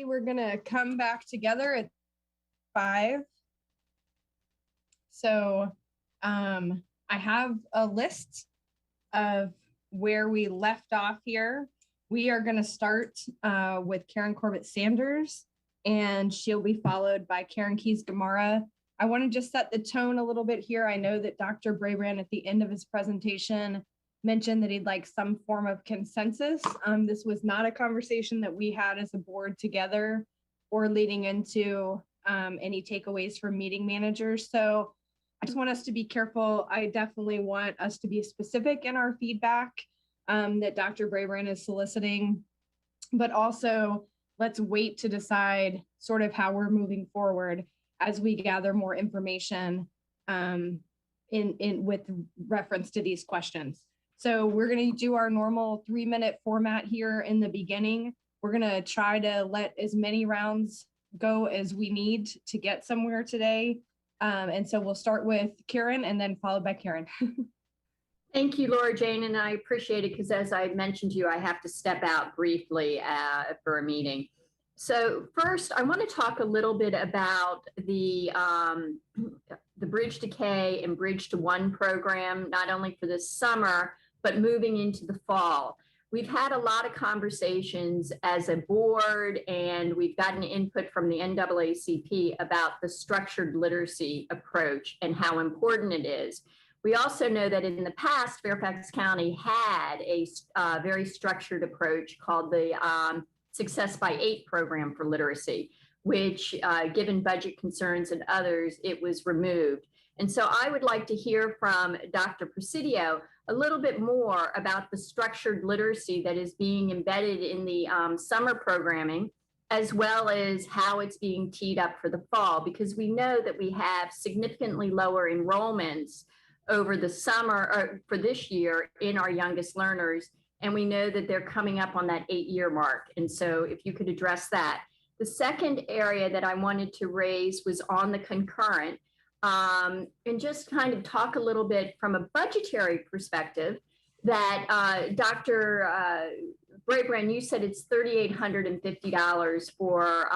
We're gonna come back together at 5. So I have a list of where we left off here. We are gonna start with Karen Corbett Sanders, and she'll be followed by Karen Keys Gamara. I want to just set the tone a little bit here. I know that Dr. Brabrand at the end of his presentation mentioned that he'd like some form of consensus. This was not a conversation that we had as a board together or leading into any takeaways from meeting managers. So I just want us to be careful. I definitely want us to be specific in our feedback that Dr. Brabrand is soliciting, but also let's wait to decide sort of how we're moving forward as we gather more information with reference to these questions. So we're going to do our normal 3-minute format here in the beginning. We're going to try to let as many rounds go as we need to get somewhere today. And so we'll start with Karen and then followed by Karen. Thank you, Laura Jane, and I appreciate it because as I mentioned to you, I have to step out briefly for a meeting. So first, I want to talk a little bit about the Bridge to K and Bridge to One program, not only for this summer, but moving into the fall. We've had a lot of conversations as a board, and we've gotten input from the NAACP about the structured literacy approach and how important it is. We also know that in the past, Fairfax County had a very structured approach called the Success by 8 program for literacy, which given budget concerns and others, it was removed. And so I would like to hear from Dr. Presidio a little bit more about the structured literacy that is being embedded in the summer programming, as well as how it's being teed up for the fall, because we know that we have significantly lower enrollments over the summer or for this year in our youngest learners. And we know that they're coming up on that 8-year mark. And so if you could address that. The second area that I wanted to raise was on the concurrent, and just kind of talk a little bit from a budgetary perspective that Dr. Brabrand, you said it's $3,850 for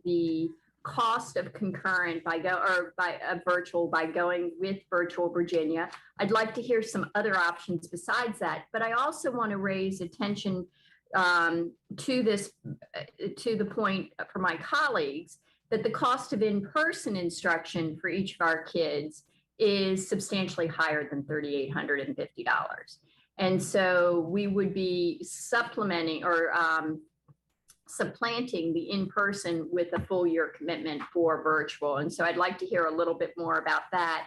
the cost of concurrent by virtual by going with Virtual Virginia. I'd like to hear some other options besides that, but I also want to raise attention to this, to the point for my colleagues that the cost of in-person instruction for each of our kids is substantially higher than $3,850. And so we would be supplementing or supplanting the in-person with a full year commitment for virtual. And so I'd like to hear a little bit more about that.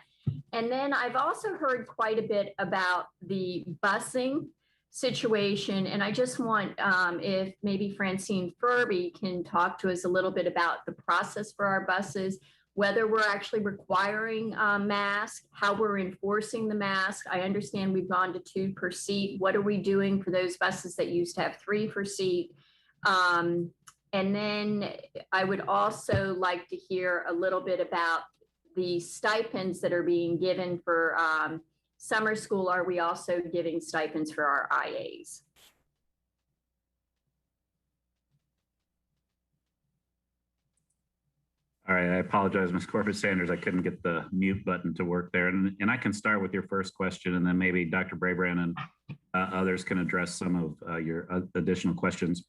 And then I've also heard quite a bit about the busing situation. And I just want, if maybe Francine Furby can talk to us a little bit about the process for our buses, whether we're actually requiring masks, how we're enforcing the mask. I understand we've gone to 2 per seat. What are we doing for those buses that used to have 3 per seat? And then I would also like to hear a little bit about the stipends that are being given for summer school. Are we also giving stipends for our IAs? All right, I apologize, Ms. Corbett Sanders. I couldn't get the mute button to work there. And I can start with your first question, and then maybe Dr. Brabrand and others can address some of your additional questions.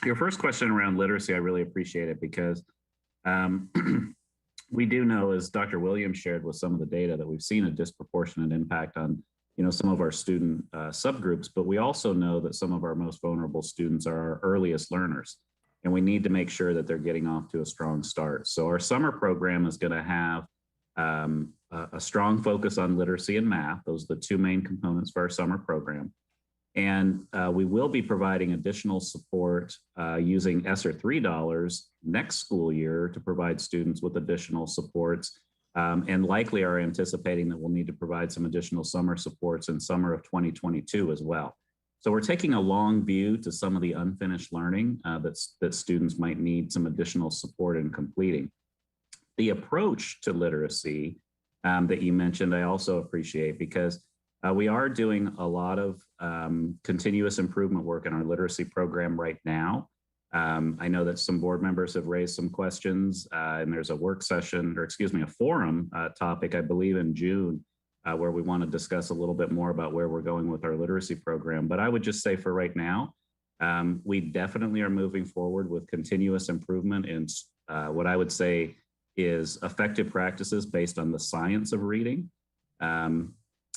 Your first question around literacy, I really appreciate it because we do know, as Dr. Williams shared with some of the data, that we've seen a disproportionate impact on, some of our student subgroups, but we also know that some of our most vulnerable students are our earliest learners, and we need to make sure that they're getting off to a strong start. So our summer program is going to have a strong focus on literacy and math. Those are the 2 main components for our summer program. And we will be providing additional support using ESSER $3 next school year to provide students with additional supports, and likely are anticipating that we'll need to provide some additional summer supports in summer of 2022 as well. So we're taking a long view to some of the unfinished learning that students might need some additional support in completing. The approach to literacy that you mentioned, I also appreciate because we are doing a lot of continuous improvement work in our literacy program right now. I know that some board members have raised some questions, and there's a work session, or excuse me, a forum topic, I believe in June, where we want to discuss a little bit more about where we're going with our literacy program. But I would just say for right now, we definitely are moving forward with continuous improvement in what I would say is effective practices based on the science of reading. And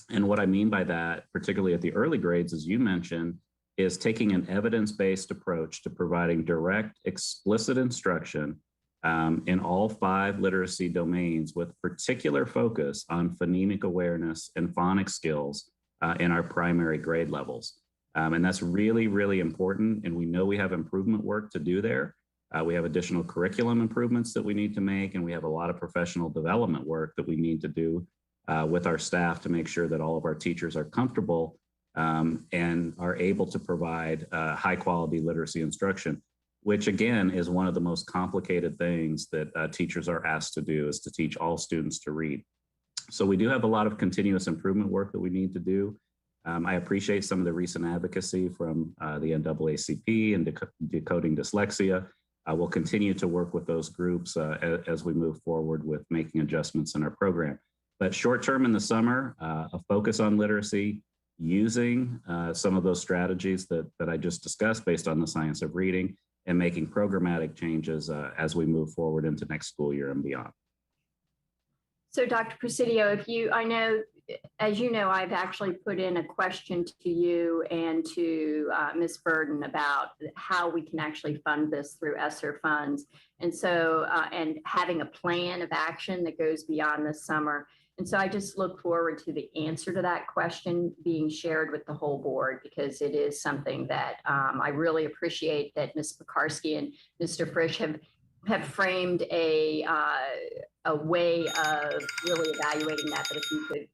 what I mean by that, particularly at the early grades, as you mentioned, is taking an evidence-based approach to providing direct, explicit instruction in all 5 literacy domains with particular focus on phonemic awareness and phonics skills in our primary grade levels. And that's really, really important. And we know we have improvement work to do there. We have additional curriculum improvements that we need to make, and we have a lot of professional development work that we need to do with our staff to make sure that all of our teachers are comfortable and are able to provide high quality literacy instruction, which again is one of the most complicated things that teachers are asked to do, is to teach all students to read. So we do have a lot of continuous improvement work that we need to do. I appreciate some of the recent advocacy from the NAACP and Decoding Dyslexia. We'll continue to work with those groups as we move forward with making adjustments in our program. But short term in the summer, a focus on literacy, using some of those strategies that I just discussed based on the science of reading, and making programmatic changes as we move forward into next school year and beyond. So Dr. Presidio, I know, as you know, I've actually put in a question to you and to Ms. Burden about how we can actually fund this through ESSER funds. And so, and having a plan of action that goes beyond this summer. And so I just look forward to the answer to that question being shared with the whole board, because it is something that I really appreciate that Ms. Pekarsky and Mr. Frisch have framed a way of really evaluating that, but if you could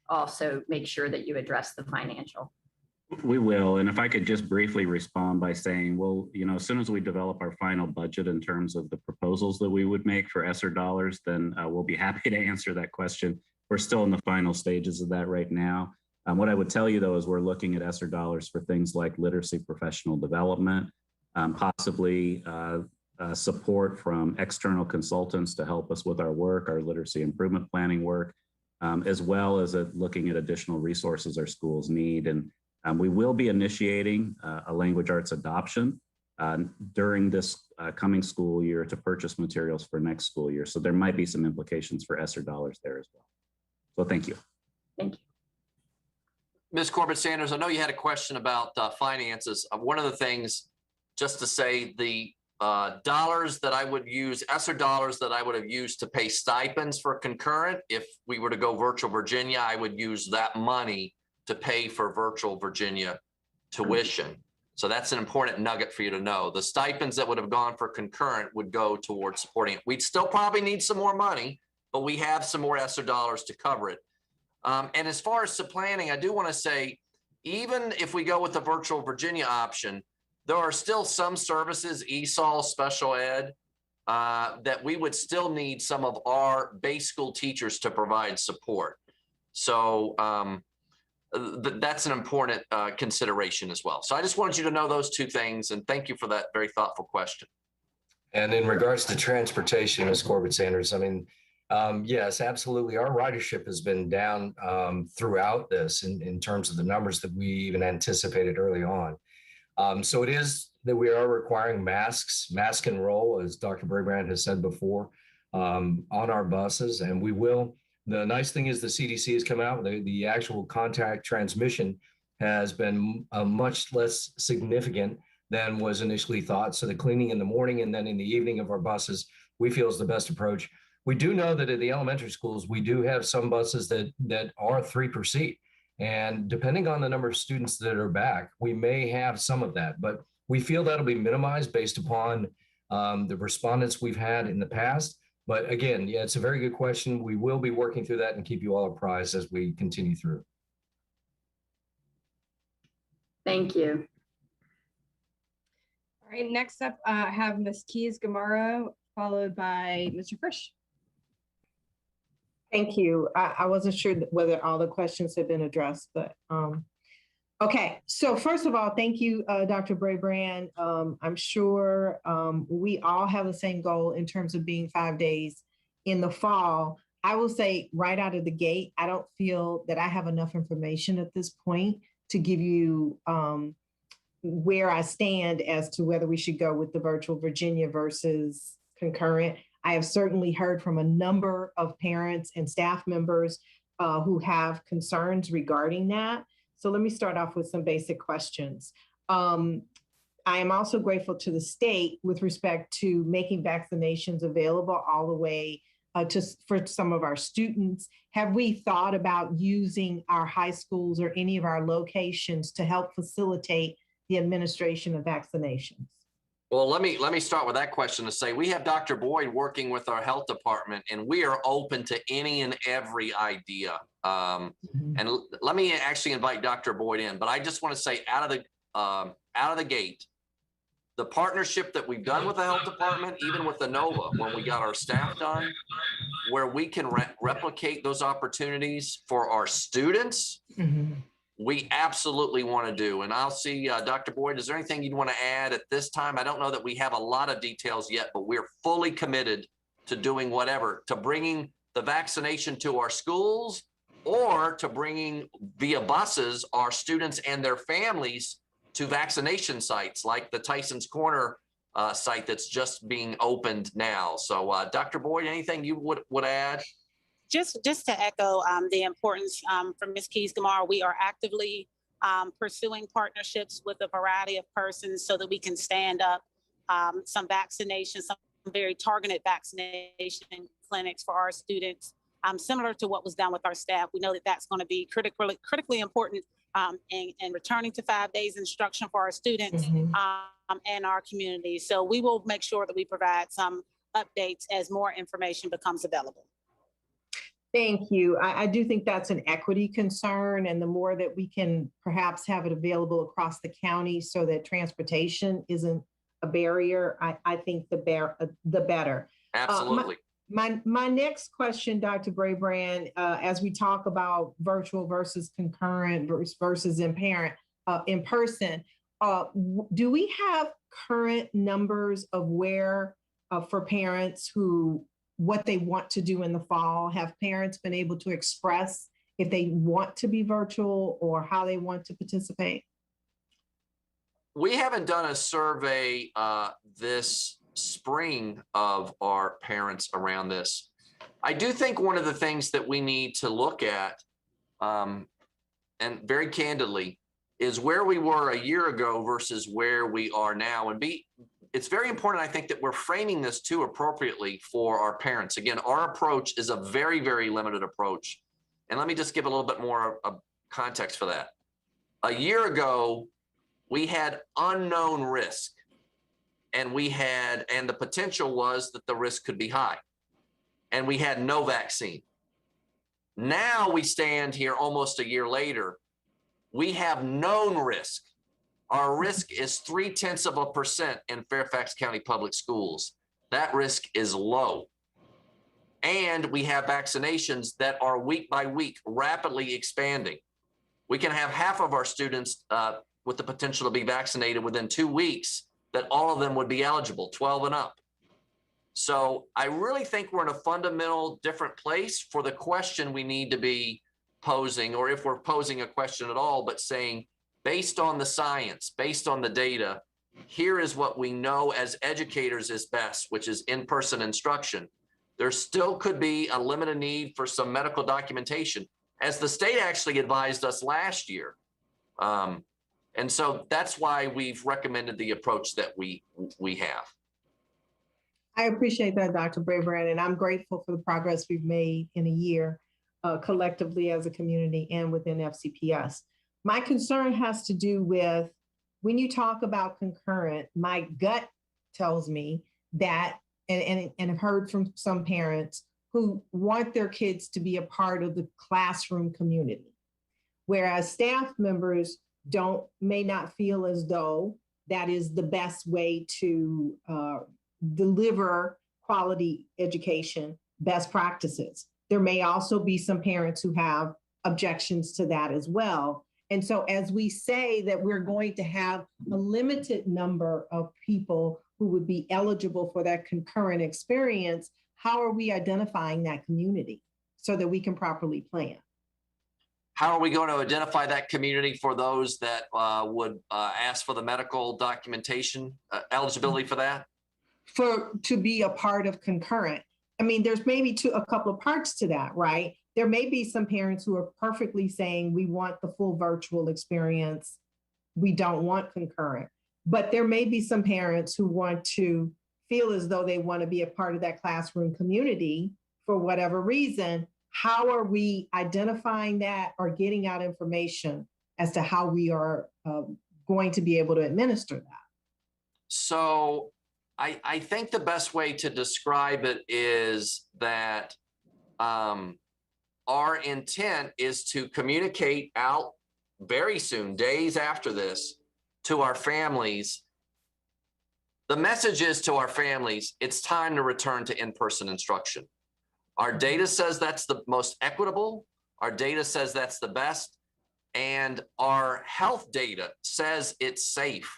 also make sure that you address the financial. We will. And if I could just briefly respond by saying, well, you know, as soon as we develop our final budget in terms of the proposals that we would make for ESSER dollars, then we'll be happy to answer that question. We're still in the final stages of that right now. What I would tell you, though, is we're looking at ESSER dollars for things like literacy professional development, possibly support from external consultants to help us with our work, our literacy improvement planning work, as well as looking at additional resources our schools need. And we will be initiating a language arts adoption during this coming school year to purchase materials for next school year. So there might be some implications for ESSER dollars there as well. So thank you. Thank you. Ms. Corbett-Sanders, I know you had a question about finances. One of the things, just to say, the dollars that I would use, ESSER dollars that I would have used to pay stipends for concurrent, if we were to go virtual Virginia, I would use that money to pay for virtual Virginia tuition. So that's an important nugget for you to know. The stipends that would have gone for concurrent would go towards supporting it. We'd still probably need some more money, but we have some more ESSER dollars to cover it. And as far as supplanting, I do want to say, even if we go with the virtual Virginia option, there are still some services, ESOL, special ed, that we would still need some of our base school teachers to provide support. So that's an important consideration as well. So I just wanted you to know those two things, and thank you for that very thoughtful question. And in regards to transportation, Ms. Corbett-Sanders, I mean, yes, absolutely. Our ridership has been down throughout this in terms of the numbers that we even anticipated early on. So it is that we are requiring mask and roll, as Dr. Bergbrand has said before, on our buses, and we will. The nice thing is the CDC has come out, the actual contact transmission has been much less significant than was initially thought. So the cleaning in the morning and then in the evening of our buses, we feel is the best approach. We do know that at the elementary schools, we do have some buses that are 3 per seat. And depending on the number of students that are back, we may have some of that, but we feel that'll be minimized based upon the respondents we've had in the past. But again, yeah, it's a very good question. We will be working through that and keep you all apprised as we continue through. Thank you. All right, next up, I have Ms. Keys Gamaro, followed by Mr. Frisch. Thank you. I wasn't sure whether all the questions had been addressed, but Okay, so first of all, thank you, Dr. Braybrand. I'm sure we all have the same goal in terms of being 5 days in the fall. I will say right out of the gate, I don't feel that I have enough information at this point to give you where I stand as to whether we should go with the virtual Virginia versus concurrent. I have certainly heard from a number of parents and staff members who have concerns regarding that. So let me start off with some basic questions. I am also grateful to the state with respect to making vaccinations available all the way for some of our students. Have we thought about using our high schools or any of our locations to help facilitate the administration of vaccinations? Well, let me start with that question to say we have Dr. Boyd working with our health department, and we are open to any and every idea. And let me actually invite Dr. Boyd in, but I just want to say out of the gate, the partnership that we've done with the health department, even with the NOVA, when we got our staff done, where we can replicate those opportunities for our students, we absolutely want to do. And I'll see, Dr. Boyd, is there anything you'd want to add at this time? I don't know that we have a lot of details yet, but we're fully committed to doing whatever, to bringing the vaccination to our schools or to bringing via buses our students and their families to vaccination sites like the Tyson's Corner site that's just being opened now. So Dr. Boyd, anything you would add? Just to echo the importance from Ms. Keys-Gamarra, we are actively pursuing partnerships with a variety of persons so that we can stand up some vaccinations, some very targeted vaccination clinics for our students, similar to what was done with our staff. We know that that's going to be critically important in returning to 5 days instruction for our students and our community. So we will make sure that we provide some updates as more information becomes available. Thank you. I do think that's an equity concern, and the more that we can perhaps have it available across the county so that transportation isn't a barrier, I think the better. Absolutely. My next question, Dr. Braybrand, as we talk about virtual versus concurrent versus in person, do we have current numbers of where for parents who what they want to do in the fall? Have parents been able to express if they want to be virtual or how they want to participate? We haven't done a survey this spring of our parents around this. I do think one of the things that we need to look at, and very candidly, is where we were a year ago versus where we are now. And it's very important, I think, that we're framing this too appropriately for our parents. Again, our approach is a very, very limited approach. And let me just give a little bit more of context for that. A year ago, we had unknown risk, and the potential was that the risk could be high, and we had no vaccine. Now we stand here almost a year later. We have known risk. Our risk is 0.3% in Fairfax County Public Schools. That risk is low. And we have vaccinations that are week by week rapidly expanding. We can have half of our students with the potential to be vaccinated within 2 weeks, that all of them would be eligible, 12 and up. So I really think we're in a fundamental different place for the question we need to be posing, or if we're posing a question at all, but saying, based on the science, based on the data, here is what we know as educators is best, which is in-person instruction. There still could be a limited need for some medical documentation, as the state actually advised us last year. And so that's why we've recommended the approach that we have. I appreciate that, Dr. Braybrand, and I'm grateful for the progress we've made in a year collectively as a community and within FCPS. My concern has to do with when you talk about concurrent, my gut tells me that, and I've heard from some parents who want their kids to be a part of the classroom community, whereas staff members may not feel as though that is the best way to deliver quality education, best practices. There may also be some parents who have objections to that as well. And so as we say that we're going to have a limited number of people who would be eligible for that concurrent experience, how are we identifying that community so that we can properly plan? How are we going to identify that community for those that would ask for the medical documentation eligibility for that? To be a part of concurrent. I mean, there's maybe a couple of parts to that, right? There may be some parents who are perfectly saying, we want the full virtual experience. We don't want concurrent. But there may be some parents who want to feel as though they want to be a part of that classroom community for whatever reason. How are we identifying that or getting out information as to how we are going to be able to administer that? So I think the best way to describe it is that our intent is to communicate out very soon, days after this, to our families. The message is to our families, it's time to return to in-person instruction. Our data says that's the most equitable. Our data says that's the best. And our health data says it's safe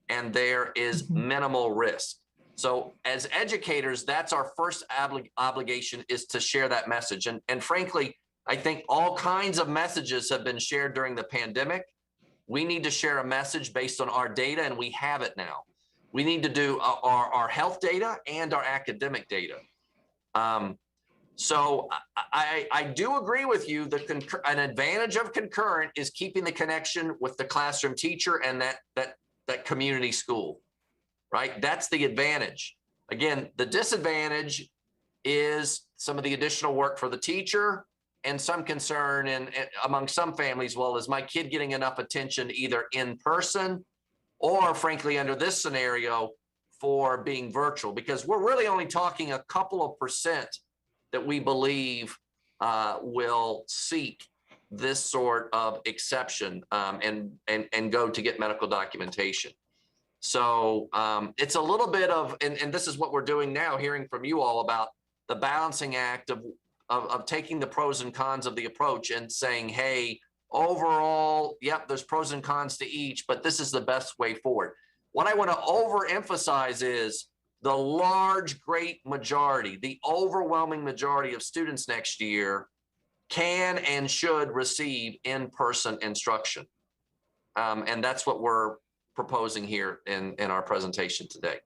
and there is minimal risk. So as educators, that's our first obligation, is to share that message. And frankly, I think all kinds of messages have been shared during the pandemic. We need to share a message based on our data, and we have it now. We need to do our health data and our academic data. So I do agree with you that an advantage of concurrent is keeping the connection with the classroom teacher and that community school, right? That's the advantage. Again, the disadvantage is some of the additional work for the teacher and some concern among some families. Well, is my kid getting enough attention either in person or, frankly, under this scenario, for being virtual? Because we're really only talking a couple of percent that we believe will seek this sort of exception and go to get medical documentation. So it's a little bit of, and this is what we're doing now, hearing from you all about the balancing act of taking the pros and cons of the approach and saying, hey, overall, yep, there's pros and cons to each, but this is the best way forward. What I want to overemphasize is the large, great majority, the overwhelming majority of students next year can and should receive in-person instruction. And that's what we're proposing here in our presentation today.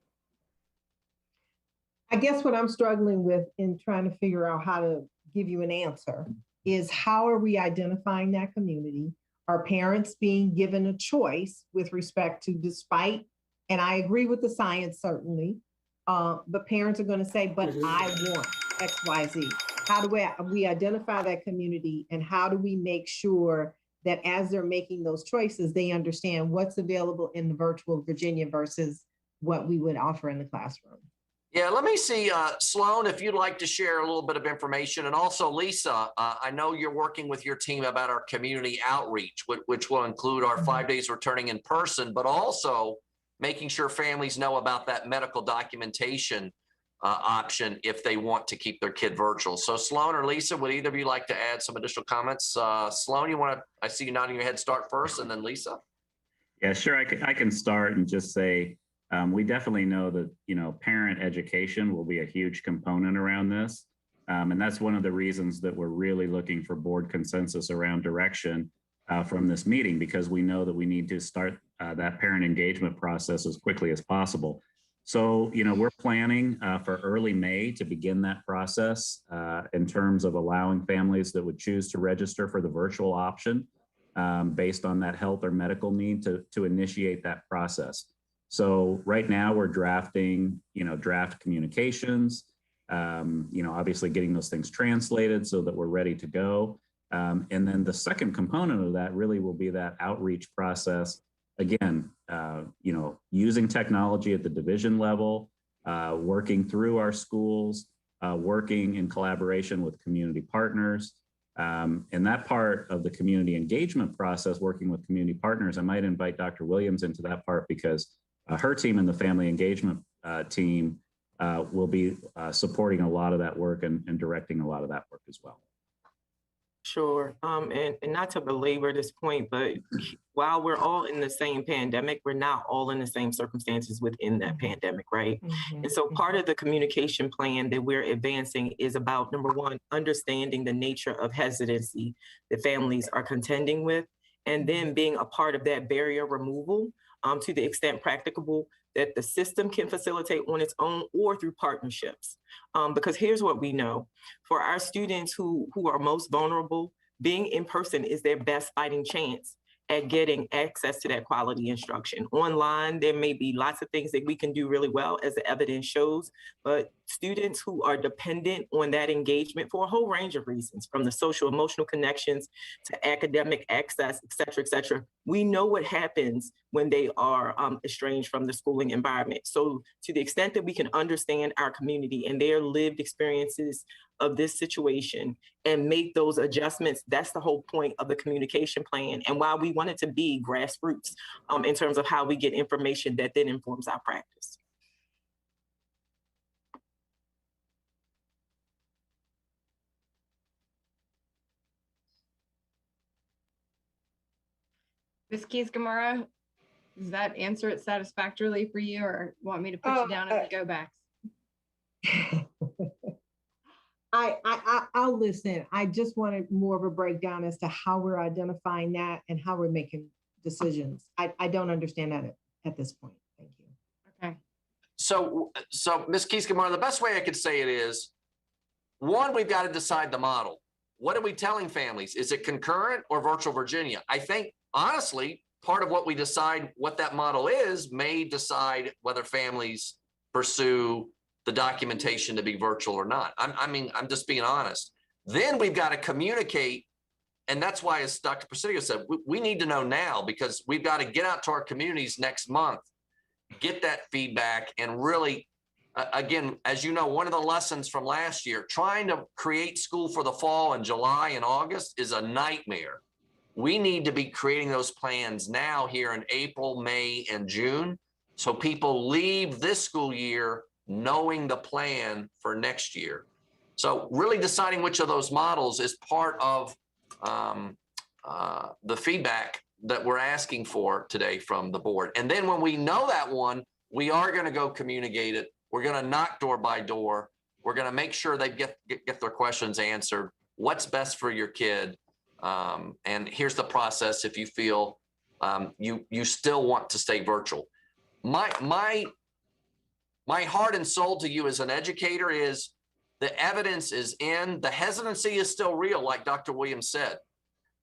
I guess what I'm struggling with in trying to figure out how to give you an answer is, how are we identifying that community? Are parents being given a choice with respect to, despite, and I agree with the science certainly, but parents are going to say, but I want X, Y, Z. How do we identify that community, and how do we make sure that as they're making those choices, they understand what's available in the virtual Virginia versus what we would offer in the classroom? Yeah, let me see, Sloan, if you'd like to share a little bit of information. And also, Lisa, I know you're working with your team about our community outreach, which will include our 5 days returning in person, but also making sure families know about that medical documentation option if they want to keep their kid virtual. So Sloan or Lisa, would either of you like to add some additional comments? Sloan, you want to, I see you nodding your head, start first, and then Lisa. Yeah, sure. I can start and just say, we definitely know that, parent education will be a huge component around this. And that's one of the reasons that we're really looking for board consensus around direction from this meeting, because we know that we need to start that parent engagement process as quickly as possible. So, we're planning for early May to begin that process in terms of allowing families that would choose to register for the virtual option based on that health or medical need to initiate that process. So right now we're drafting, draft communications, obviously getting those things translated so that we're ready to go. And then the second component of that really will be that outreach process. Again, using technology at the division level, working through our schools, working in collaboration with community partners. And that part of the community engagement process, working with community partners, I might invite Dr. Williams into that part, because her team and the family engagement team will be supporting a lot of that work and directing a lot of that work as well. Sure. And not to belabor this point, but while we're all in the same pandemic, we're not all in the same circumstances within that pandemic, right? And so part of the communication plan that we're advancing is about, number one, understanding the nature of hesitancy that families are contending with, and then being a part of that barrier removal to the extent practicable that the system can facilitate on its own or through partnerships. Because here's what we know. For our students who are most vulnerable, being in person is their best fighting chance at getting access to that quality instruction. Online, there may be lots of things that we can do really well, as the evidence shows, but students who are dependent on that engagement for a whole range of reasons, from the social emotional connections to academic access, et cetera, we know what happens when they are estranged from the schooling environment. So to the extent that we can understand our community and their lived experiences of this situation and make those adjustments, that's the whole point of the communication plan. And why we want it to be grassroots in terms of how we get information that then informs our practice. Ms. Keys-Gamarra, does that answer it satisfactorily for you, or want me to put you down at the go backs? I'll listen. I just wanted more of a breakdown as to how we're identifying that and how we're making decisions. I don't understand that at this point. Thank you. Okay. So Ms. Keys-Gamarra, the best way I could say it is, one, we've got to decide the model. What are we telling families? Is it concurrent or virtual Virginia? I think, honestly, part of what we decide what that model is may decide whether families pursue the documentation to be virtual or not. I'm just being honest. Then we've got to communicate. And that's why, as Dr. Presidio said, we need to know now, because we've got to get out to our communities next month, get that feedback, and really, again, as you know, one of the lessons from last year, trying to create school for the fall in July and August is a nightmare. We need to be creating those plans now here in April, May, and June, so people leave this school year knowing the plan for next year. So really deciding which of those models is part of the feedback that we're asking for today from the board. And then when we know that one, we are going to go communicate it. We're going to knock door by door. We're going to make sure they get their questions answered. What's best for your kid? And here's the process if you feel you still want to stay virtual. My heart and soul to you as an educator is the evidence is in, the hesitancy is still real, like Dr. Williams said.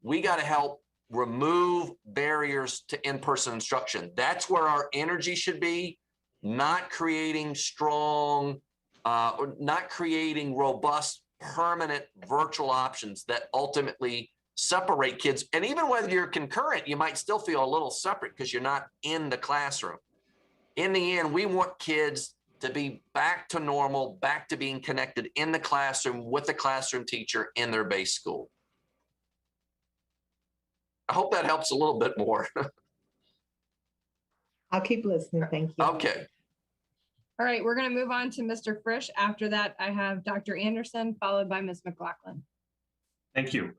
We got to help remove barriers to in-person instruction. That's where our energy should be, not creating strong, not creating robust, permanent virtual options that ultimately separate kids. And even whether you're concurrent, you might still feel a little separate because you're not in the classroom. In the end, we want kids to be back to normal, back to being connected in the classroom with the classroom teacher in their base school. I hope that helps a little bit more. I'll keep listening. Thank you. Okay. All right, we're going to move on to Mr. Frisch. After that, I have Dr. Anderson, followed by Ms. McLaughlin. Thank you.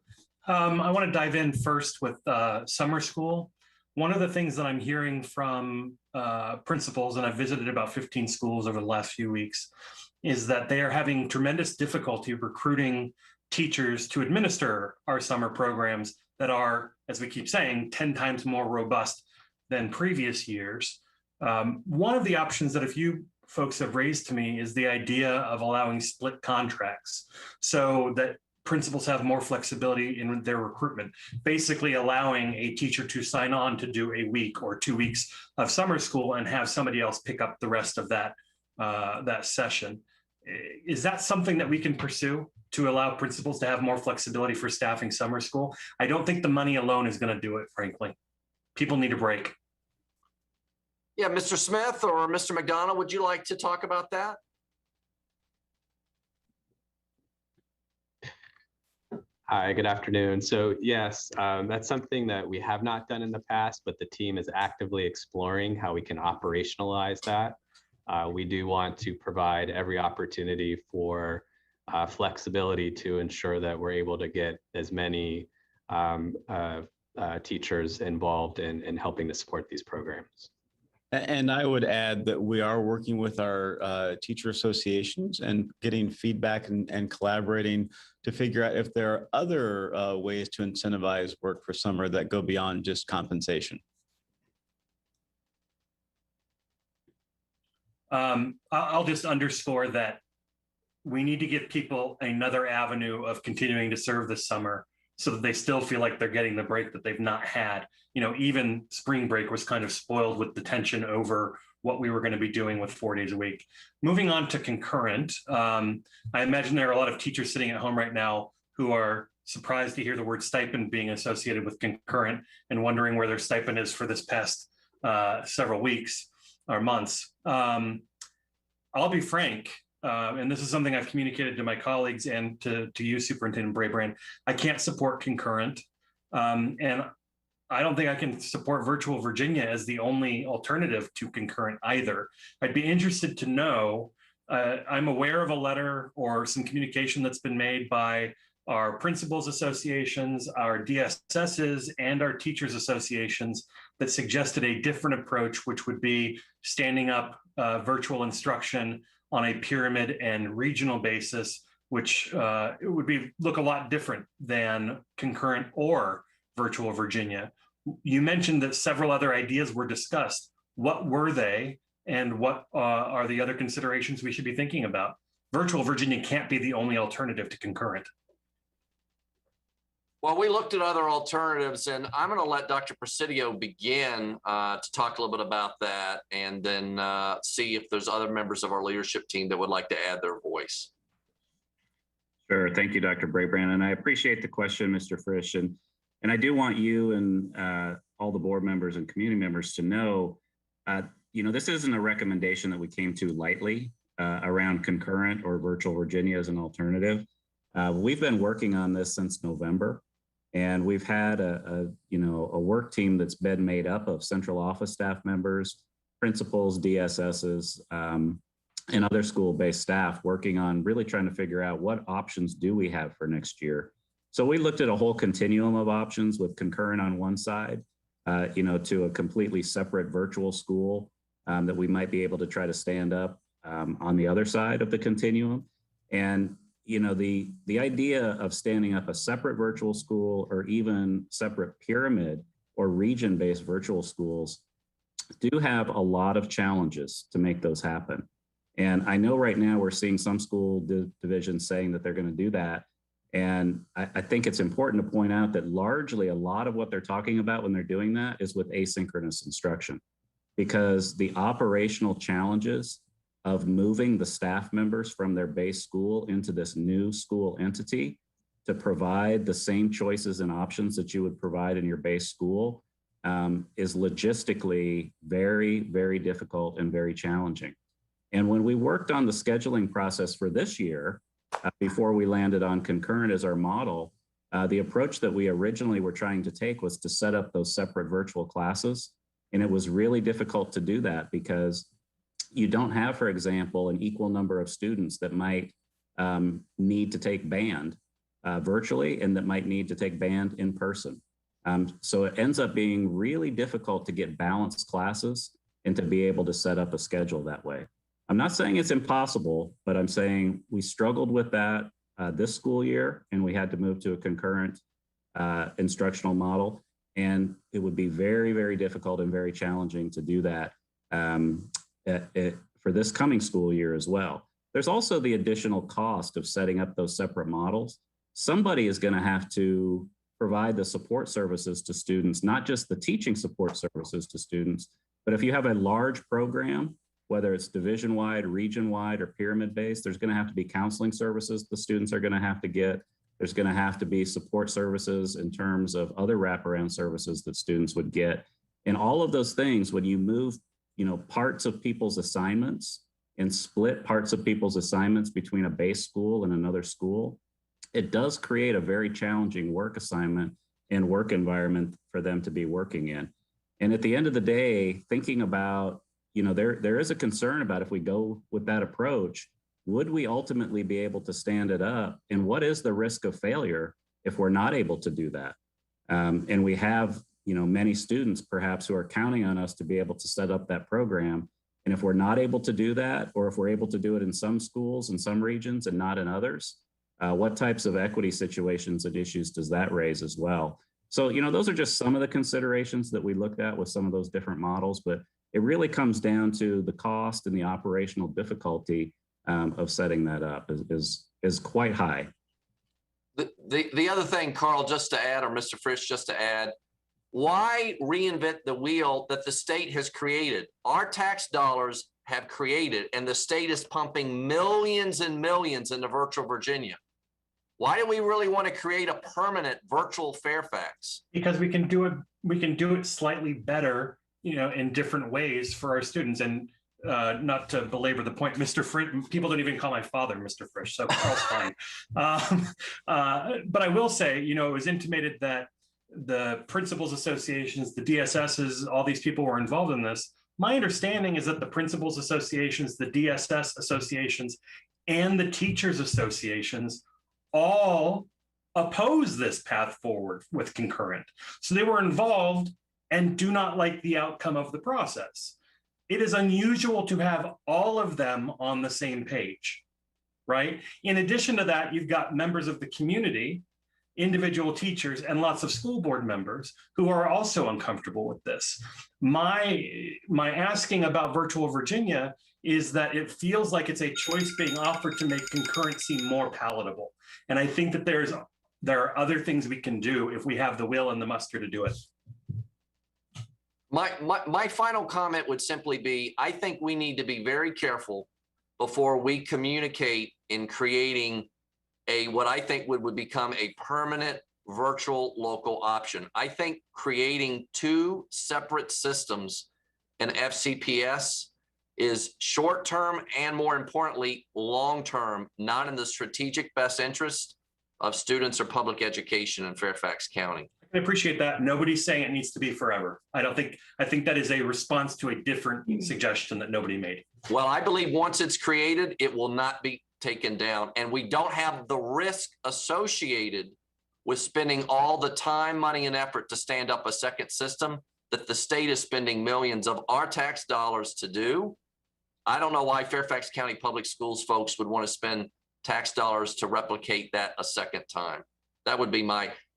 I want to dive in first with summer school. One of the things that I'm hearing from principals, and I've visited about 15 schools over the last few weeks, is that they are having tremendous difficulty recruiting teachers to administer our summer programs that are, as we keep saying, 10 times more robust than previous years. One of the options that a few folks have raised to me is the idea of allowing split contracts so that principals have more flexibility in their recruitment, basically allowing a teacher to sign on to do a week or 2 weeks of summer school and have somebody else pick up the rest of that, that session. Is that something that we can pursue to allow principals to have more flexibility for staffing summer school? I don't think the money alone is going to do it, frankly. People need a break. Yeah, Mr. Smith or Mr. McDonald, would you like to talk about that? Hi, good afternoon. So yes, that's something that we have not done in the past, but the team is actively exploring how we can operationalize that. We do want to provide every opportunity for flexibility to ensure that we're able to get as many teachers involved in helping to support these programs. And I would add that we are working with our teacher associations and getting feedback and collaborating to figure out if there are other ways to incentivize work for summer that go beyond just compensation. I'll just underscore that we need to give people another avenue of continuing to serve this summer so that they still feel like they're getting the break that they've not had. You know, even spring break was kind of spoiled with the tension over what we were going to be doing with 4 days a week. Moving on to concurrent, I imagine there are a lot of teachers sitting at home right now who are surprised to hear the word stipend being associated with concurrent and wondering where their stipend is for this past several weeks or months. I'll be frank, and this is something I've communicated to my colleagues and to you, Superintendent Brabrand. I can't support concurrent, and I don't think I can support Virtual Virginia as the only alternative to concurrent either. I'd be interested to know, I'm aware of a letter or some communication that's been made by our principals associations, our DSSs, and our teachers associations that suggested a different approach, which would be standing up virtual instruction on a pyramid and regional basis, which it would look a lot different than concurrent or Virtual Virginia. You mentioned that several other ideas were discussed. What were they, and what are the other considerations we should be thinking about? Virtual Virginia can't be the only alternative to concurrent. Well, we looked at other alternatives, and I'm going to let Dr. Presidio begin to talk a little bit about that, and then see if there's other members of our leadership team that would like to add their voice. Sure. Thank you, Dr. Brabrand. And I appreciate the question, Mr. Frisch. And I do want you and all the board members and community members to know, this isn't a recommendation that we came to lightly around concurrent or Virtual Virginia as an alternative. We've been working on this since November, and we've had a work team that's been made up of central office staff members, principals, DSSs, and other school-based staff working on really trying to figure out what options do we have for next year. So we looked at a whole continuum of options with concurrent on one side, to a completely separate virtual school that we might be able to try to stand up on the other side of the continuum. And the idea of standing up a separate virtual school or even separate pyramid or region-based virtual schools do have a lot of challenges to make those happen. And I know right now we're seeing some school divisions saying that they're going to do that. And I think it's important to point out that largely a lot of what they're talking about when they're doing that is with asynchronous instruction, because the operational challenges of moving the staff members from their base school into this new school entity to provide the same choices and options that you would provide in your base school is logistically very, very difficult and very challenging. And when we worked on the scheduling process for this year, before we landed on concurrent as our model, the approach that we originally were trying to take was to set up those separate virtual classes. And it was really difficult to do that because you don't have, for example, an equal number of students that might need to take band virtually and that might need to take band in person. So it ends up being really difficult to get balanced classes and to be able to set up a schedule that way. I'm not saying it's impossible, but I'm saying we struggled with that this school year, and we had to move to a concurrent instructional model. And it would be very, very difficult and very challenging to do that for this coming school year as well. There's also the additional cost of setting up those separate models. Somebody is going to have to provide the support services to students, not just the teaching support services to students, but if you have a large program, whether it's division-wide, region-wide, or pyramid-based, there's going to have to be counseling services the students are going to have to get. There's going to have to be support services in terms of other wraparound services that students would get. And all of those things, when you move, parts of people's assignments and split parts of people's assignments between a base school and another school, it does create a very challenging work assignment and work environment for them to be working in. And at the end of the day, thinking about, there is a concern about if we go with that approach, would we ultimately be able to stand it up? And what is the risk of failure if we're not able to do that? And we have, many students perhaps who are counting on us to be able to set up that program. And if we're not able to do that, or if we're able to do it in some schools, in some regions and not in others, what types of equity situations and issues does that raise as well? So, those are just some of the considerations that we looked at with some of those different models, but it really comes down to the cost and the operational difficulty of setting that up is quite high. The other thing, Carl, just to add, or Mr. Frisch, just to add, why reinvent the wheel that the state has created? Our tax dollars have created, and the state is pumping millions and millions into virtual Virginia. Why do we really want to create a permanent virtual Fairfax? Because we can do it slightly better, in different ways for our students. And not to belabor the point, Mr. Frisch, people don't even call my father Mr. Frisch, so Carl's fine. But I will say, it was intimated that the principals associations, the DSSs, all these people were involved in this. My understanding is that the principals associations, the DSS associations, and the teachers associations all oppose this path forward with concurrent. So they were involved and do not like the outcome of the process. It is unusual to have all of them on the same page, right? In addition to that, you've got members of the community, individual teachers, and lots of school board members who are also uncomfortable with this. My asking about virtual Virginia is that it feels like it's a choice being offered to make concurrency more palatable. And I think that there are other things we can do if we have the will and the muster to do it. My final comment would simply be, I think we need to be very careful before we communicate in creating what I think would become a permanent virtual local option. I think creating two separate systems in FCPS is short-term and, more importantly, long-term, not in the strategic best interest of students or public education in Fairfax County. I appreciate that. Nobody's saying it needs to be forever. I think that is a response to a different suggestion that nobody made. Well, I believe once it's created, it will not be taken down, and we don't have the risk associated with spending all the time, money, and effort to stand up a second system that the state is spending millions of our tax dollars to do. I don't know why Fairfax County Public Schools folks would want to spend tax dollars to replicate that a second time. That would be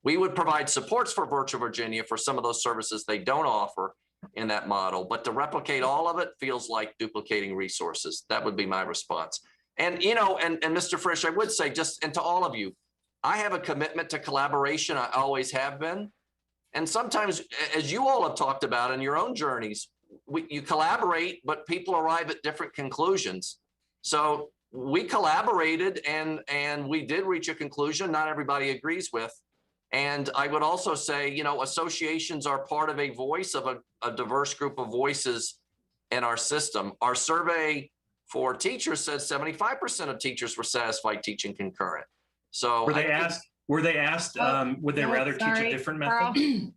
we would provide supports for virtual Virginia for some of those services they don't offer in that model, but to replicate all of it feels like duplicating resources. That would be my response. And, and Mr. Frisch, I would say and to all of you, I have a commitment to collaboration. I always have been. And sometimes, as you all have talked about in your own journeys, you collaborate, but people arrive at different conclusions. So we collaborated and we did reach a conclusion not everybody agrees with. And I would also say, associations are part of a voice of a diverse group of voices in our system. Our survey for teachers says 75% of teachers were satisfied teaching concurrent. So were they asked, would they rather teach a different method?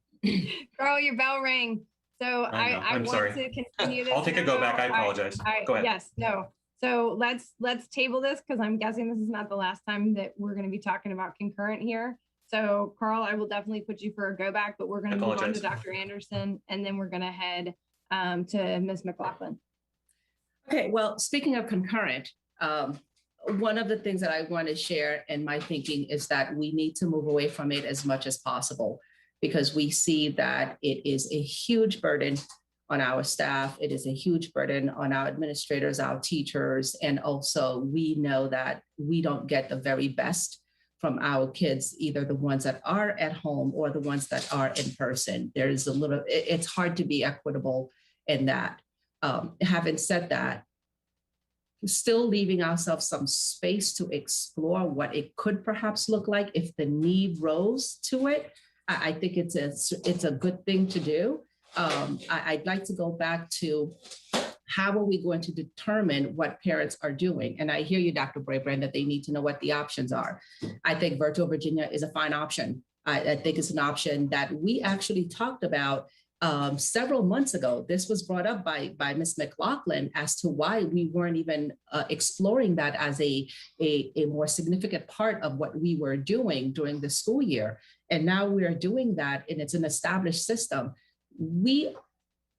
Carl, your bell rang. So I want sorry. to continue this. I'll take a go back. I apologize. Go ahead. Yes, no. So let's table this because I'm guessing this is not the last time that we're going to be talking about concurrent here. So Carl, I will definitely put you for a go back, but we're going to move on to Dr. Anderson, and then we're going to head to Ms. McLaughlin. Okay, well, speaking of concurrent, one of the things that I want to share in my thinking is that we need to move away from it as much as possible, because we see that it is a huge burden on our staff. It is a huge burden on our administrators, our teachers, and also we know that we don't get the very best from our kids, either the ones that are at home or the ones that are in person. There's it's hard to be equitable in that. Having said that, still leaving ourselves some space to explore what it could perhaps look like if the need rose to it. I think it's a good thing to do. I'd like to go back to how are we going to determine what parents are doing? And I hear you, Dr. Brabrand, that they need to know what the options are. I think Virtual Virginia is a fine option. I think it's an option that we actually talked about several months ago, this was brought up by Ms. McLaughlin as to why we weren't even exploring that as a more significant part of what we were doing during the school year. And now we are doing that, and it's an established system.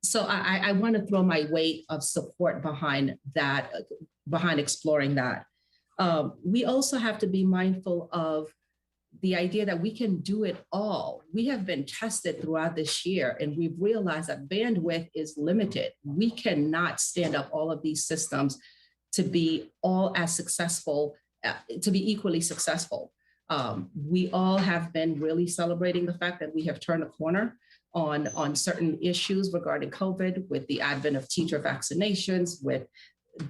So I want to throw my weight of support behind that, behind exploring that. We also have to be mindful of the idea that we can do it all. We have been tested throughout this year, and we've realized that bandwidth is limited. We cannot stand up all of these systems to be all as successful, to be equally successful. We all have been really celebrating the fact that we have turned a corner on certain issues regarding COVID, with the advent of teacher vaccinations, with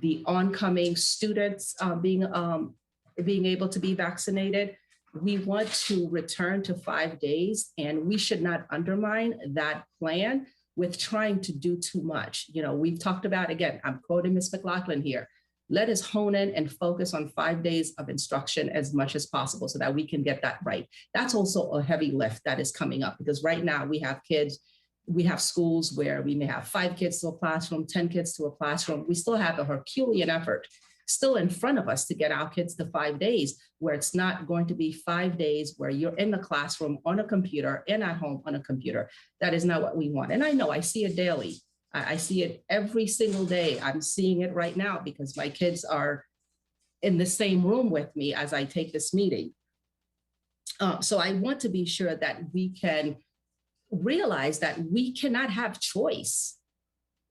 the oncoming students being able to be vaccinated. We want to return to 5 days, and we should not undermine that plan with trying to do too much. You know, we've talked about, again, I'm quoting Ms. McLaughlin here, let us hone in and focus on 5 days of instruction as much as possible so that we can get that right. That's also a heavy lift that is coming up, because right now we have kids, we have schools where we may have 5 kids to a classroom, 10 kids to a classroom. We still have a Herculean effort still in front of us to get our kids to 5 days, where it's not going to be 5 days where you're in the classroom on a computer and at home on a computer. That is not what we want. And I know I see it daily. I see it every single day. I'm seeing it right now because my kids are in the same room with me as I take this meeting. So I want to be sure that we can realize that we cannot have choice.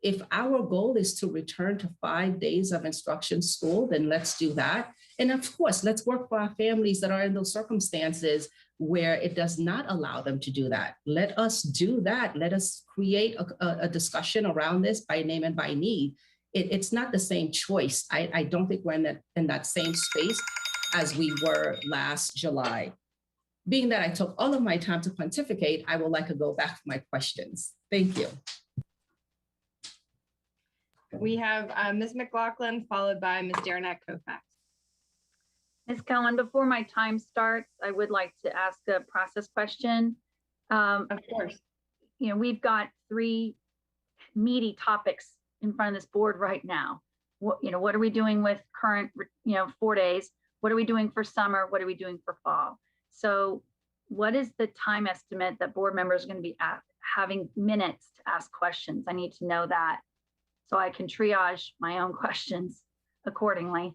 If our goal is to return to 5 days of instruction school, then let's do that. And of course, let's work for our families that are in those circumstances where it does not allow them to do that. Let us do that. Let us create a discussion around this by name and by need. It's not the same choice. I don't think we're in that same space as we were last July. Being that I took all of my time to pontificate, I would like to go back to my questions. Thank you. We have Ms. McLaughlin followed by Ms. Derenak Kofax. Ms. Cohen, before my time starts, I would like to ask a process question. Of course. You know, we've got 3 meaty topics in front of this board right now. What are we doing with current, 4 days? What are we doing for summer? What are we doing for fall? So what is the time estimate that board members are going to be having minutes to ask questions? I need to know that so I can triage my own questions accordingly.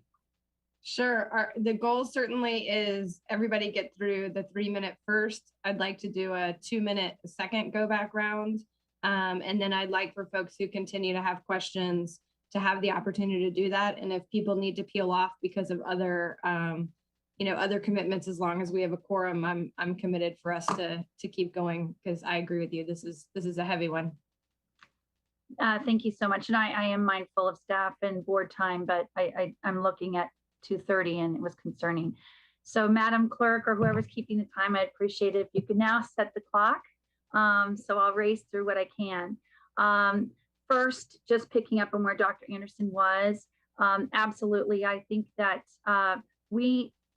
Sure. The goal certainly is everybody get through the 3-minute first. I'd like to do a 2-minute second go back round. And then I'd like for folks who continue to have questions to have the opportunity to do that. And if people need to peel off because of other, other commitments, as long as we have a quorum, I'm committed for us to keep going, because I agree with you. This is a heavy one. Thank you so much. And I am mindful of staff and board time, but I'm looking at 2:30 and it was concerning. So Madam Clerk, or whoever's keeping the time, I'd appreciate it if you could now set the clock. So I'll race through what I can. First, just picking up on where Dr. Anderson was, absolutely. I think that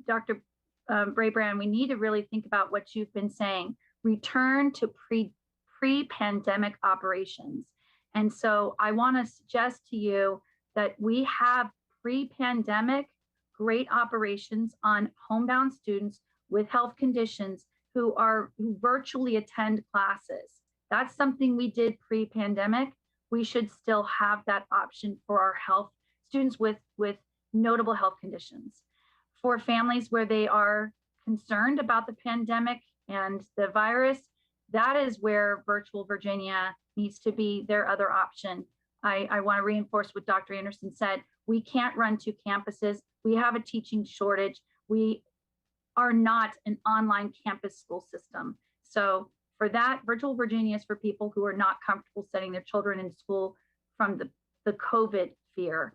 Dr. Brabrand, we need to really think about what you've been saying. Return to pre-pandemic operations. And so I want to suggest to you that we have pre-pandemic great operations on homebound students with health conditions who virtually attend classes. That's something we did pre-pandemic. We should still have that option for our health students with notable health conditions. For families where they are concerned about the pandemic and the virus, that is where Virtual Virginia needs to be their other option. I want to reinforce what Dr. Anderson said. We can't run 2 campuses. We have a teaching shortage. We are not an online campus school system. So for that, Virtual Virginia is for people who are not comfortable sending their children in school from the COVID fear.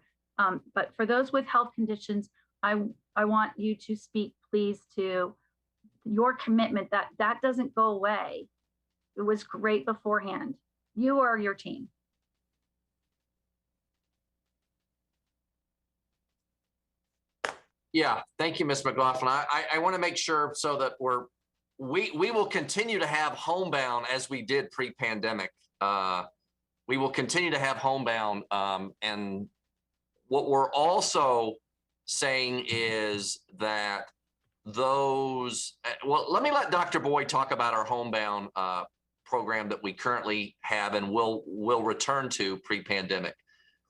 But for those with health conditions, I want you to speak, please, to your commitment that doesn't go away. It was great beforehand. You or your team. Yeah, thank you, Ms. McLaughlin. I want to make sure so that we will continue to have homebound as we did pre-pandemic. We will continue to have homebound. And what we're also saying is that those, well, let me let Dr. Boyd talk about our homebound program that we currently have and will return to pre-pandemic.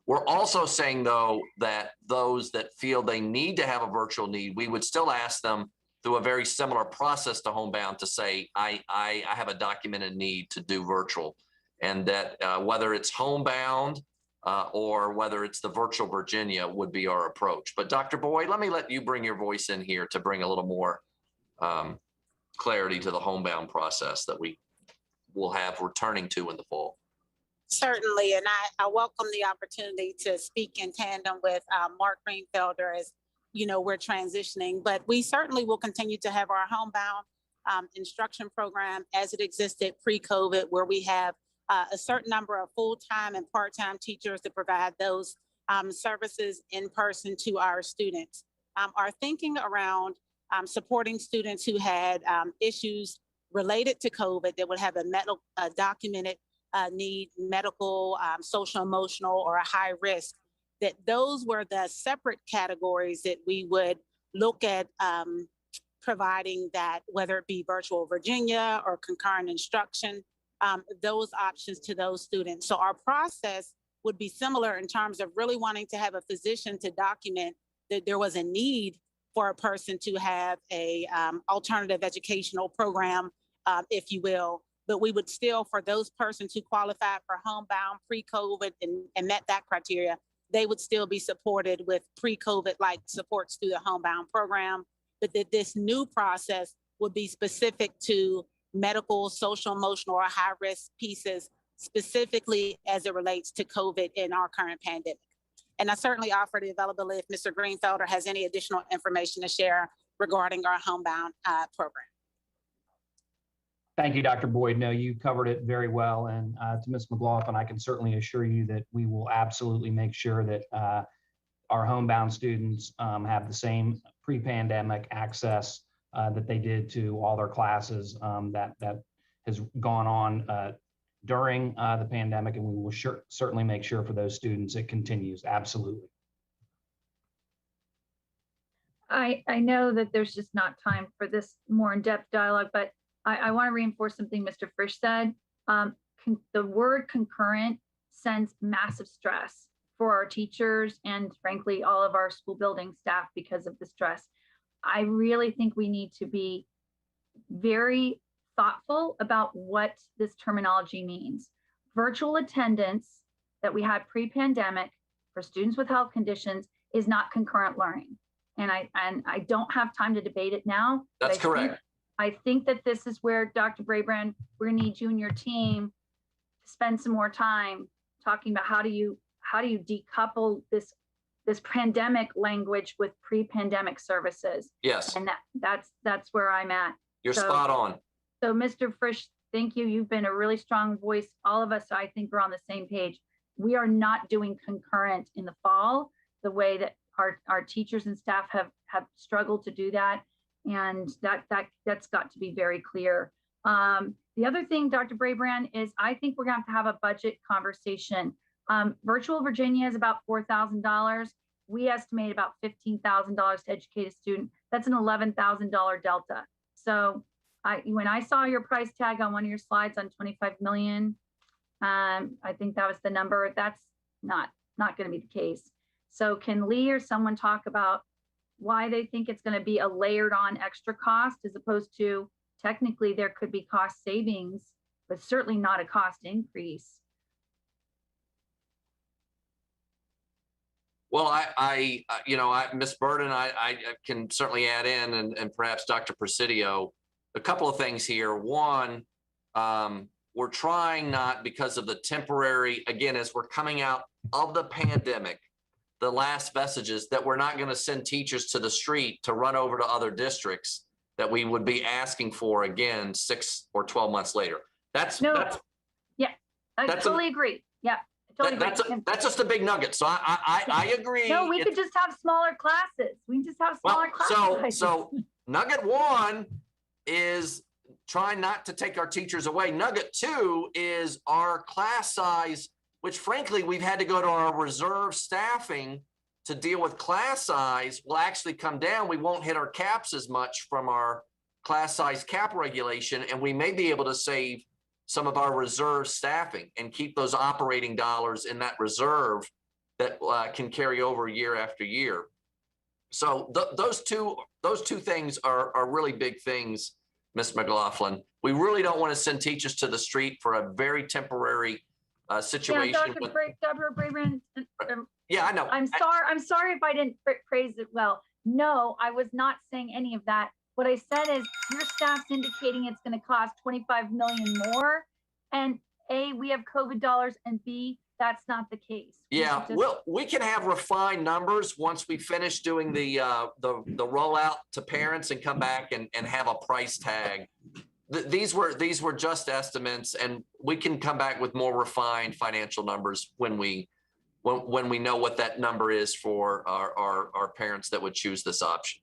We're also saying, though, that those that feel they need to have a virtual need, we would still ask them through a very similar process to homebound to say, I have a documented need to do virtual. And that whether it's homebound or whether it's the virtual Virginia would be our approach. But Dr. Boyd, let me let you bring your voice in here to bring a little more clarity to the homebound process that we will have returning to in the fall. Certainly, and I welcome the opportunity to speak in tandem with Mark Greenfelder as, you know, we're transitioning, but we certainly will continue to have our homebound instruction program as it existed pre-COVID, where we have a certain number of full-time and part-time teachers to provide those services in person to our students. Our thinking around supporting students who had issues related to COVID that would have a documented need, medical, social, emotional, or a high risk, that those were the separate categories that we would look at providing that, whether it be virtual Virginia or concurrent instruction, those options to those students. So our process would be similar in terms of really wanting to have a physician to document that there was a need for a person to have a alternative educational program, if you will. But we would still, for those persons who qualified for homebound pre-COVID and met that criteria, they would still be supported with pre-COVID-like supports through the homebound program. But that this new process would be specific to medical, social, emotional, or high-risk pieces, specifically as it relates to COVID in our current pandemic. And I certainly offer the availability if Mr. Greenfelder has any additional information to share regarding our homebound program. Thank you, Dr. Boyd. No, you covered it very well. And to Ms. McLaughlin, I can certainly assure you that we will absolutely make sure that our homebound students have the same pre-pandemic access that they did to all their classes that has gone on during the pandemic. And we will certainly make sure for those students it continues. Absolutely. I know that there's just not time for this more in-depth dialogue, but I want to reinforce something Mr. Frisch said. The word concurrent sends massive stress for our teachers and frankly, all of our school building staff because of the stress. I really think we need to be very thoughtful about what this terminology means. Virtual attendance that we had pre-pandemic for students with health conditions is not concurrent learning. And I don't have time to debate it now. That's correct. I think that this is where Dr. Braybrand, we're gonna need you and your team to spend some more time talking about how do you decouple this pandemic language with pre-pandemic services. Yes. And that's where I'm at. You're spot on. So Mr. Frisch, thank you. You've been a really strong voice. All of us, I think, are on the same page. We are not doing concurrent in the fall the way that our teachers and staff have struggled to do that. And that's got to be very clear. The other thing, Dr. Braybrand, is I think we're going to have a budget conversation. Virtual Virginia is about $4,000. We estimate about $15,000 to educate a student. That's an $11,000 delta. So when I saw your price tag on one of your slides on 25 million, I think that was the number. That's not going to be the case. So can Lee or someone talk about why they think it's going to be a layered on extra cost as opposed to technically there could be cost savings, but certainly not a cost increase? Well, Ms. Burden, I can certainly add in, and perhaps Dr. Presidio, a couple of things here. One, we're trying not, because of the temporary, again, as we're coming out of the pandemic, the last vestiges, that we're not going to send teachers to the street to run over to other districts that we would be asking for again 6 or 12 months later. I totally agree. Yeah. That's just a big nugget. So I agree. No, we could just have smaller classes. We can just have smaller classes. So nugget one is trying not to take our teachers away. Nugget 2 is our class size, which frankly, we've had to go to our reserve staffing to deal with class size, will actually come down. We won't hit our caps as much from our class size cap regulation, and we may be able to save some of our reserve staffing and keep those operating dollars in that reserve that can carry over year after year. So those two things are really big things, Ms. McLaughlin. We really don't want to send teachers to the street for a very temporary situation. Yeah, Dr. Brabrand, yeah, I know. I'm sorry if I didn't phrase it well. No, I was not saying any of that. What I said is your staff's indicating it's going to cost 25 million more. And A, we have COVID dollars, and B, that's not the case. Yeah, we can have refined numbers once we finish doing the rollout to parents and come back and have a price tag. These were just estimates, and we can come back with more refined financial numbers when we know what that number is for our parents that would choose this option.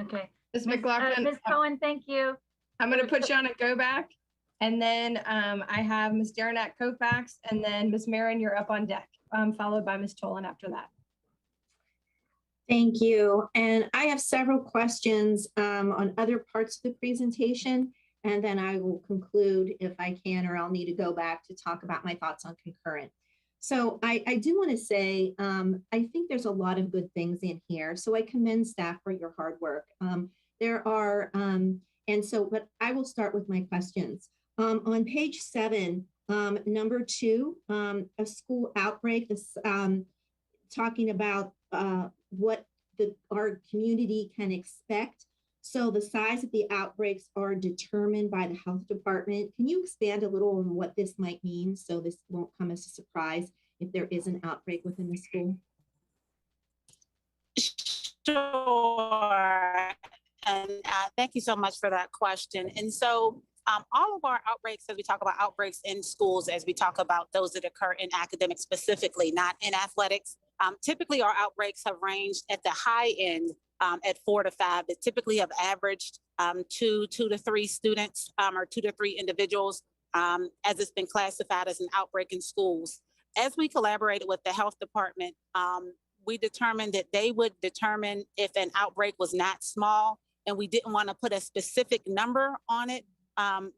Okay. Ms. McLaughlin. Ms. Cohen, thank you. I'm going to put you on a go back. And then I have Ms. Darnat Koufax, and then Ms. Marin, you're up on deck, followed by Ms. Tolan after that. Thank you. And I have several questions on other parts of the presentation, and then I will conclude if I can, or I'll need to go back to talk about my thoughts on concurrent. So I do want to say, I think there's a lot of good things in here. So I commend staff for your hard work. But I will start with my questions. On page 7, number 2, a school outbreak is talking about what our community can expect. So the size of the outbreaks are determined by the health department. Can you expand a little on what this might mean so this won't come as a surprise if there is an outbreak within the school? Sure. And thank you so much for that question. And so all of our outbreaks, as we talk about outbreaks in schools, as we talk about those that occur in academics specifically, not in athletics, typically our outbreaks have ranged at the high end at 4 to 5, that typically have averaged 2 to 3 students or 2 to 3 individuals as it's been classified as an outbreak in schools. As we collaborated with the health department, we determined that they would determine if an outbreak was not small, and we didn't want to put a specific number on it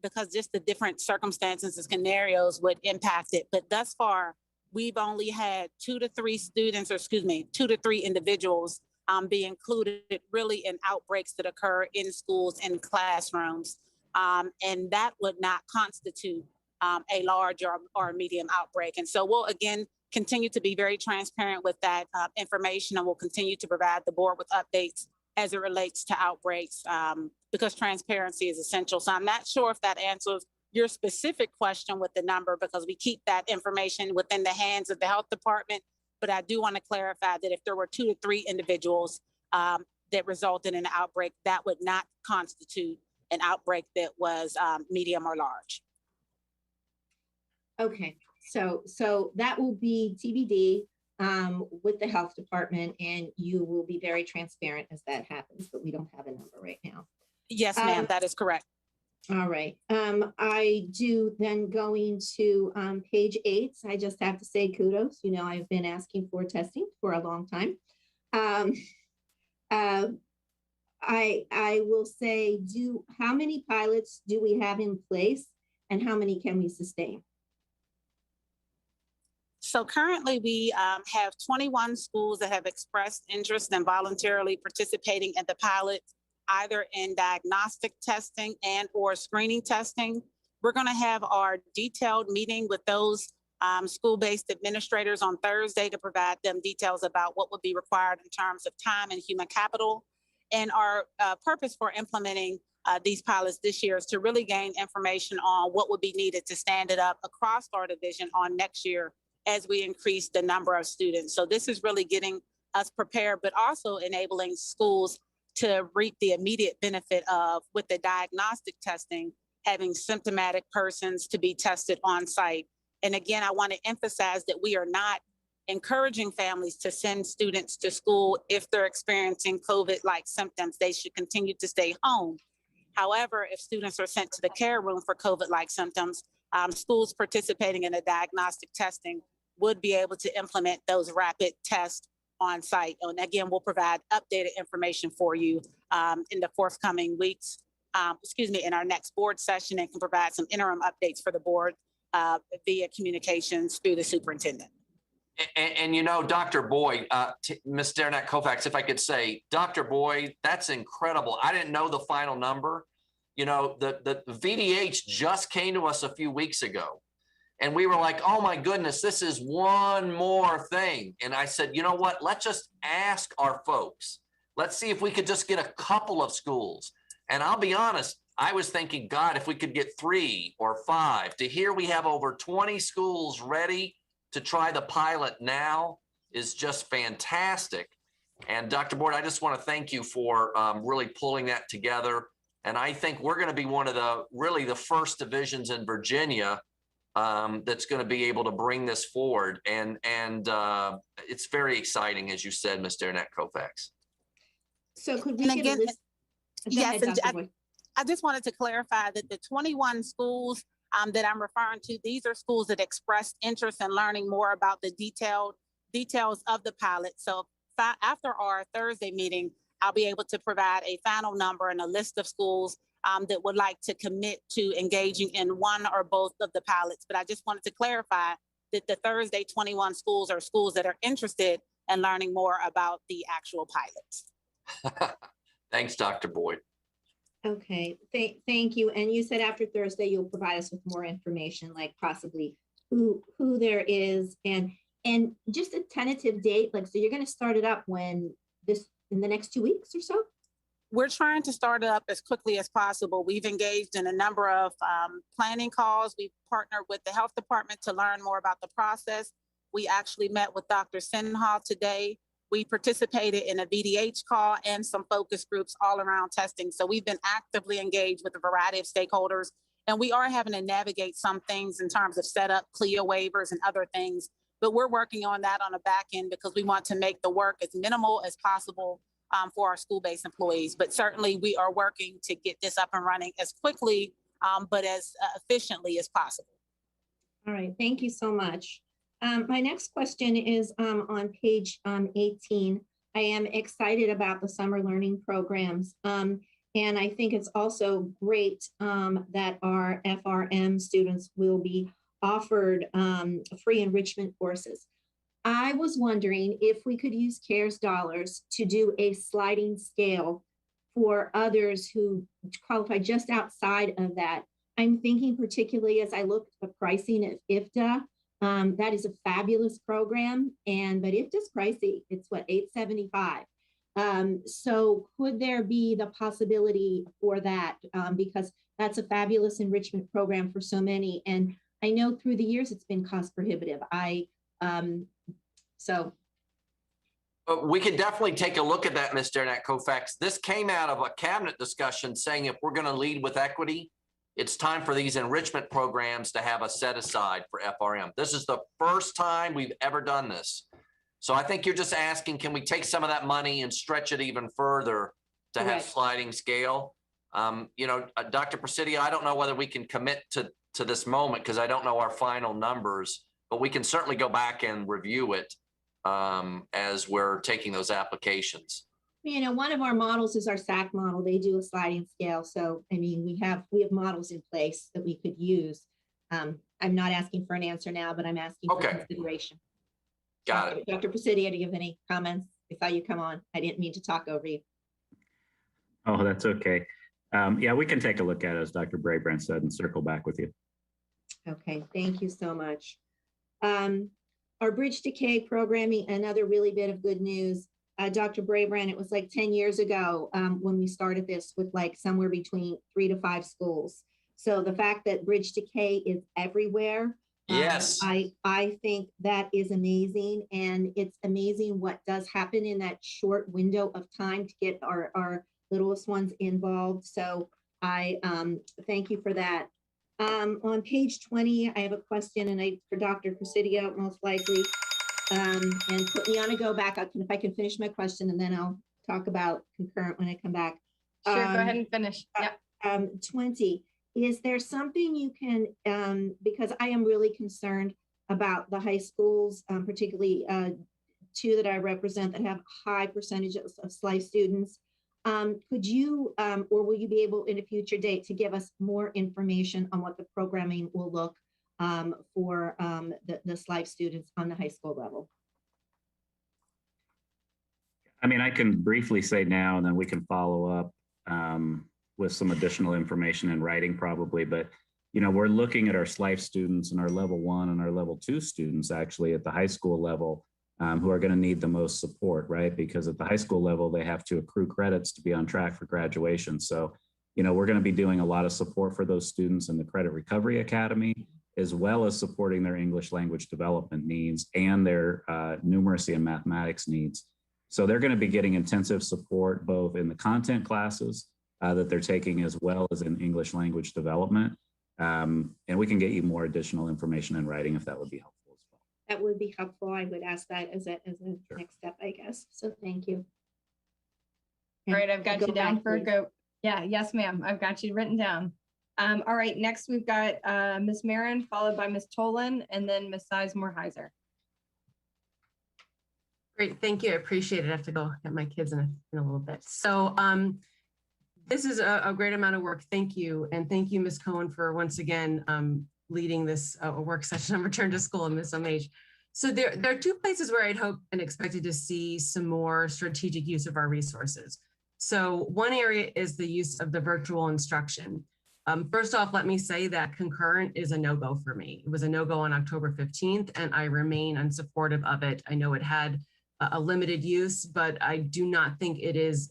because just the different circumstances and scenarios would impact it. But thus far, we've only had 2 to 3 students, or 2 to 3 individuals be included really in outbreaks that occur in schools and classrooms. And that would not constitute a large or medium outbreak. And so we'll, again, continue to be very transparent with that information, and we'll continue to provide the board with updates as it relates to outbreaks because transparency is essential. So I'm not sure if that answers your specific question with the number, because we keep that information within the hands of the health department. But I do want to clarify that if there were 2 to 3 individuals that resulted in an outbreak, that would not constitute an outbreak that was medium or large. Okay, so that will be TBD with the health department, and you will be very transparent as that happens, but we don't have a number right now. Yes, ma'am, that is correct. All right. I do then going to page 8. I just have to say kudos. You know, I've been asking for testing for a long time. I will say, how many pilots do we have in place, and how many can we sustain? So currently we have 21 schools that have expressed interest in voluntarily participating in the pilot, either in diagnostic testing and or screening testing. We're going to have our detailed meeting with those school-based administrators on Thursday to provide them details about what would be required in terms of time and human capital. And our purpose for implementing these pilots this year is to really gain information on what would be needed to stand it up across our division on next year as we increase the number of students. So this is really getting us prepared, but also enabling schools to reap the immediate benefit of, with the diagnostic testing, having symptomatic persons to be tested on site. And again, I want to emphasize that we are not encouraging families to send students to school if they're experiencing COVID-like symptoms. They should continue to stay home. However, if students are sent to the care room for COVID-like symptoms, schools participating in the diagnostic testing would be able to implement those rapid tests on site. And again, we'll provide updated information for you in the forthcoming weeks, in our next board session, and can provide some interim updates for the board via communications through the superintendent. And you know, Dr. Boyd, Ms. Derenak Kofax, if I could say, Dr. Boyd, that's incredible. I didn't know the final number. You know, the VDH just came to us a few weeks ago, and we were like, oh my goodness, this is one more thing. And I said, you know what, let's just ask our folks. Let's see if we could just get a couple of schools. And I'll be honest, I was thinking, God, if we could get 3 or 5. To hear we have over 20 schools ready to try the pilot now is just fantastic. And Dr. Boyd, I just want to thank you for really pulling that together. And I think we're going to be one of the first divisions in Virginia that's going to be able to bring this forward. And it's very exciting, as you said, Ms. Derenak Kofax. So could we get a list? Yes, I just wanted to clarify that the 21 schools that I'm referring to, these are schools that expressed interest in learning more about the details of the pilot. So after our Thursday meeting, I'll be able to provide a final number and a list of schools that would like to commit to engaging in one or both of the pilots. But I just wanted to clarify that the Thursday 21 schools are schools that are interested in learning more about the actual pilots. Thanks, Dr. Boyd. Okay, thank you. And you said after Thursday, you'll provide us with more information, like possibly who there is and just a tentative date. Like, so you're going to start it up in the next 2 weeks or so? We're trying to start it up as quickly as possible. We've engaged in a number of planning calls. We've partnered with the health department to learn more about the process. We actually met with Dr. Sinha today. We participated in a VDH call and some focus groups all around testing. So we've been actively engaged with a variety of stakeholders, and we are having to navigate some things in terms of setup, CLIA waivers and other things, but we're working on that on the back end because we want to make the work as minimal as possible for our school-based employees. But certainly we are working to get this up and running as quickly, but as efficiently as possible. All right, thank you so much. My next question is on page 18. I am excited about the summer learning programs. And I think it's also great that our FRM students will be offered free enrichment courses. I was wondering if we could use CARES dollars to do a sliding scale for others who qualify just outside of that. I'm thinking particularly as I look at the pricing at IFTA. That is a fabulous program, but IFTA's pricey. It's what, $875. So could there be the possibility for that? Because that's a fabulous enrichment program for so many. And I know through the years it's been cost prohibitive. We can definitely take a look at that, Ms. Derenak Kofax. This came out of a cabinet discussion saying if we're going to lead with equity, it's time for these enrichment programs to have a set aside for FRM. This is the first time we've ever done this. So I think you're just asking, can we take some of that money and stretch it even further to have sliding scale? You know, Dr. Presidio, I don't know whether we can commit to this moment because I don't know our final numbers, but we can certainly go back and review it as we're taking those applications. You know, one of our models is our SAC model. They do a sliding scale. So, I mean, we have models in place that we could use. I'm not asking for an answer now, but I'm asking for consideration. Got it. Dr. Presidio, do you have any comments? I saw you come on. I didn't mean to talk over you. Oh, that's okay. Yeah, we can take a look at it, as Dr. Brabrand said, and circle back with you. Okay, thank you so much. Our Bridge to K programming, another really bit of good news. Dr. Brabrand, it was like 10 years ago when we started this with like somewhere between 3 to 5 schools. So the fact that Bridge to K is everywhere, yes, I think that is amazing. And it's amazing what does happen in that short window of time to get our littlest ones involved. So I thank you for that. On page 20, I have a question for Dr. Presidio, most likely. And put me on a go back. If I can finish my question, and then I'll talk about concurrent when I come back. Sure, go ahead and finish. Yeah. 20, is there something you can, because I am really concerned about the high schools, particularly two that I represent that have high percentages of SLIFE students. Could you, or will you be able in a future date to give us more information on what the programming will look for the SLIFE students on the high school level? I mean, I can briefly say now, and then we can follow up with some additional information in writing probably, but you know, we're looking at our SLIFE students and our level 1 and our level 2 students actually at the high school level who are going to need the most support, right? Because at the high school level, they have to accrue credits to be on track for graduation. So, you know, we're going to be doing a lot of support for those students in the Credit Recovery Academy, as well as supporting their English language development needs and their numeracy and mathematics needs. So they're going to be getting intensive support both in the content classes that they're taking as well as in English language development. And we can get you more additional information in writing if that would be helpful as well. That would be helpful. I would ask that as a Sure. next step, I guess. So thank you. All right, I've got Go you down back, for a please. go. Yeah, yes, ma'am. I've got you written down. All right, next we've got Ms. Marin, followed by Ms. Tolan, and then Ms. Sizemore-Heiser. Great, thank you. I appreciate it. I have to go get my kids in a little bit. So this is a great amount of work. Thank you. And thank you, Ms. Cohen, for once again leading this work session on return to school and Ms. Omage. So there are two places where I'd hoped and expected to see some more strategic use of our resources. So one area is the use of the virtual instruction. First off, let me say that concurrent is a no-go for me. It was a no-go on October 15th, and I remain unsupportive of it. I know it had a limited use, but I do not think it is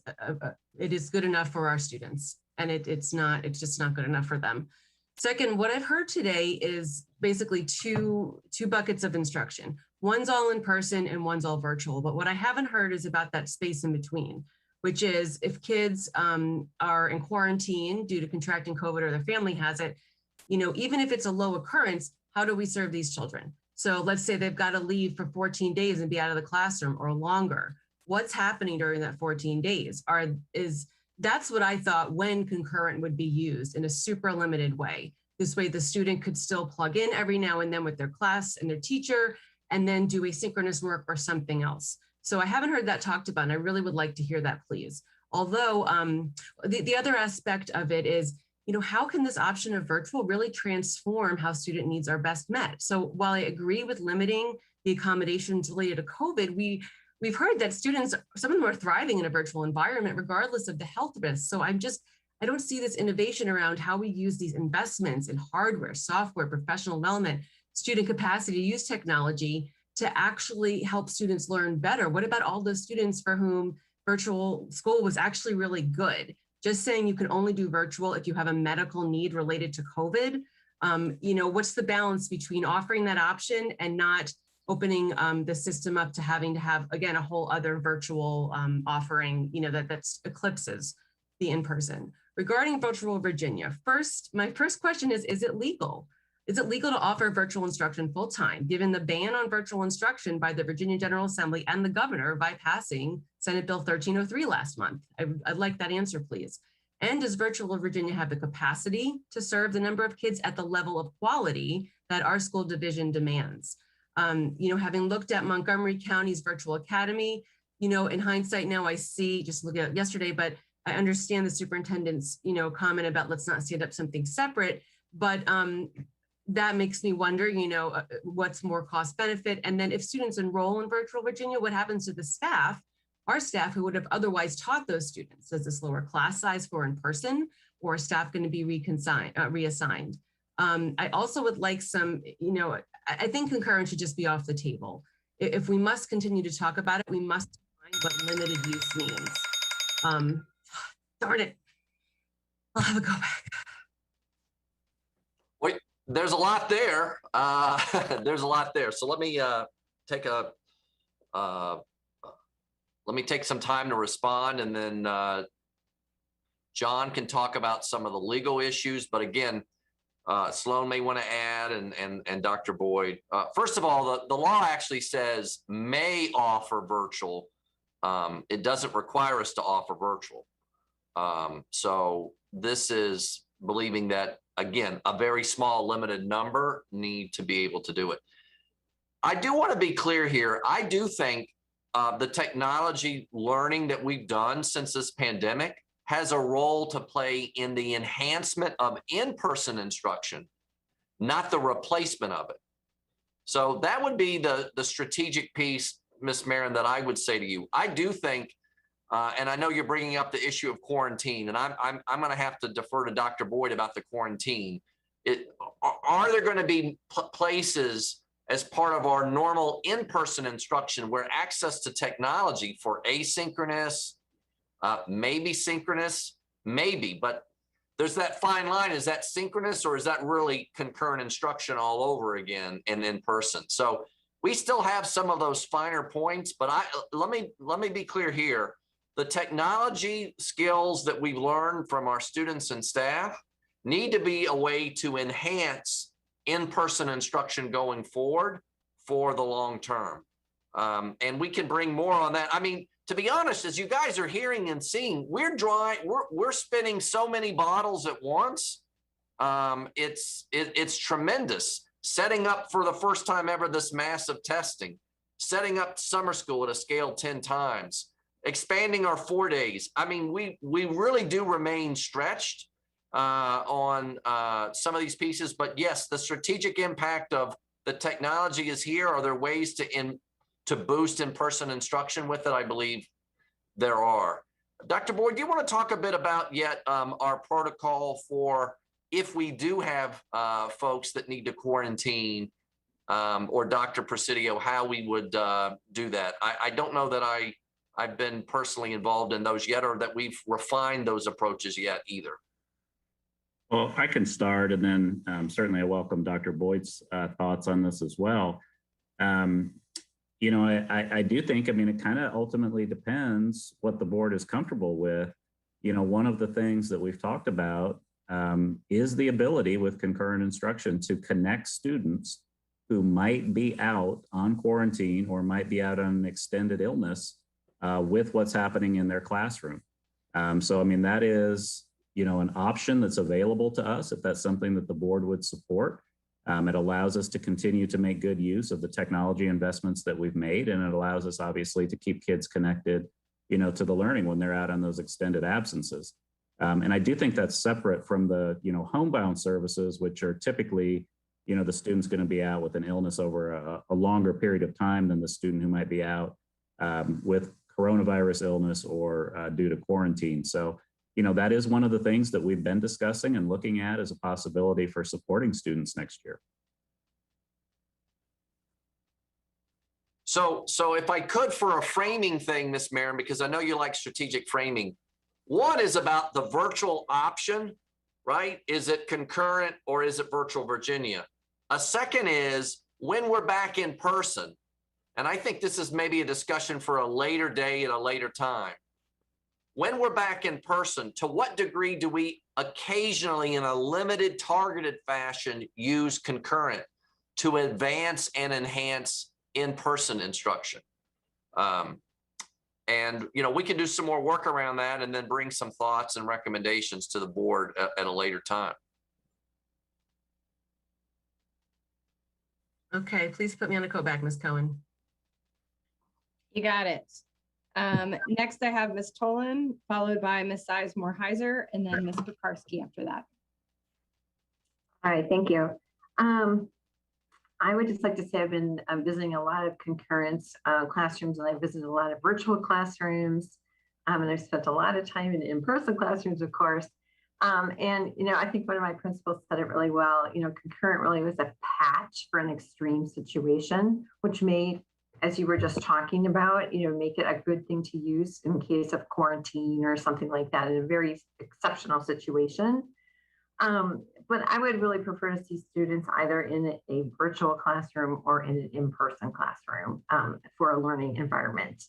good enough for our students, and it's just not good enough for them. Second, what I've heard today is basically two buckets of instruction. One's all in person and one's all virtual, but what I haven't heard is about that space in between, which is if kids are in quarantine due to contracting COVID or their family has it, you know, even if it's a low occurrence, how do we serve these children? So let's say they've got to leave for 14 days and be out of the classroom or longer. What's happening during that 14 days? That's what I thought when concurrent would be used in a super limited way. This way the student could still plug in every now and then with their class and their teacher and then do asynchronous work or something else. So I haven't heard that talked about, and I really would like to hear that, please. Although the other aspect of it is, you know, how can this option of virtual really transform how student needs are best met? So while I agree with limiting the accommodations related to COVID, we've heard that students, some of them are thriving in a virtual environment regardless of the health risks. So I don't see this innovation around how we use these investments in hardware, software, professional development, student capacity to use technology to actually help students learn better. What about all those students for whom virtual school was actually really good? Just saying you can only do virtual if you have a medical need related to COVID. You know, what's the balance between offering that option and not opening the system up to having to have, again, a whole other virtual offering, you know, that eclipses the in-person. Regarding virtual Virginia, my first question is it legal? Is it legal to offer virtual instruction full-time, given the ban on virtual instruction by the Virginia General Assembly and the governor by passing Senate Bill 1303 last month? I'd like that answer, please. And does virtual Virginia have the capacity to serve the number of kids at the level of quality that our school division demands? You know, having looked at Montgomery County's virtual academy, you know, in hindsight now I see, just looking at yesterday, but I understand the superintendent's, you know, comment about let's not stand up something separate, but that makes me wonder, you know, what's more cost benefit? And then if students enroll in virtual Virginia, what happens to the staff, our staff who would have otherwise taught those students? Is this lower class size for in person, or is staff going to be reassigned? I also would like some, you know, I think concurrent should just be off the table. If we must continue to talk about it, we must define what limited use means. Darn it, I'll have a go back. Wait, there's a lot there. There's a lot there. So let me take some time to respond, and then John can talk about some of the legal issues. But again, Sloan may want to add, and Dr. Boyd. First of all, the law actually says may offer virtual. It doesn't require us to offer virtual. So this is believing that, again, a very small limited number need to be able to do it. I do want to be clear here. I do think the technology learning that we've done since this pandemic has a role to play in the enhancement of in-person instruction, not the replacement of it. So that would be the strategic piece, Ms. Marin, that I would say to you. I do think, and I know you're bringing up the issue of quarantine, and I'm going to have to defer to Dr. Boyd about the quarantine. Are there going to be places as part of our normal in-person instruction where access to technology for asynchronous, maybe synchronous, maybe, but there's that fine line. Is that synchronous or is that really concurrent instruction all over again and in person? So we still have some of those finer points, but let me be clear here. The technology skills that we've learned from our students and staff need to be a way to enhance in-person instruction going forward for the long term. And we can bring more on that. I mean, to be honest, as you guys are hearing and seeing, we're spinning so many bottles at once. It's tremendous. Setting up for the first time ever this massive testing, setting up summer school at a scale 10 times, expanding our 4 days. I mean, we really do remain stretched on some of these pieces, but yes, the strategic impact of the technology is here. Are there ways to boost in-person instruction with it? I believe there are. Dr. Boyd, do you want to talk a bit about our protocol for if we do have folks that need to quarantine, or Dr. Presidio, how we would do that? I don't know that I've been personally involved in those yet, or that we've refined those approaches yet either. Well, I can start, and then certainly I welcome Dr. Boyd's thoughts on this as well. You know, I do think, I mean, it kind of ultimately depends what the board is comfortable with. You know, one of the things that we've talked about is the ability with concurrent instruction to connect students who might be out on quarantine or might be out on an extended illness with what's happening in their classroom. So, I mean, that is, you know, an option that's available to us if that's something that the board would support. It allows us to continue to make good use of the technology investments that we've made, and it allows us obviously to keep kids connected, you know, to the learning when they're out on those extended absences. And I do think that's separate from the, you know, homebound services, which are typically, you know, the student's going to be out with an illness over a longer period of time than the student who might be out with coronavirus illness or due to quarantine. So, you know, that is one of the things that we've been discussing and looking at as a possibility for supporting students next year. So if I could, for a framing thing, Ms. Marin, because I know you like strategic framing, one is about the virtual option, right? Is it concurrent or is it virtual Virginia? A second is when we're back in person, and I think this is maybe a discussion for a later day at a later time. When we're back in person, to what degree do we occasionally, in a limited, targeted fashion, use concurrent to advance and enhance in-person instruction? And, you know, we can do some more work around that and then bring some thoughts and recommendations to the board at a later time. Okay, please put me on a call back, Ms. Cohen. You got it. Next, I have Ms. Tolan, followed by Ms. Sizemore-Heiser, and then Ms. Pekarsky after that. All right, thank you. I would just like to say I've been visiting a lot of concurrent classrooms, and I've visited a lot of virtual classrooms, and I've spent a lot of time in in-person classrooms, of course. And, you know, I think one of my principals said it really well. You know, concurrent really was a patch for an extreme situation, which made, as you were just talking about, you know, make it a good thing to use in case of quarantine or something like that in a very exceptional situation. But I would really prefer to see students either in a virtual classroom or in an in-person classroom for a learning environment.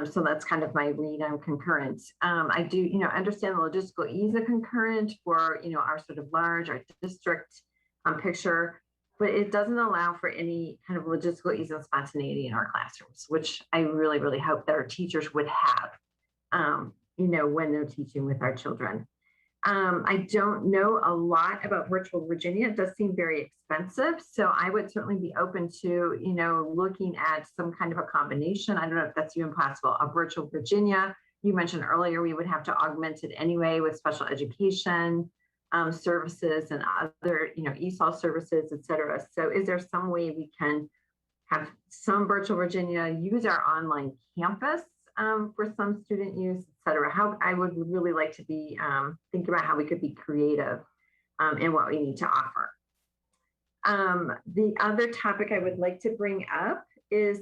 So that's kind of my read on concurrent. I do, you know, understand the logistical ease of concurrent for, you know, our sort of large, our district picture, but it doesn't allow for any kind of logistical ease and spontaneity in our classrooms, which I really, really hope that our teachers would have, you know, when they're teaching with our children. I don't know a lot about virtual Virginia. It does seem very expensive. So I would certainly be open to, looking at some kind of a combination. I don't know if that's even possible. A virtual Virginia, you mentioned earlier, we would have to augment it anyway with special education services and other, ESOL services, et cetera. So is there some way we can have some virtual Virginia use our online campus for some student use, et cetera? How I would really like to be think about how we could be creative in what we need to offer. The other topic I would like to bring up is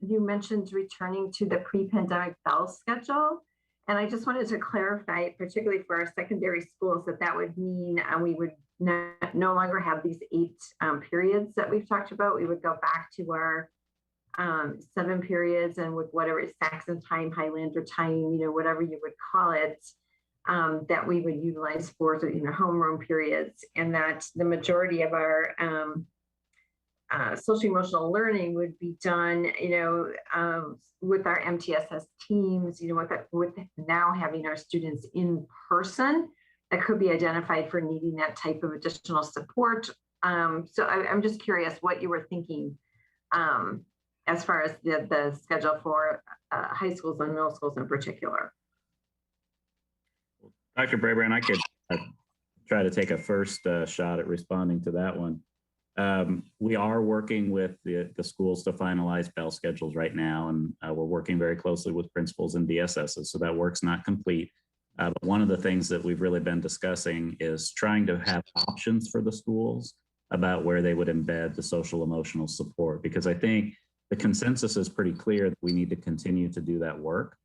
you mentioned returning to the pre-pandemic bell schedule. And I just wanted to clarify, particularly for our secondary schools, that would mean we would no longer have these 8 periods that we've talked about. We would go back to our 7 periods, and with whatever is Saxon time, Highlander time, whatever you would call it, that we would utilize for homeroom periods, and that the majority of our social emotional learning would be done, with our MTSS teams, with now having our students in person that could be identified for needing that type of additional support. So I'm just curious what you were thinking as far as the schedule for high schools and middle schools in particular. Dr. Brabrand, I could try to take a first shot at responding to that one. We are working with the schools to finalize bell schedules right now, and we're working very closely with principals and DSSs, so that work's not complete. But one of the things that we've really been discussing is trying to have options for the schools about where they would embed the social emotional support, because I think the consensus is pretty clear that we need to continue to do that work.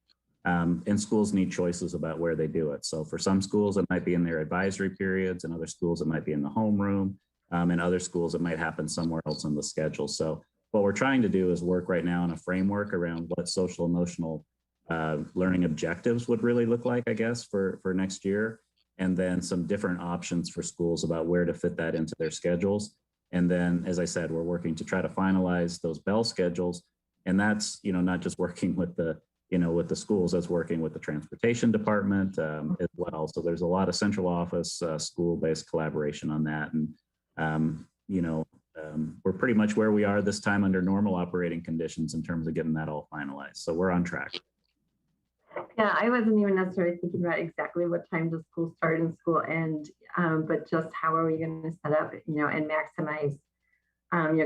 And schools need choices about where they do it. So for some schools, it might be in their advisory periods, and other schools, it might be in the homeroom. In other schools, it might happen somewhere else in the schedule. So what we're trying to do is work right now on a framework around what social emotional learning objectives would really look like, I guess, for next year. And then some different options for schools about where to fit that into their schedules. And then, as I said, we're working to try to finalize those bell schedules. And that's, not just working with the, with the schools, that's working with the transportation department as well. So there's a lot of central office school-based collaboration on that. And we're pretty much where we are this time under normal operating conditions in terms of getting that all finalized. So we're on track. Yeah, I wasn't even necessarily thinking about exactly what time does school start and school end, but just how are we going to set up, and maximize,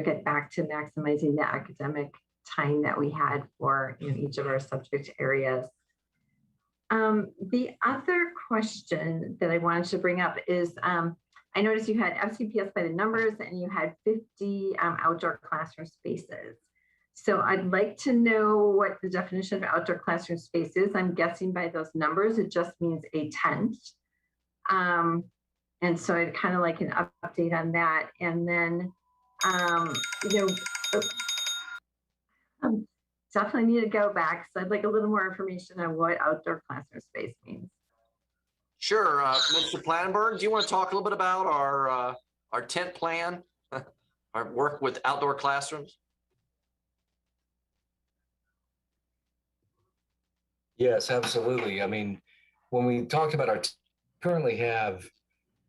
get back to maximizing the academic time that we had for each of our subject areas. The other question that I wanted to bring up is, I noticed you had FCPS by the numbers and you had 50 outdoor classroom spaces. So I'd like to know what the definition of outdoor classroom space is. I'm guessing by those numbers, it just means a tent. And so I'd kind of like an update on that. And then, definitely need to go back. So I'd like a little more information on what outdoor classroom space means. Sure. Mr. Planenberg, do you want to talk a little bit about our tent plan, our work with outdoor classrooms? Yes, absolutely. I mean, when we talked about currently have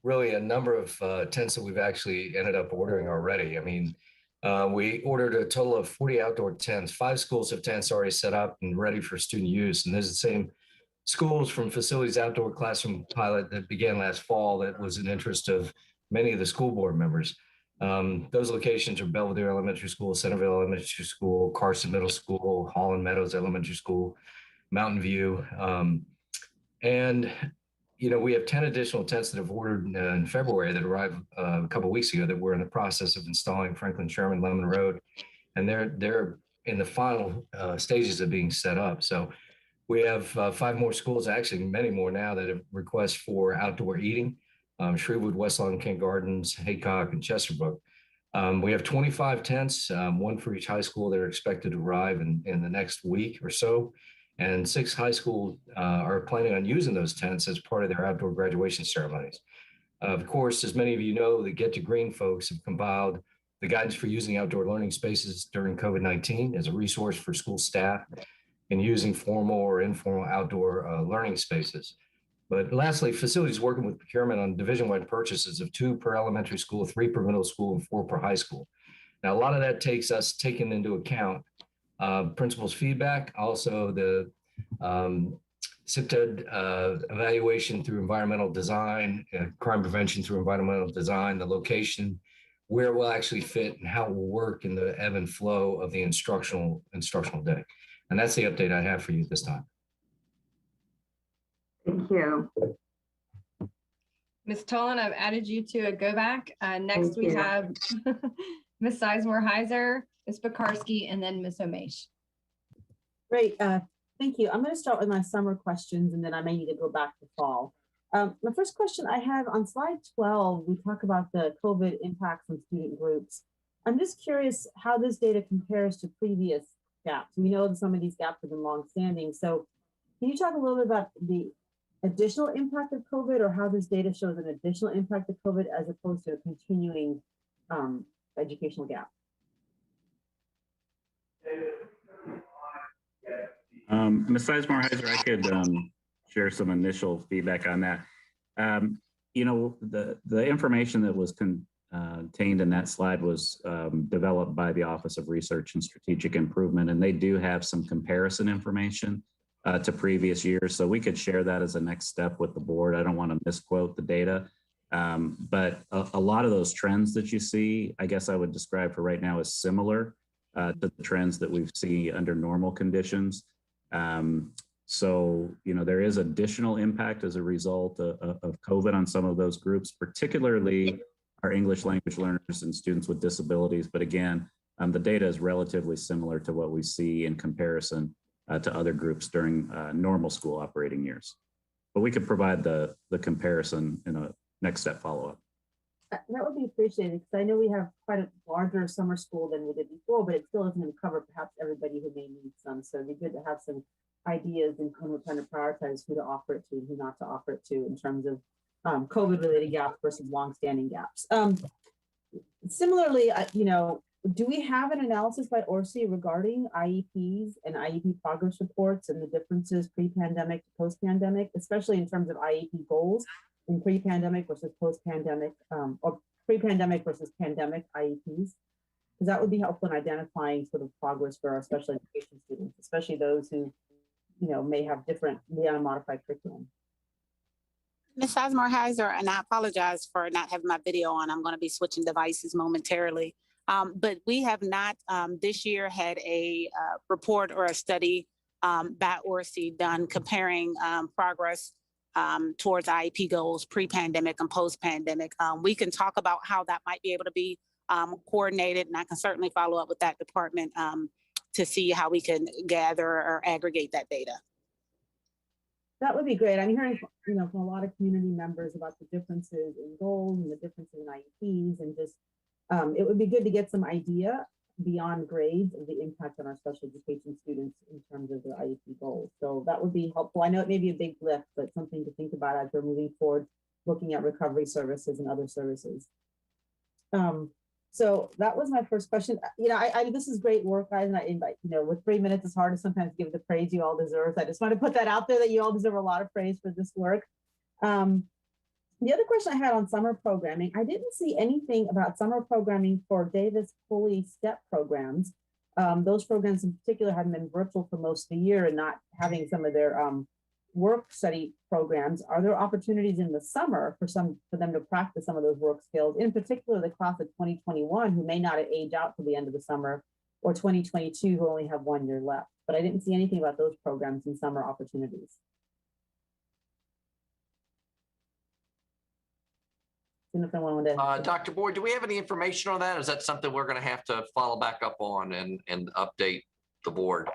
really a number of tents that we've actually ended up ordering already. I mean, we ordered a total of 40 outdoor tents. 5 schools have tents already set up and ready for student use. And there's the same schools from Facilities Outdoor Classroom Pilot that began last fall that was an interest of many of the school board members. Those locations are Belvedere Elementary School, Centerville Elementary School, Carson Middle School, Holland Meadows Elementary School, Mountain View. And, we have 10 additional tents that have ordered in February that arrived a couple of weeks ago that we're in the process of installing Franklin Sherman Lemon Road. And they're in the final stages of being set up. So we have 5 more schools, actually many more now, that have requests for outdoor eating. Shreveport, West Lawn, Kent Gardens, Haycock, and Chesterbrook. We have 25 tents, 1 for each high school that are expected to arrive in the next week or so. And 6 high schools are planning on using those tents as part of their outdoor graduation ceremonies. Of course, as many of you know, the Get to Green folks have compiled the guidance for using outdoor learning spaces during COVID-19 as a resource for school staff in using formal or informal outdoor learning spaces. But lastly, facilities working with procurement on division-wide purchases of 2 per elementary school, 3 per middle school, and 4 per high school. Now, a lot of that takes us taking into account principals' feedback, also the CIPTED evaluation through environmental design, crime prevention through environmental design, the location, where it will actually fit and how it will work in the ebb and flow of the instructional day. And that's the update I have for you this time. Thank you. Ms. Tolan, I've added you to a go back. Next, we you. have Ms. Sizemore-Heiser, Ms. Pekarsky, and then Ms. Omesh. Great. Thank you. I'm going to start with my summer questions, and then I may need to go back to fall. The first question I have on slide 12, we talk about the COVID impacts on student groups. I'm just curious how this data compares to previous gaps. We know that some of these gaps have been longstanding. So can you talk a little bit about the additional impact of COVID, or how this data shows an additional impact of COVID as opposed to a continuing educational gap? Ms. Sizemore-Heiser, I could share some initial feedback on that. You know, the information that was contained in that slide was developed by the Office of Research and Strategic Improvement, and they do have some comparison information to previous years. So we could share that as a next step with the board. I don't want to misquote the data, but a lot of those trends that you see, I guess I would describe for right now as similar to the trends that we've seen under normal conditions. So, you know, there is additional impact as a result of COVID on some of those groups, particularly our English language learners and students with disabilities. But again, the data is relatively similar to what we see in comparison to other groups during normal school operating years. But we could provide the comparison in a next step follow-up. That would be appreciated, because I know we have quite a larger summer school than we did before, but it still isn't going to cover perhaps everybody who may need some. So it'd be good to have some ideas and when we're trying to prioritize who to offer it to and who not to offer it to in terms of COVID-related gaps versus longstanding gaps. Similarly, you know, do we have an analysis by ORSI regarding IEPs and IEP progress reports and the differences pre-pandemic to post-pandemic, especially in terms of IEP goals in pre-pandemic versus post-pandemic, or pre-pandemic versus pandemic IEPs? Because that would be helpful in identifying sort of progress for our special education students, especially those who, you know, may have different, may on a modified curriculum. Ms. Sizemore-Heiser, and I apologize for not having my video on. I'm going to be switching devices momentarily. But we have not this year had a report or a study by ORSI done comparing progress towards IEP goals pre-pandemic and post-pandemic. We can talk about how that might be able to be coordinated, and I can certainly follow up with that department to see how we can gather or aggregate that data. That would be great. I'm hearing, you know, from a lot of community members about the differences in goals and the differences in IEPs, and just it would be good to get some idea beyond grades of the impact on our special education students in terms of their IEP goals. So that would be helpful. I know it may be a big lift, but something to think about as we're moving forward, looking at recovery services and other services. So that was my first question. You know, this is great work, guys, and I invite, you know, with 3 minutes, it's hard to sometimes give the praise you all deserve. So I just want to put that out there that you all deserve a lot of praise for this work. The other question I had on summer programming, I didn't see anything about summer programming for Davis Pulley STEP programs. Those programs in particular have been virtual for most of the year and not having some of their work study programs. Are there opportunities in the summer for them to practice some of those work skills, in particular the class of 2021 who may not age out to the end of the summer, or 2022 who only have 1 year left? But I didn't see anything about those programs and summer opportunities. Dr. Boyd, do we have any information on that? Or is that something we're going to have to follow back up on and update the board?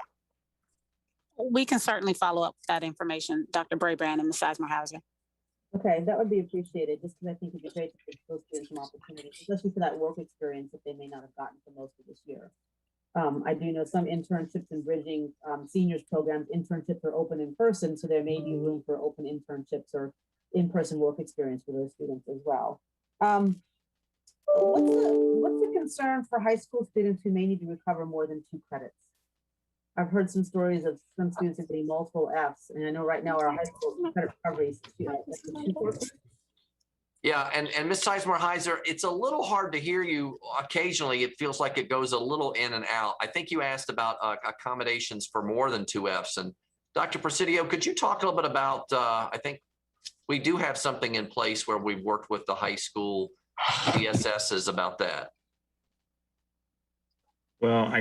We can certainly follow up with that information, Dr. Brabrand and Ms. Sizemore-Heiser. Okay, that would be appreciated, just because I think it'd be great to give those students some opportunities, especially for that work experience that they may not have gotten for most of this year. I do know some internships and bridging seniors programs, internships are open in person, so there may be room for open internships or in-person work experience for those students as well. What's the concern for high school students who may need to recover more than 2 credits? I've heard some stories of some students getting multiple Fs, and I know right now our high school credit recovery is Yeah, and Ms. Sizemore-Heiser, it's a little hard to hear you. Occasionally, it feels like it goes a little in and out. I think you asked about accommodations for more than 2 Fs. And Dr. Presidio, could you talk a little bit about, I think we do have something in place where we've worked with the high school DSSs about that. Well,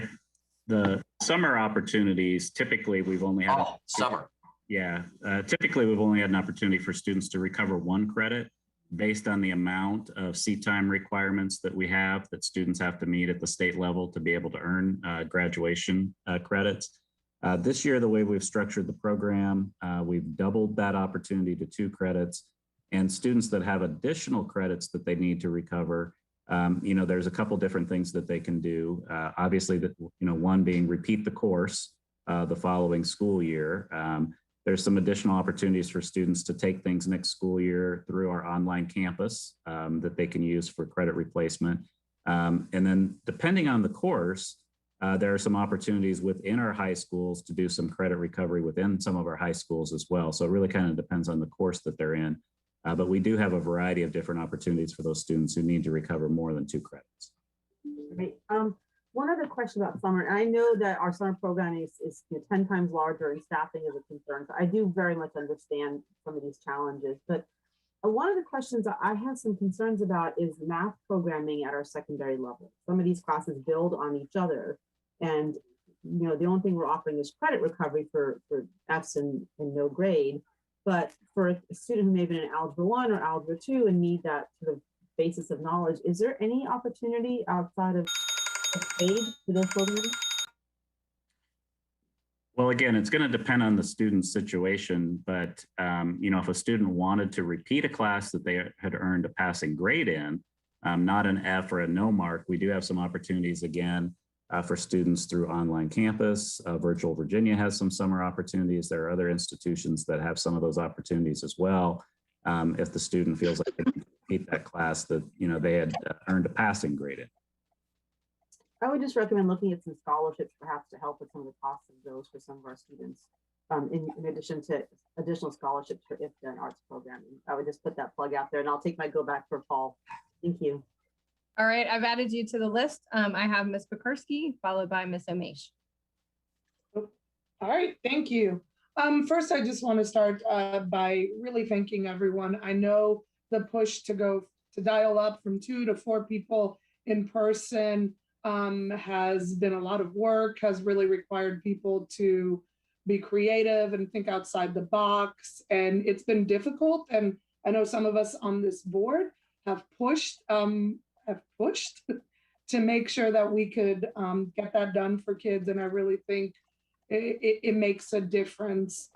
the summer opportunities, typically we've only had summer. Yeah, typically we've only had an opportunity for students to recover 1 credit based on the amount of seat time requirements that we have that students have to meet at the state level to be able to earn graduation credits. This year, the way we've structured the program, we've doubled that opportunity to 2 credits, and students that have additional credits that they need to recover, there's a couple different things that they can do. Obviously, one being repeat the course the following school year. There's some additional opportunities for students to take things next school year through our online campus that they can use for credit replacement. And then depending on the course, there are some opportunities within our high schools to do some credit recovery within some of our high schools as well. So it really kind of depends on the course that they're in. But we do have a variety of different opportunities for those students who need to recover more than 2 credits. Great. One other question about summer. I know that our summer program is 10 times larger and staffing is a concern. So I do very much understand some of these challenges. But one of the questions that I have some concerns about is math programming at our secondary level. Some of these classes build on each other. And the only thing we're offering is credit recovery for Fs and no grade. But for a student who may have been in Algebra 1 or Algebra 2 and need that sort of basis of knowledge, is there any opportunity outside of aid for those programs? Well, again, it's going to depend on the student's situation, but if a student wanted to repeat a class that they had earned a passing grade in, not an F or a no mark, we do have some opportunities again for students through online campus. Virtual Virginia has some summer opportunities. There are other institutions that have some of those opportunities as well. If the student feels like they can repeat that class that they had earned a passing grade in. I would just recommend looking at some scholarships, perhaps to help with some of the costs of those for some of our students, in addition to additional scholarships for IFTA and arts programming. I would just put that plug out there, and I'll take my go back for Paul. Thank you. All right, I've added you to the list. I have Ms. Pekurski, followed by Ms. Omesh. All right, thank you. First, I just want to start by really thanking everyone. I know the push to dial up from 2 to 4 people in person has been a lot of work, has really required people to be creative and think outside the box. And it's been difficult. And I know some of us on this board have pushed to make sure that we could get that done for kids. And I really think it makes a difference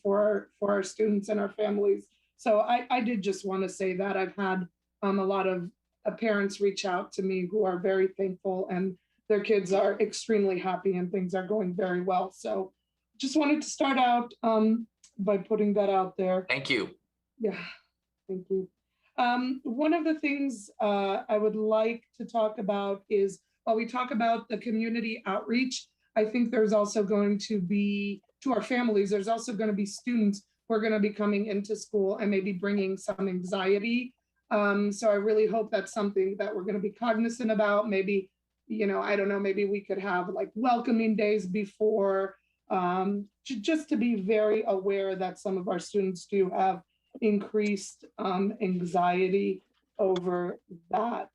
for our students and our families. So I did just want to say that I've had a lot of parents reach out to me who are very thankful, and their kids are extremely happy and things are going very well. So just wanted to start out by putting that out there. Thank you. Yeah, thank you. One of the things I would like to talk about is, while we talk about the community outreach, I think there's also going to be, to our families, there's also going to be students who are going to be coming into school and maybe bringing some anxiety. So I really hope that's something that we're going to be cognizant about. Maybe, I don't know, maybe we could have like welcoming days before, just to be very aware that some of our students do have increased anxiety over that.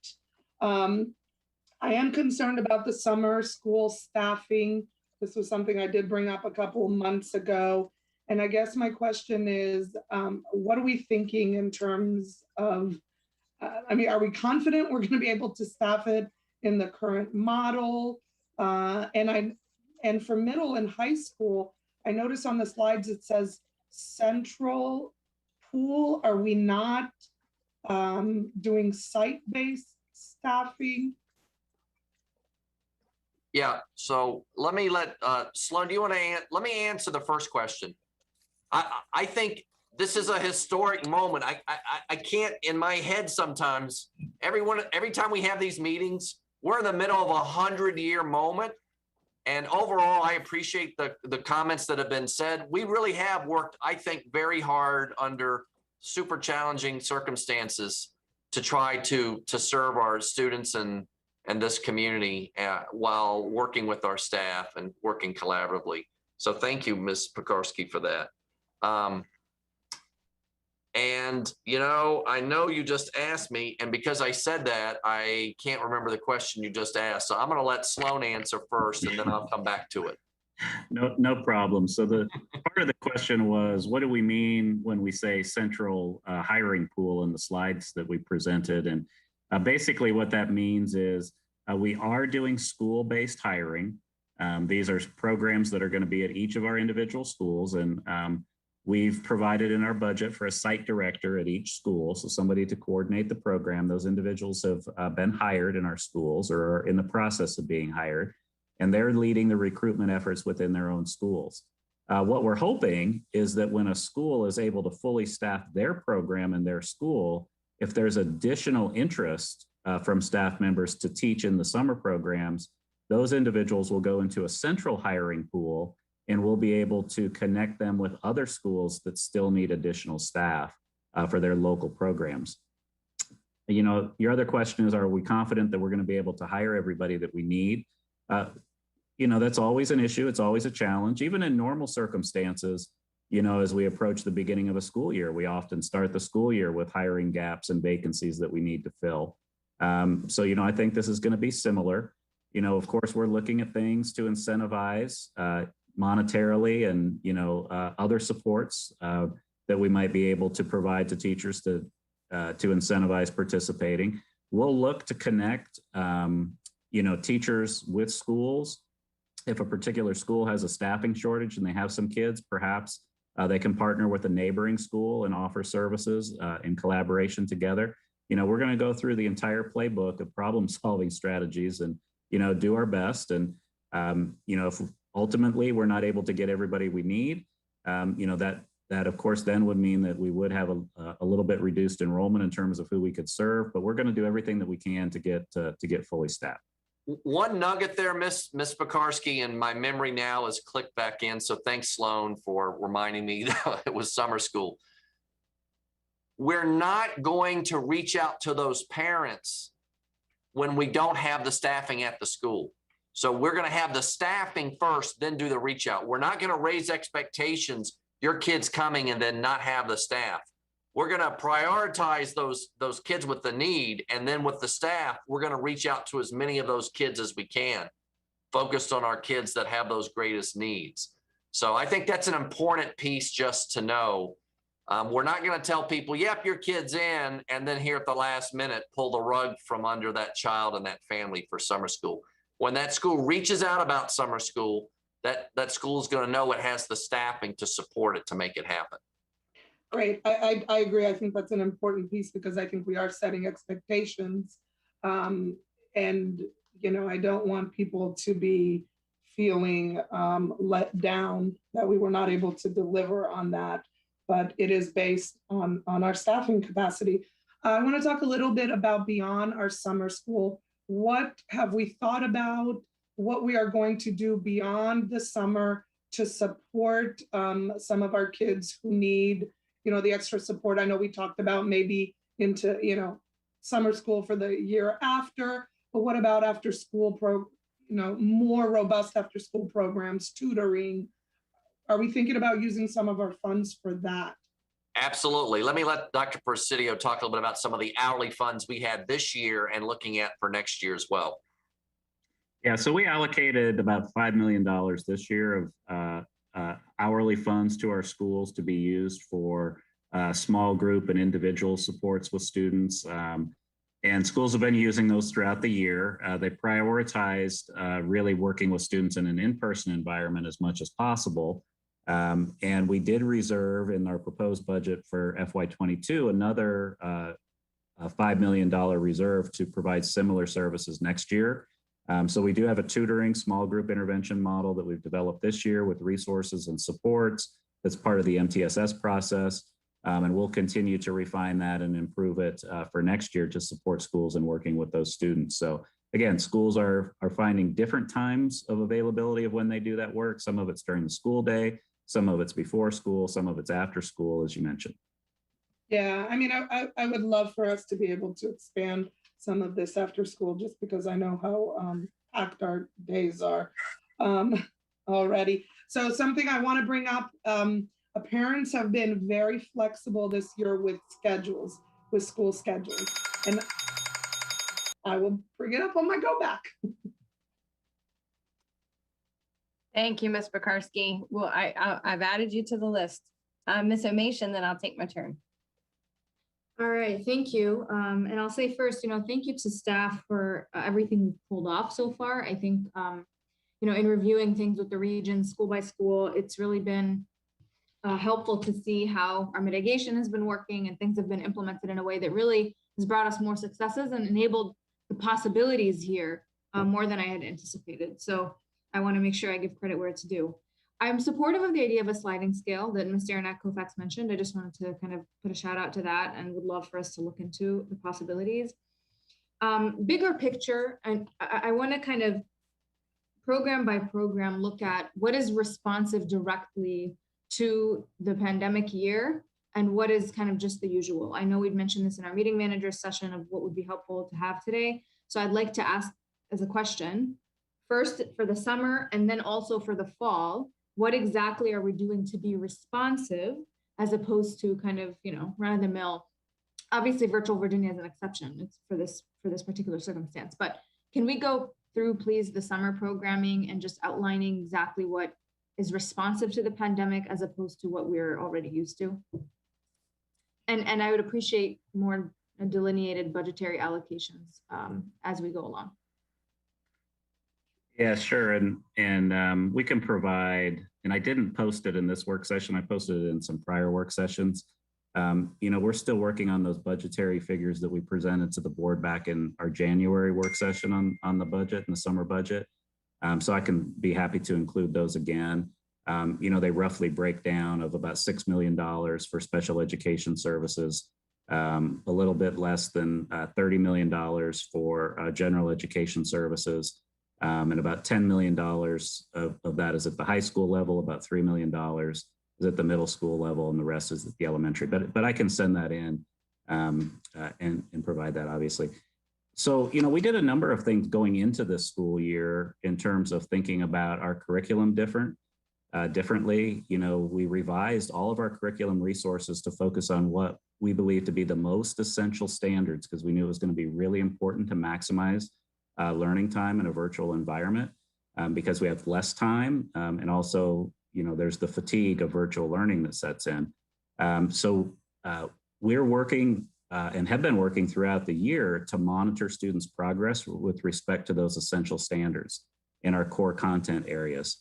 I am concerned about the summer school staffing. This was something I did bring up a couple of months ago. And I guess my question is, what are we thinking in terms of, are we confident we're going to be able to staff it in the current model? And for middle and high school, I noticed on the slides it says central pool. Are we not doing site-based staffing? Yeah, so let me Sloan, do you want to let me answer the first question. I think this is a historic moment. I can't, in my head sometimes, every time we have these meetings, we're in the middle of a 100-year moment. And overall, I appreciate the comments that have been said. We really have worked, I think, very hard under super challenging circumstances to try to serve our students and this community while working with our staff and working collaboratively. So thank you, Ms. Pekarsky, for that. And, you know, I know you just asked me, and because I said that, I can't remember the question you just asked. So I'm going to let Sloan answer first, and then I'll come back to it. No problem. So the part of the question was, what do we mean when we say central hiring pool in the slides that we presented? And basically what that means is we are doing school-based hiring. These are programs that are going to be at each of our individual schools. And we've provided in our budget for a site director at each school, so somebody to coordinate the program. Those individuals have been hired in our schools or are in the process of being hired, and they're leading the recruitment efforts within their own schools. What we're hoping is that when a school is able to fully staff their program in their school, if there's additional interest from staff members to teach in the summer programs, those individuals will go into a central hiring pool, and we'll be able to connect them with other schools that still need additional staff for their local programs. You know, your other question is, are we confident that we're going to be able to hire everybody that we need? You know, that's always an issue. It's always a challenge. Even in normal circumstances, you know, as we approach the beginning of a school year, we often start the school year with hiring gaps and vacancies that we need to fill. So, you know, I think this is going to be similar. You know, of course, we're looking at things to incentivize monetarily and, you know, other supports that we might be able to provide to teachers to incentivize participating. We'll look to connect, you know, teachers with schools. If a particular school has a staffing shortage and they have some kids, perhaps they can partner with a neighboring school and offer services in collaboration together. You know, we're going to go through the entire playbook of problem-solving strategies and, you know, do our best. And, you know, if ultimately we're not able to get everybody we need, you know, that of course then would mean that we would have a little bit reduced enrollment in terms of who we could serve, but we're going to do everything that we can to get fully staffed. One nugget there, Miss Pekarsky, and my memory now is clicked back in. So thanks, Sloan, for reminding me that it was summer school. We're not going to reach out to those parents when we don't have the staffing at the school. So we're going to have the staffing first, then do the reach out. We're not going to raise expectations, your kid's coming and then not have the staff. We're going to prioritize those kids with the need, and then with the staff, we're going to reach out to as many of those kids as we can, focused on our kids that have those greatest needs. So I think that's an important piece just to know. We're not going to tell people, yep, your kid's in, and then here at the last minute, pull the rug from under that child and that family for summer school. When that school reaches out about summer school, that school is going to know it has the staffing to support it to make it happen. Great. I agree. I think that's an important piece because I think we are setting expectations. And, you know, I don't want people to be feeling let down that we were not able to deliver on that, but it is based on our staffing capacity. I want to talk a little bit about beyond our summer school. What have we thought about what we are going to do beyond the summer to support some of our kids who need, you know, the extra support? I know we talked about maybe into, you know, summer school for the year after, but what about after school more robust after school programs, tutoring? Are we thinking about using some of our funds for that? Absolutely. Let me let Dr. Presidio talk a little bit about some of the hourly funds we had this year and looking at for next year as well. Yeah, so we allocated about $5 million this year of hourly funds to our schools to be used for small group and individual supports with students. And schools have been using those throughout the year. They prioritized really working with students in an in-person environment as much as possible. And we did reserve in our proposed budget for FY22 another $5 million reserve to provide similar services next year. So we do have a tutoring small group intervention model that we've developed this year with resources and supports that's part of the MTSS process. And we'll continue to refine that and improve it for next year to support schools and working with those students. So again, schools are finding different times of availability of when they do that work. Some of it's during the school day, some of it's before school, some of it's after school, as you mentioned. Yeah, I mean, I would love for us to be able to expand some of this after school, just because I know how packed our days are already. So something I want to bring up, parents have been very flexible this year with schedules, with school schedules. And I will bring it up on my go back. Thank you, Ms. Pekarsky. Well, I've added you to the list. Ms. Omation, then I'll take my turn. All right, thank you. And I'll say first, thank you to staff for everything we've pulled off so far. I think, in reviewing things with the region, school by school, it's really been helpful to see how our mitigation has been working and things have been implemented in a way that really has brought us more successes and enabled the possibilities here more than I had anticipated. So I want to make sure I give credit where it's due. I'm supportive of the idea of a sliding scale that Ms. Derenak-Koufax mentioned. I just wanted to kind of put a shout out to that and would love for us to look into the possibilities. Bigger picture, and I want to kind of program by program look at what is responsive directly to the pandemic year and what is kind of just the usual. I know we'd mentioned this in our meeting manager session of what would be helpful to have today. So I'd like to ask as a question, first for the summer and then also for the fall, what exactly are we doing to be responsive as opposed to kind of, run of the mill? Obviously, Virtual Virginia is an exception. It's for this particular circumstance. But can we go through, please, the summer programming and just outlining exactly what is responsive to the pandemic as opposed to what we're already used to? And I would appreciate more delineated budgetary allocations as we go along. Yeah, sure. And we can provide, and I didn't post it in this work session, I posted it in some prior work sessions. We're still working on those budgetary figures that we presented to the board back in our January work session on the budget and the summer budget. So I can be happy to include those again. They roughly break down of about $6 million for special education services, a little bit less than $30 million for general education services. And about $10 million of that is at the high school level, about $3 million is at the middle school level, and the rest is at the elementary. But I can send that in and provide that, obviously. So, we did a number of things going into this school year in terms of thinking about our curriculum differently. We revised all of our curriculum resources to focus on what we believe to be the most essential standards, because we knew it was going to be really important to maximize learning time in a virtual environment because we have less time and also, there's the fatigue of virtual learning that sets in. So we're working and have been working throughout the year to monitor students' progress with respect to those essential standards in our core content areas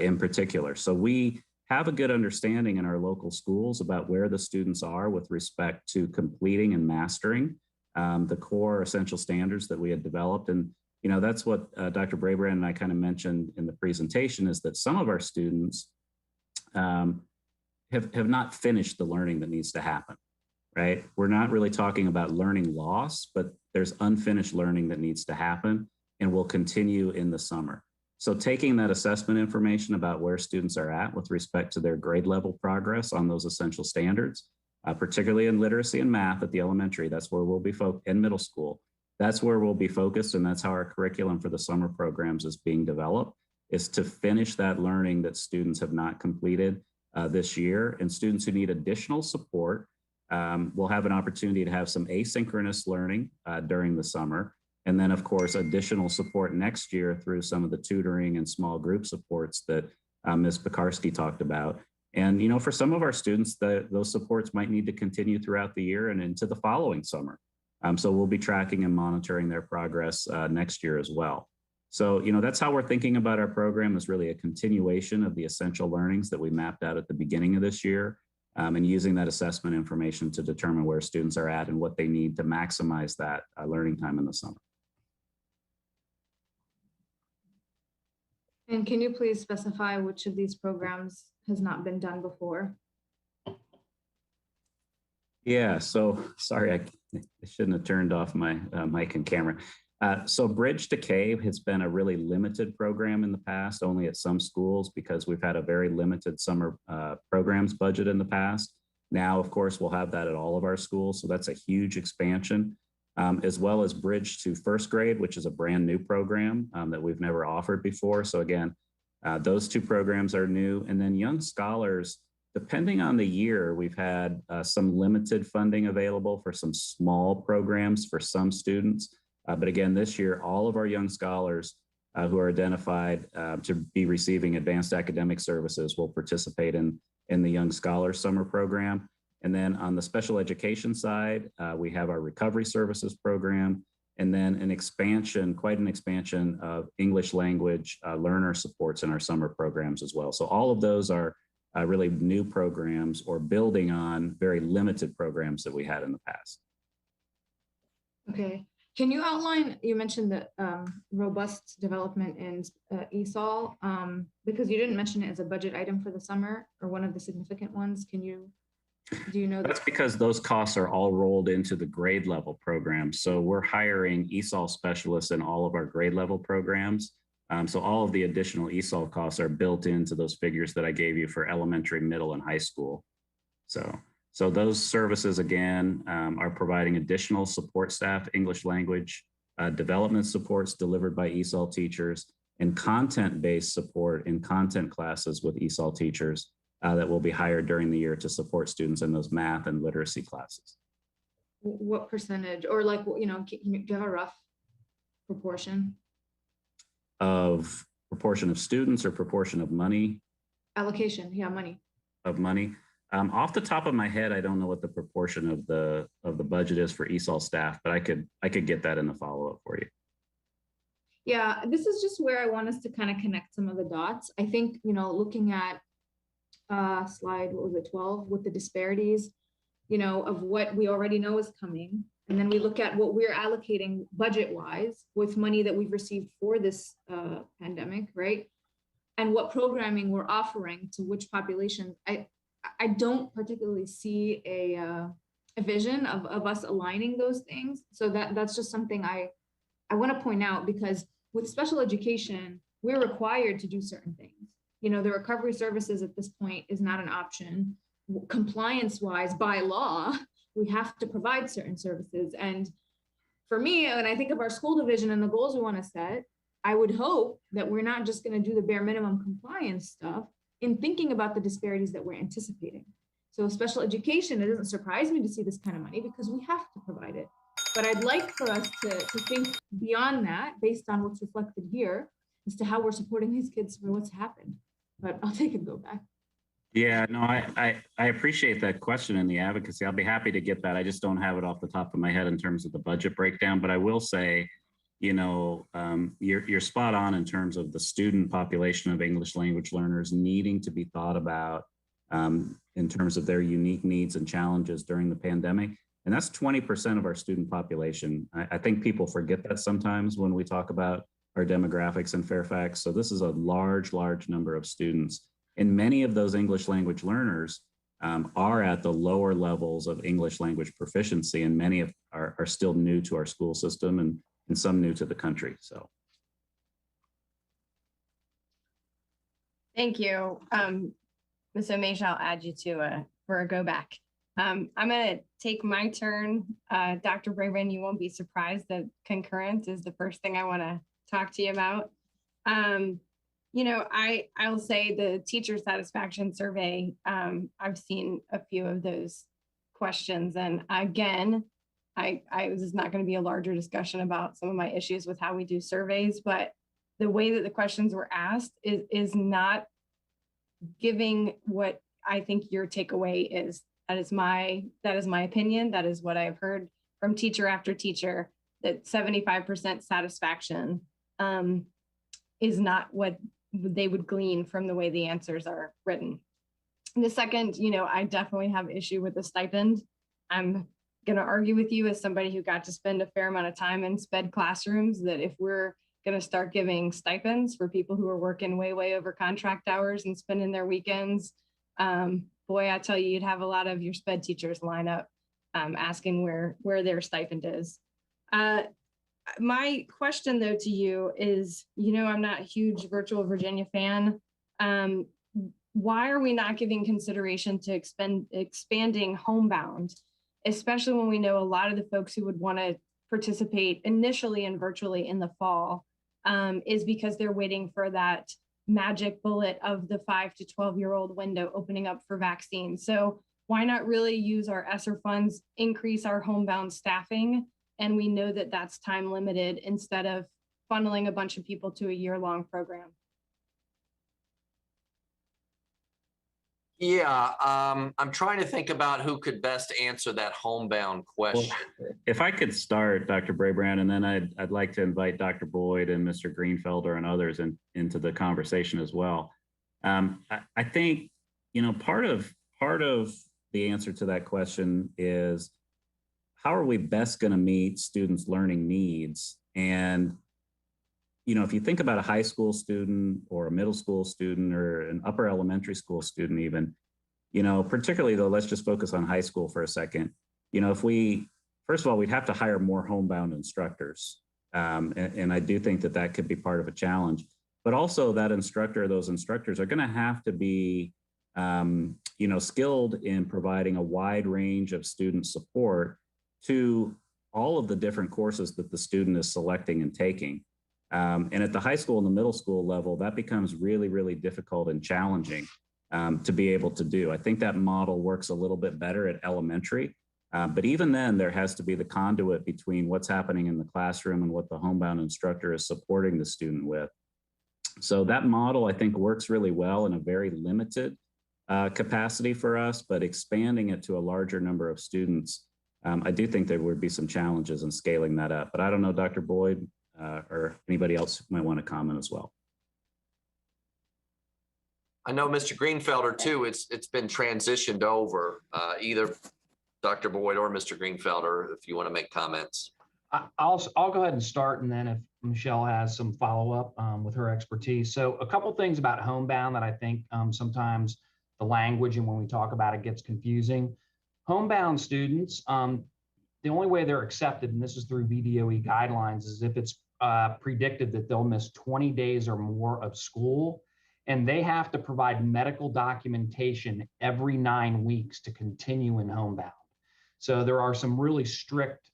in particular. So we have a good understanding in our local schools about where the students are with respect to completing and mastering the core essential standards that we had developed. And that's what Dr. Brabrand and I kind of mentioned in the presentation, is that some of our students have not finished the learning that needs to happen, right? We're not really talking about learning loss, but there's unfinished learning that needs to happen and will continue in the summer. So taking that assessment information about where students are at with respect to their grade level progress on those essential standards, particularly in literacy and math at the elementary, that's where we'll be focused, in middle school. That's where we'll be focused, and that's how our curriculum for the summer programs is being developed, is to finish that learning that students have not completed this year. And students who need additional support will have an opportunity to have some asynchronous learning during the summer. And then, of course, additional support next year through some of the tutoring and small group supports that Ms. Pekarsky talked about. And, for some of our students, those supports might need to continue throughout the year and into the following summer. So we'll be tracking and monitoring their progress next year as well. So, that's how we're thinking about our program, is really a continuation of the essential learnings that we mapped out at the beginning of this year, and using that assessment information to determine where students are at and what they need to maximize that learning time in the summer. And can you please specify which of these programs has not been done before? Yeah, so sorry, I shouldn't have turned off my mic and camera. So Bridge to K has been a really limited program in the past, only at some schools, because we've had a very limited summer programs budget in the past. Now, of course, we'll have that at all of our schools. So that's a huge expansion, as well as Bridge to First Grade, which is a brand new program that we've never offered before. So again, those two programs are new. And then Young Scholars, depending on the year, we've had some limited funding available for some small programs for some students. But again, this year, all of our Young Scholars who are identified to be receiving advanced academic services will participate in the Young Scholars Summer Program. And then on the special education side, we have our Recovery Services Program, and then an expansion, quite an expansion of English language learner supports in our summer programs as well. So all of those are really new programs or building on very limited programs that we had in the past. Okay. Can you outline, you mentioned the robust development in ESOL, because you didn't mention it as a budget item for the summer or one of the significant ones. Do you know? That's because those costs are all rolled into the grade level programs. So we're hiring ESOL specialists in all of our grade level programs. So all of the additional ESOL costs are built into those figures that I gave you for elementary, middle, and high school. So those services, again, are providing additional support staff, English language development supports delivered by ESOL teachers, and content-based support in content classes with ESOL teachers that will be hired during the year to support students in those math and literacy classes. What percentage, or like, do you have a rough proportion? Of proportion of students or proportion of money? Allocation, yeah, money. Of money. Off the top of my head, I don't know what the proportion of the budget is for ESOL staff, but I could get that in the follow-up for you. Yeah, this is just where I want us to kind of connect some of the dots. I think, looking at slide, what was it, 12, with the disparities, of what we already know is coming. And then we look at what we're allocating budget-wise with money that we've received for this pandemic, right? And what programming we're offering to which populations. I don't particularly see a vision of us aligning those things. So that's just something I want to point out, because with special education, we're required to do certain things. The recovery services at this point is not an option. Compliance-wise, by law, we have to provide certain services. And for me, when I think of our school division and the goals we want to set, I would hope that we're not just going to do the bare minimum compliance stuff in thinking about the disparities that we're anticipating. So special education, it doesn't surprise me to see this kind of money because we have to provide it. But I'd like for us to think beyond that, based on what's reflected here, as to how we're supporting these kids for what's happened. But I'll take and go back. Yeah, no, I appreciate that question and the advocacy. I'll be happy to get that. I just don't have it off the top of my head in terms of the budget breakdown, but I will say, you're spot on in terms of the student population of English language learners needing to be thought about in terms of their unique needs and challenges during the pandemic. And that's 20% of our student population. I think people forget that sometimes when we talk about our demographics in Fairfax. So this is a large, large number of students. And many of those English language learners are at the lower levels of English language proficiency, and many are still new to our school system and some new to the country. So. Thank you. Ms. Omeisha, I'll add you to for a go back. I'm going to take my turn. Dr. Braven, you won't be surprised that concurrent is the first thing I want to talk to you about. I'll say the teacher satisfaction survey, I've seen a few of those questions. And again, this is not going to be a larger discussion about some of my issues with how we do surveys, but the way that the questions were asked is not giving what I think your takeaway is. That is my opinion. That is what I've heard from teacher after teacher, that 75% satisfaction is not what they would glean from the way the answers are written. And the second, I definitely have issue with the stipend. I'm going to argue with you as somebody who got to spend a fair amount of time in SPED classrooms that if we're going to start giving stipends for people who are working way, way over contract hours and spending their weekends, boy, I tell you, you'd have a lot of your SPED teachers line up asking where their stipend is. my question though to you is, I'm not a huge Virtual Virginia fan. Why are we not giving consideration to expanding homebound, especially when we know a lot of the folks who would want to participate initially and virtually in the fall is because they're waiting for that magic bullet of the 5 to 12-year-old window opening up for vaccines. So why not really use our ESSER funds, increase our homebound staffing? And we know that that's time limited instead of funneling a bunch of people to a year-long program. Yeah, I'm trying to think about who could best answer that homebound question. Well, if I could start, Dr. Brabrand, and then I'd like to invite Dr. Boyd and Mr. Greenfelder and others into the conversation as well. I think, part of the answer to that question is, how are we best going to meet students' learning needs? And, if you think about a high school student or a middle school student or an upper elementary school student even, particularly though, let's just focus on high school for a second. First of all, we'd have to hire more homebound instructors. And I do think that could be part of a challenge. But also those instructors are going to have to be, skilled in providing a wide range of student support to all of the different courses that the student is selecting and taking. And at the high school and the middle school level, that becomes really, really difficult and challenging to be able to do. I think that model works a little bit better at elementary, but even then there has to be the conduit between what's happening in the classroom and what the homebound instructor is supporting the student with. So that model, I think, works really well in a very limited capacity for us, but expanding it to a larger number of students, I do think there would be some challenges in scaling that up. But I don't know, Dr. Boyd, or anybody else might want to comment as well. I know Mr. Greenfelder too, it's been transitioned over, either Dr. Boyd or Mr. Greenfelder, if you want to make comments. I'll go ahead and start, and then if Michelle has some follow-up with her expertise. So a couple things about homebound that I think sometimes the language and when we talk about it gets confusing. Homebound students, the only way they're accepted, and this is through VDOE guidelines, is if it's predicted that they'll miss 20 days or more of school, and they have to provide medical documentation every 9 weeks to continue in homebound. So there are some really strict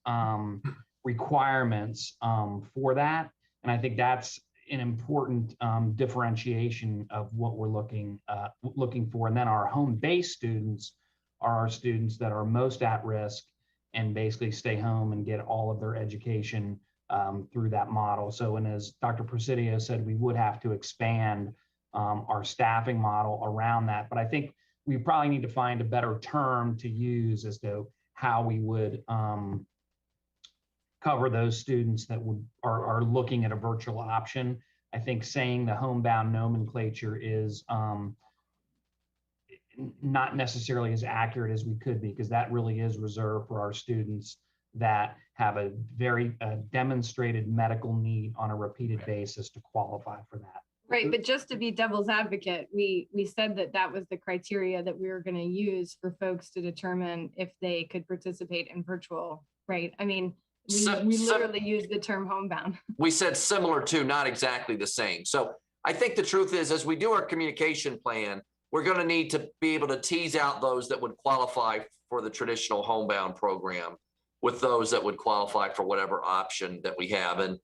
requirements for that, and I think that's an important differentiation of what we're looking for. And then our home-based students are our students that are most at risk and basically stay home and get all of their education through that model. So, and as Dr. Presidio said, we would have to expand our staffing model around that. But I think we probably need to find a better term to use as to how we would cover those students that are looking at a virtual option. I think saying the homebound nomenclature is not necessarily as accurate as we could be, because that really is reserved for our students that have a very demonstrated medical need on a repeated basis to qualify for that. Right, but just to be devil's advocate, we said that was the criteria that we were going to use for folks to determine if they could participate in virtual, right? I mean, we literally used the term homebound. We said similar to, not exactly the same. So I think the truth is, as we do our communication plan, we're going to need to be able to tease out those that would qualify for the traditional homebound program with those that would qualify for whatever option that we have. And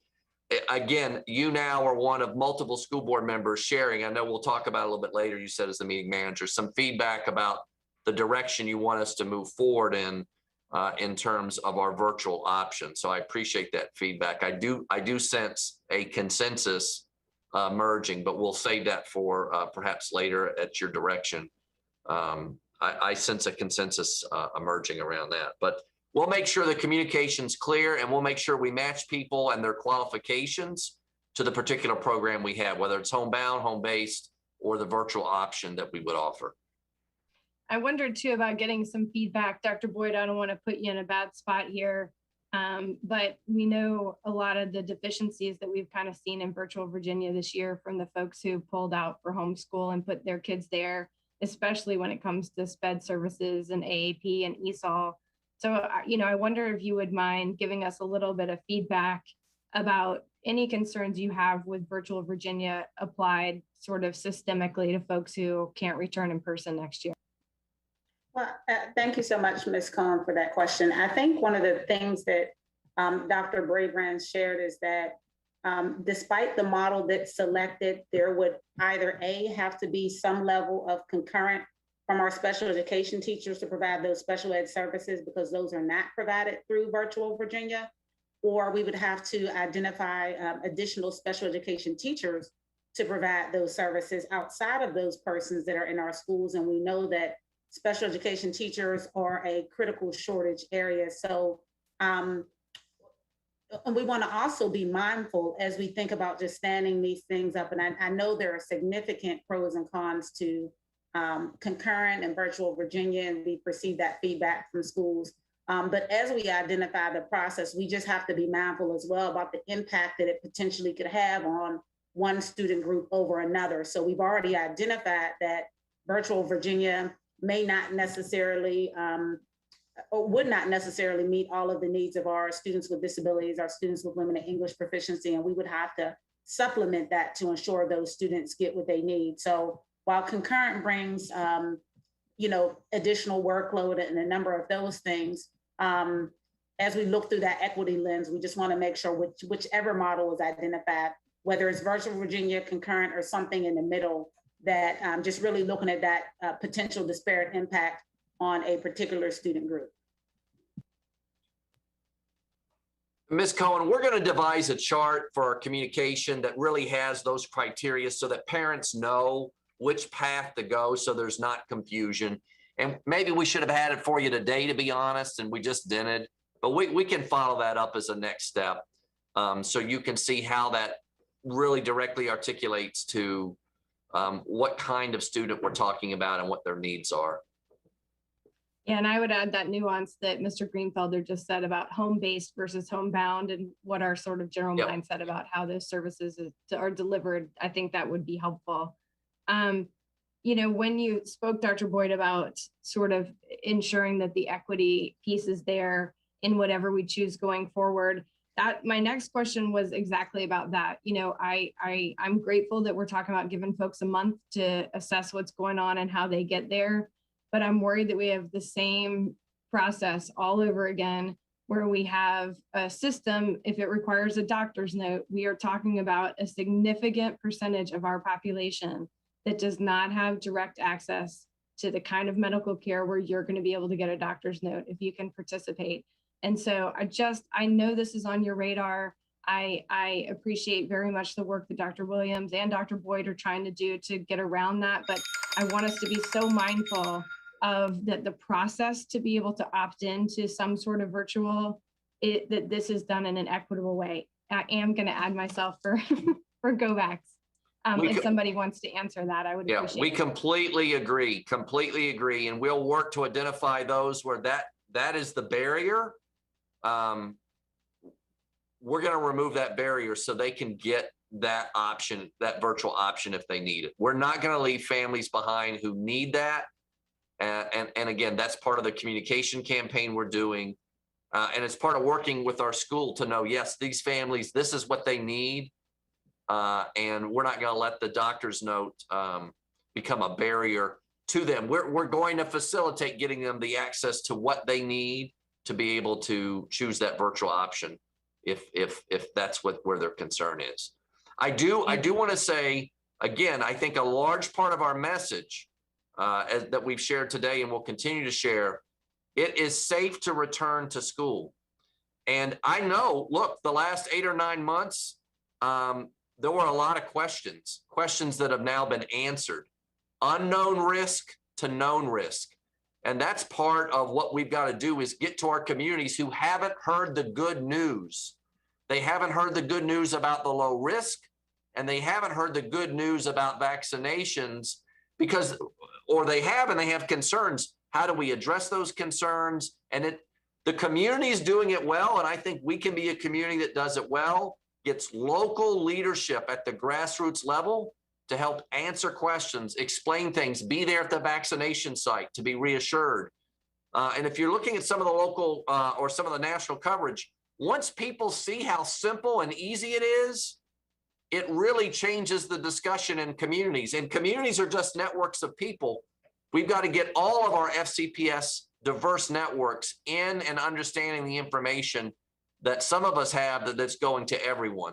again, you now are one of multiple school board members sharing. I know we'll talk about it a little bit later. You said as the meeting manager, some feedback about the direction you want us to move forward in terms of our virtual option. So I appreciate that feedback. I do sense a consensus merging, but we'll save that for perhaps later at your direction. I sense a consensus emerging around that, but we'll make sure the communication's clear, and we'll make sure we match people and their qualifications to the particular program we have, whether it's homebound, home-based, or the virtual option that we would offer. I wondered too about getting some feedback. Dr. Boyd, I don't want to put you in a bad spot here, but we know a lot of the deficiencies that we've kind of seen in virtual Virginia this year from the folks who pulled out for homeschool and put their kids there, especially when it comes to SPED services and AAP and ESOL. So, I wonder if you would mind giving us a little bit of feedback about any concerns you have with Virtual Virginia applied sort of systemically to folks who can't return in person next year. Well, thank you so much, Ms. Cohen, for that question. I think one of the things that Dr. Brabrand shared is that despite the model that's selected, there would either A, have to be some level of concurrent from our special education teachers to provide those special ed services because those are not provided through Virtual Virginia, or we would have to identify additional special education teachers to provide those services outside of those persons that are in our schools. And we know that special education teachers are a critical shortage area. So and we want to also be mindful as we think about just standing these things up. And I know there are significant pros and cons to concurrent and Virtual Virginia, and we receive that feedback from schools. But as we identify the process, we just have to be mindful as well about the impact that it potentially could have on one student group over another. So we've already identified that Virtual Virginia may not necessarily or would not necessarily meet all of the needs of our students with disabilities, our students with limited English proficiency, and we would have to supplement that to ensure those students get what they need. So while concurrent brings, additional workload and a number of those things, as we look through that equity lens, we just want to make sure whichever model is identified, whether it's Virtual Virginia, concurrent, or something in the middle, that just really looking at that potential disparate impact on a particular student group. Ms. Cohen, we're going to devise a chart for our communication that really has those criteria so that parents know which path to go so there's not confusion. And maybe we should have had it for you today, to be honest, and we just didn't. But we can follow that up as a next step so you can see how that really directly articulates to what kind of student we're talking about and what their needs are. Yeah, and I would add that nuance that Mr. Greenfelder just said about home-based versus homebound and what our sort of general mindset about how those services are delivered. I think that would be helpful. When you spoke, Dr. Boyd, about sort of ensuring that the equity piece is there in whatever we choose going forward, that my next question was exactly about that. I'm grateful that we're talking about giving folks a month to assess what's going on and how they get there. But I'm worried that we have the same process all over again, where we have a system, if it requires a doctor's note, we are talking about a significant percentage of our population that does not have direct access to the kind of medical care where you're going to be able to get a doctor's note if you can participate. And so I know this is on your radar. I appreciate very much the work that Dr. Williams and Dr. Boyd are trying to do to get around that, but I want us to be so mindful of the process to be able to opt into some sort of virtual, that this is done in an equitable way. I am going to add myself for go backs. If somebody wants to answer that, I would appreciate it. We completely agree, and we'll work to identify those where that is the barrier. We're going to remove that barrier so they can get that option, that virtual option if they need it. We're not going to leave families behind who need that. And again, that's part of the communication campaign we're doing. And it's part of working with our school to know, yes, these families, this is what they need. And we're not going to let the doctor's note become a barrier to them. We're going to facilitate getting them the access to what they need to be able to choose that virtual option if that's where their concern is. I do want to say, again, I think a large part of our message that we've shared today and will continue to share, it is safe to return to school. And I know, look, the last 8 or 9 months, there were a lot of questions that have now been answered. Unknown risk to known risk. And that's part of what we've got to do is get to our communities who haven't heard the good news. They haven't heard the good news about the low risk, and they haven't heard the good news about vaccinations or they have concerns. How do we address those concerns? And the community is doing it well. And I think we can be a community that does it well, gets local leadership at the grassroots level to help answer questions, explain things, be there at the vaccination site to be reassured. And if you're looking at some of the local or some of the national coverage, once people see how simple and easy it is, it really changes the discussion in communities. And communities are just networks of people. We've got to get all of our FCPS diverse networks in and understanding the information that some of us have that's going to everyone.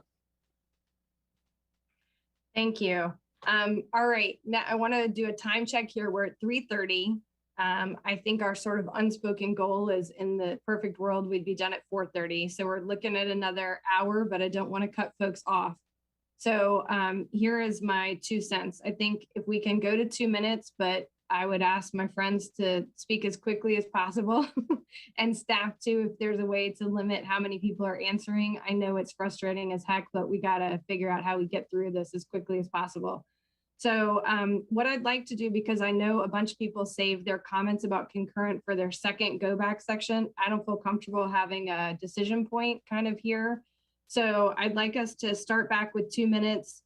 Thank you. All right, now I want to do a time check here. We're at 3:30. I think our sort of unspoken goal is, in the perfect world, we'd be done at 4:30. So we're looking at another hour, but I don't want to cut folks off. So here is my 2 cents. I think if we can go to 2 minutes, but I would ask my friends to speak as quickly as possible and staff too, if there's a way to limit how many people are answering. I know it's frustrating as heck, but we got to figure out how we get through this as quickly as possible. So what I'd like to do, because I know a bunch of people saved their comments about concurrent for their second go back section, I don't feel comfortable having a decision point kind of here. So I'd like us to start back with 2 minutes.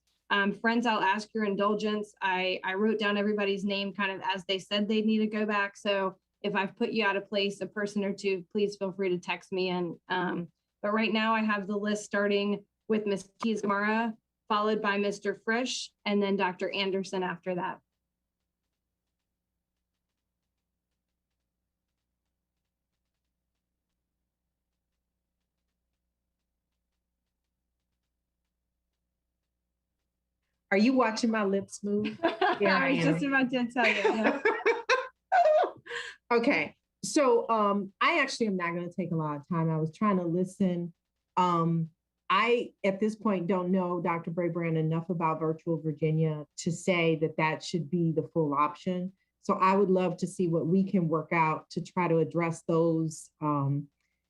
Friends, I'll ask your indulgence. I wrote down everybody's name kind of as they said they need to go back. So if I've put you out of place, a person or two, please feel free to text me in. But right now I have the list starting with Ms. Keys-Gamarra, followed by Mr. Frisch, and then Dr. Anderson after that. Are you watching my lips move? Yeah, I was just about to tell you. Yeah. Okay, so I actually am not going to take a lot of time. I was trying to listen. I, at this point, don't know Dr. Brabrand enough about Virtual Virginia to say that that should be the full option. So I would love to see what we can work out to try to address those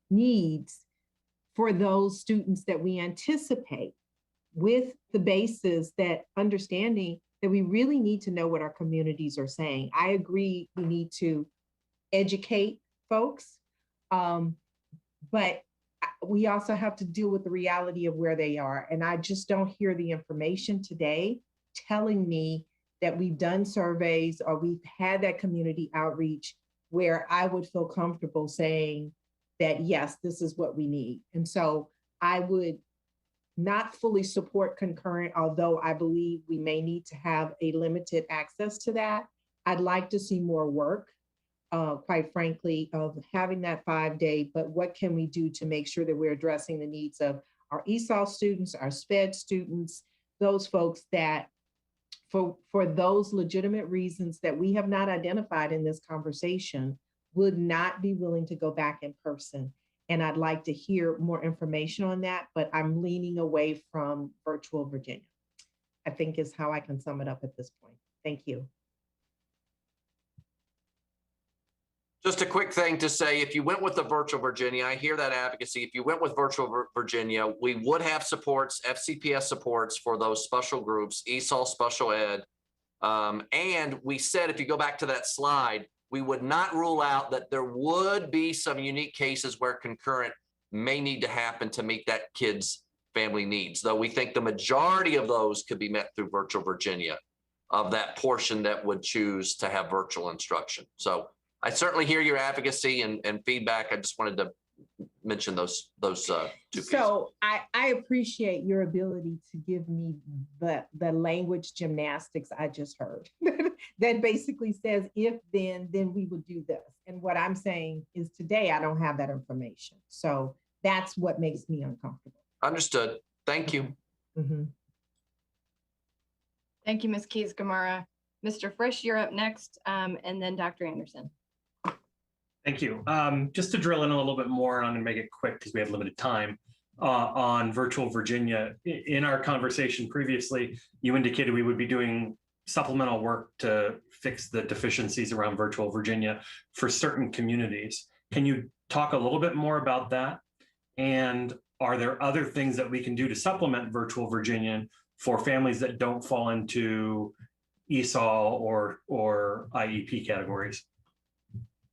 needs for those students that we anticipate, with the basis that understanding that we really need to know what our communities are saying. I agree, we need to educate folks, but we also have to deal with the reality of where they are. And I just don't hear the information today telling me that we've done surveys or we've had that community outreach where I would feel comfortable saying that, yes, this is what we need. And so I would not fully support concurrent, although I believe we may need to have a limited access to that. I'd like to see more work, quite frankly, of having that 5-day, but what can we do to make sure that we're addressing the needs of our ESOL students, our SPED students, those folks that for those legitimate reasons that we have not identified in this conversation would not be willing to go back in person. And I'd like to hear more information on that, but I'm leaning away from Virtual Virginia, I think is how I can sum it up at this point. Thank you. Just a quick thing to say, if you went with the Virtual Virginia, I hear that advocacy. If you went with Virtual Virginia, we would have supports, FCPS supports for those special groups, ESOL special ed. And we said, if you go back to that slide, we would not rule out that there would be some unique cases where concurrent may need to happen to meet that kid's family needs, though we think the majority of those could be met through Virtual Virginia, of that portion that would choose to have virtual instruction. So I certainly hear your advocacy and feedback. I just wanted to mention those two pieces. So I appreciate your ability to give me the language gymnastics I just heard that basically says, if then we would do this. And what I'm saying is today, I don't have that information. So that's what makes me uncomfortable. Understood. Thank you. Mm-hmm. Thank you, Ms. Keys-Gamarra. Mr. Frisch, you're up next, and then Dr. Anderson. Thank you. Just to drill in a little bit more, and I'm going to make it quick because we have limited time, on Virtual Virginia. In our conversation previously, you indicated we would be doing supplemental work to fix the deficiencies around Virtual Virginia for certain communities. Can you talk a little bit more about that? And are there other things that we can do to supplement Virtual Virginia for families that don't fall into ESOL or IEP categories?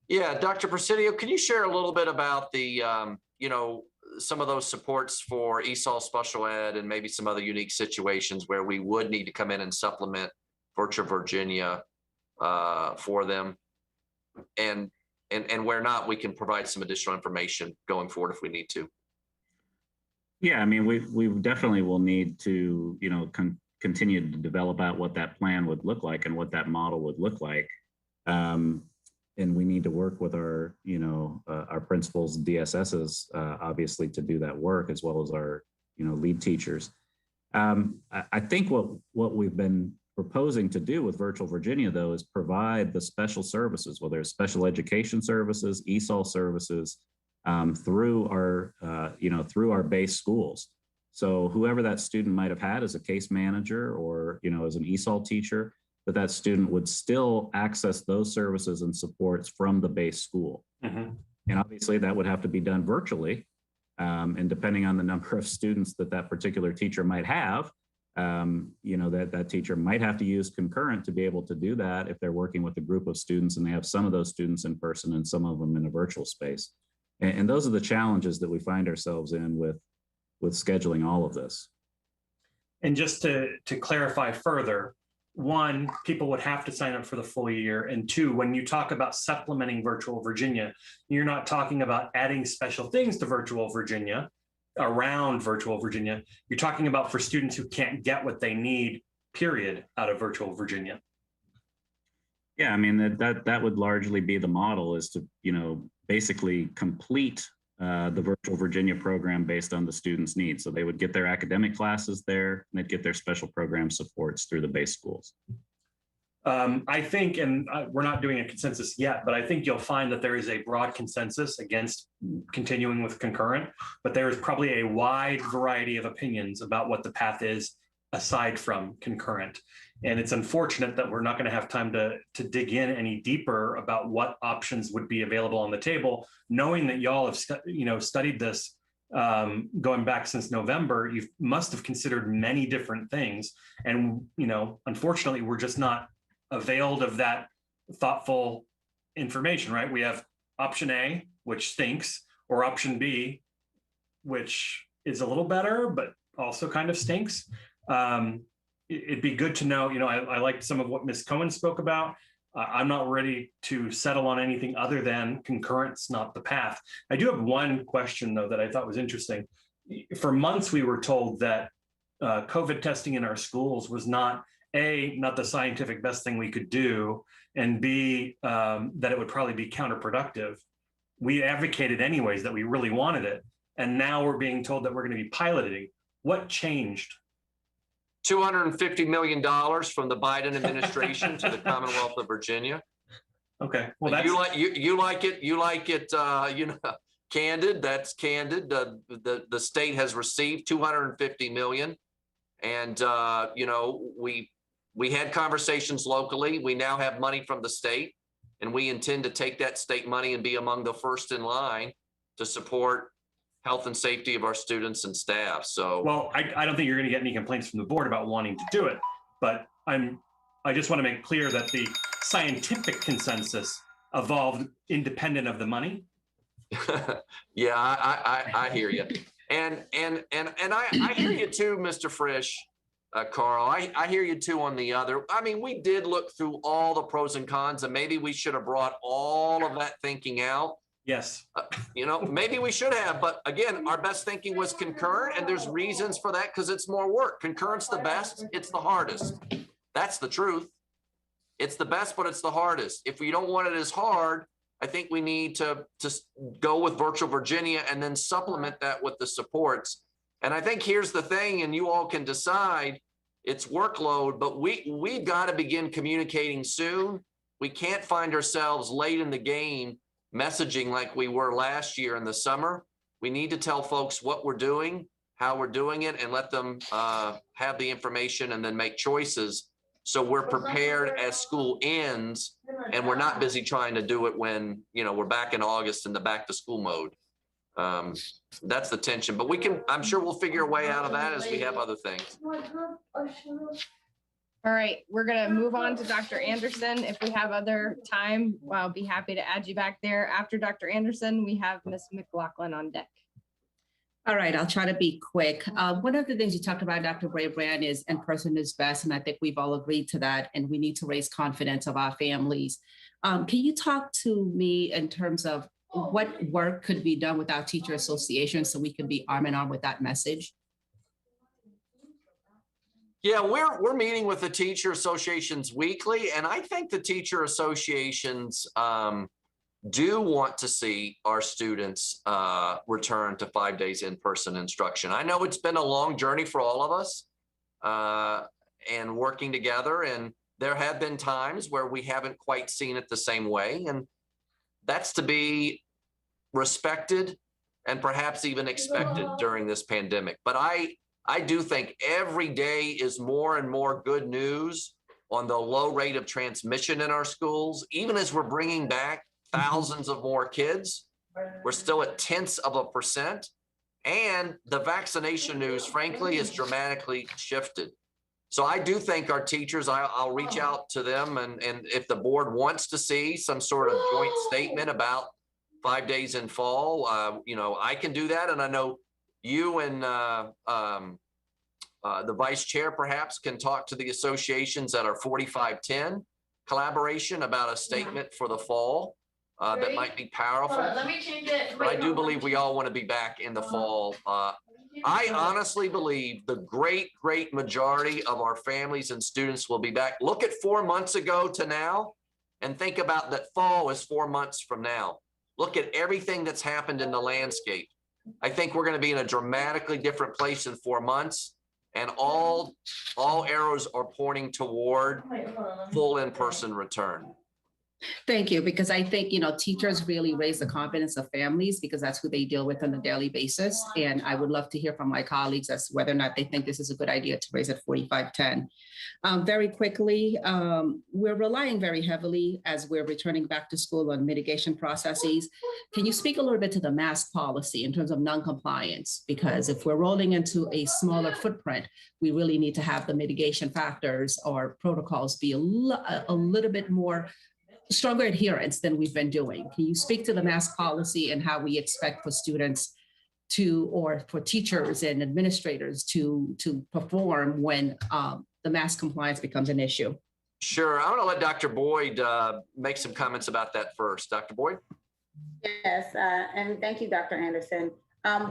Yeah, Dr. Presidio, can you share a little bit about the, some of those supports for ESOL special ed and maybe some other unique situations where we would need to come in and supplement Virtual Virginia for them, and where not, we can provide some additional information going forward if we need to. Yeah, I mean, we definitely will need to, you know, continue to develop out what that plan would look like and what that model would look like. And we need to work with our, you know, our principals, DSSs, obviously, to do that work, as well as our, you know, lead teachers. I think what we've been proposing to do with Virtual Virginia, though, is provide the special services, whether it's special education services, ESOL services, through our, you know, through our base schools. So whoever that student might have had as a case manager or, you know, as an ESOL teacher, that student would still access those services and supports from the base school. And obviously that would have to be done virtually. And depending on the number of students that particular teacher might have, you know, that teacher might have to use concurrent to be able to do that if they're working with a group of students and they have some of those students in person and some of them in a virtual space. And those are the challenges that we find ourselves in with scheduling all of this. And just to clarify further, one, people would have to sign up for the full year. And two, when you talk about supplementing Virtual Virginia, you're not talking about adding special things to Virtual Virginia, around Virtual Virginia. You're talking about for students who can't get what they need, period, out of Virtual Virginia. Yeah, I mean, that would largely be the model, is to, you know, basically complete the Virtual Virginia program based on the students' needs. So they would get their academic classes there, and they'd get their special program supports through the base schools. I think, and we're not doing a consensus yet, but I think you'll find that there is a broad consensus against continuing with concurrent, but there is probably a wide variety of opinions about what the path is aside from concurrent. And it's unfortunate that we're not going to have time to dig in any deeper about what options would be available on the table, knowing that y'all have studied this going back since November. You must have considered many different things, and unfortunately, we're just not availed of that thoughtful information. Right? We have option A, which stinks, or option B, which is a little better, but also kind of stinks. It'd be good to know, I liked some of what Ms. Cohen spoke about. I'm not ready to settle on anything other than concurrent's not the path. I do have one question, though, that I thought was interesting. For months, we were told that COVID testing in our schools was not the scientific best thing we could do, and B, that it would probably be counterproductive. We advocated anyways that we really wanted it. And now we're being told that we're going to be piloting. What changed? $250 million from the Biden administration to the Commonwealth of Virginia. Okay, well, that's... you like it. Candid. That's candid. The state has received $250 million, and we had conversations locally. We now have money from the state, and we intend to take that state money and be among the first in line to support health and safety of our students and staff. So, well, I don't think you're going to get any complaints from the board about wanting to do it, but I just want to make clear that the scientific consensus evolved independent of the money. Yeah, I hear you, and I hear you too, Mr. Frisch, Carl. I hear you too on the other. I mean, we did look through all the pros and cons, and maybe we should have brought all of that thinking out. Yes. Maybe we should have, but again, our best thinking was concurrent, and there's reasons for that because it's more work. Concurrent's the best, it's the hardest. That's the truth. It's the best, but it's the hardest. If we don't want it as hard, I think we need to just go with Virtual Virginia and then supplement that with the supports. And I think here's the thing, and you all can decide, it's workload, but we've got to begin communicating soon. We can't find ourselves late in the game messaging like we were last year in the summer. We need to tell folks what we're doing, how we're doing it, and let them have the information and then make choices. So we're prepared as school ends, and we're not busy trying to do it when, we're back in August in the back to school mode. That's the tension, but I'm sure we'll figure a way out of that as we have other things. All right, we're going to move on to Dr. Anderson. If we have other time, I'll be happy to add you back there. After Dr. Anderson, we have Ms. McLaughlin on deck. All right, I'll try to be quick. One of the things you talked about, Dr. Braybrand, is in person is best, and I think we've all agreed to that, and we need to raise confidence of our families. Can you talk to me in terms of what work could be done with our teacher association so we can be arm in arm with that message? Yeah, we're meeting with the teacher associations weekly, and I think the teacher associations do want to see our students return to 5 days in-person instruction. I know it's been a long journey for all of us and working together, and there have been times where we haven't quite seen it the same way, and that's to be respected and perhaps even expected during this pandemic. But I do think every day is more and more good news on the low rate of transmission in our schools. Even as we're bringing back thousands of more kids, we're still at 0.1%. And the vaccination news, frankly, has dramatically shifted. So I do think our teachers, I'll reach out to them, and if the board wants to see some sort of joint statement about 5 days in fall, I can do that. And I know you and the vice chair perhaps can talk to the associations that are 4510 collaboration about a statement for the fall that might be powerful. Let me change it. But I do believe we all want to be back in the fall. I honestly believe the great majority of our families and students will be back. Look at 4 months ago to now and think about that fall is 4 months from now. Look at everything that's happened in the landscape. I think we're going to be in a dramatically different place in 4 months, and all arrows are pointing toward full in-person return. Thank you, because I think, teachers really raise the confidence of families because that's who they deal with on a daily basis. And I would love to hear from my colleagues as to whether or not they think this is a good idea to raise at 4510. Very quickly, we're relying very heavily as we're returning back to school on mitigation processes. Can you speak a little bit to the mask policy in terms of non-compliance? Because if we're rolling into a smaller footprint, we really need to have the mitigation factors or protocols be a little bit more stronger adherence than we've been doing. Can you speak to the mask policy and how we expect for students or for teachers and administrators to perform when the mask compliance becomes an issue? Sure. I'm going to let Dr. Boyd make some comments about that first. Dr. Boyd? Yes, and thank you, Dr. Anderson.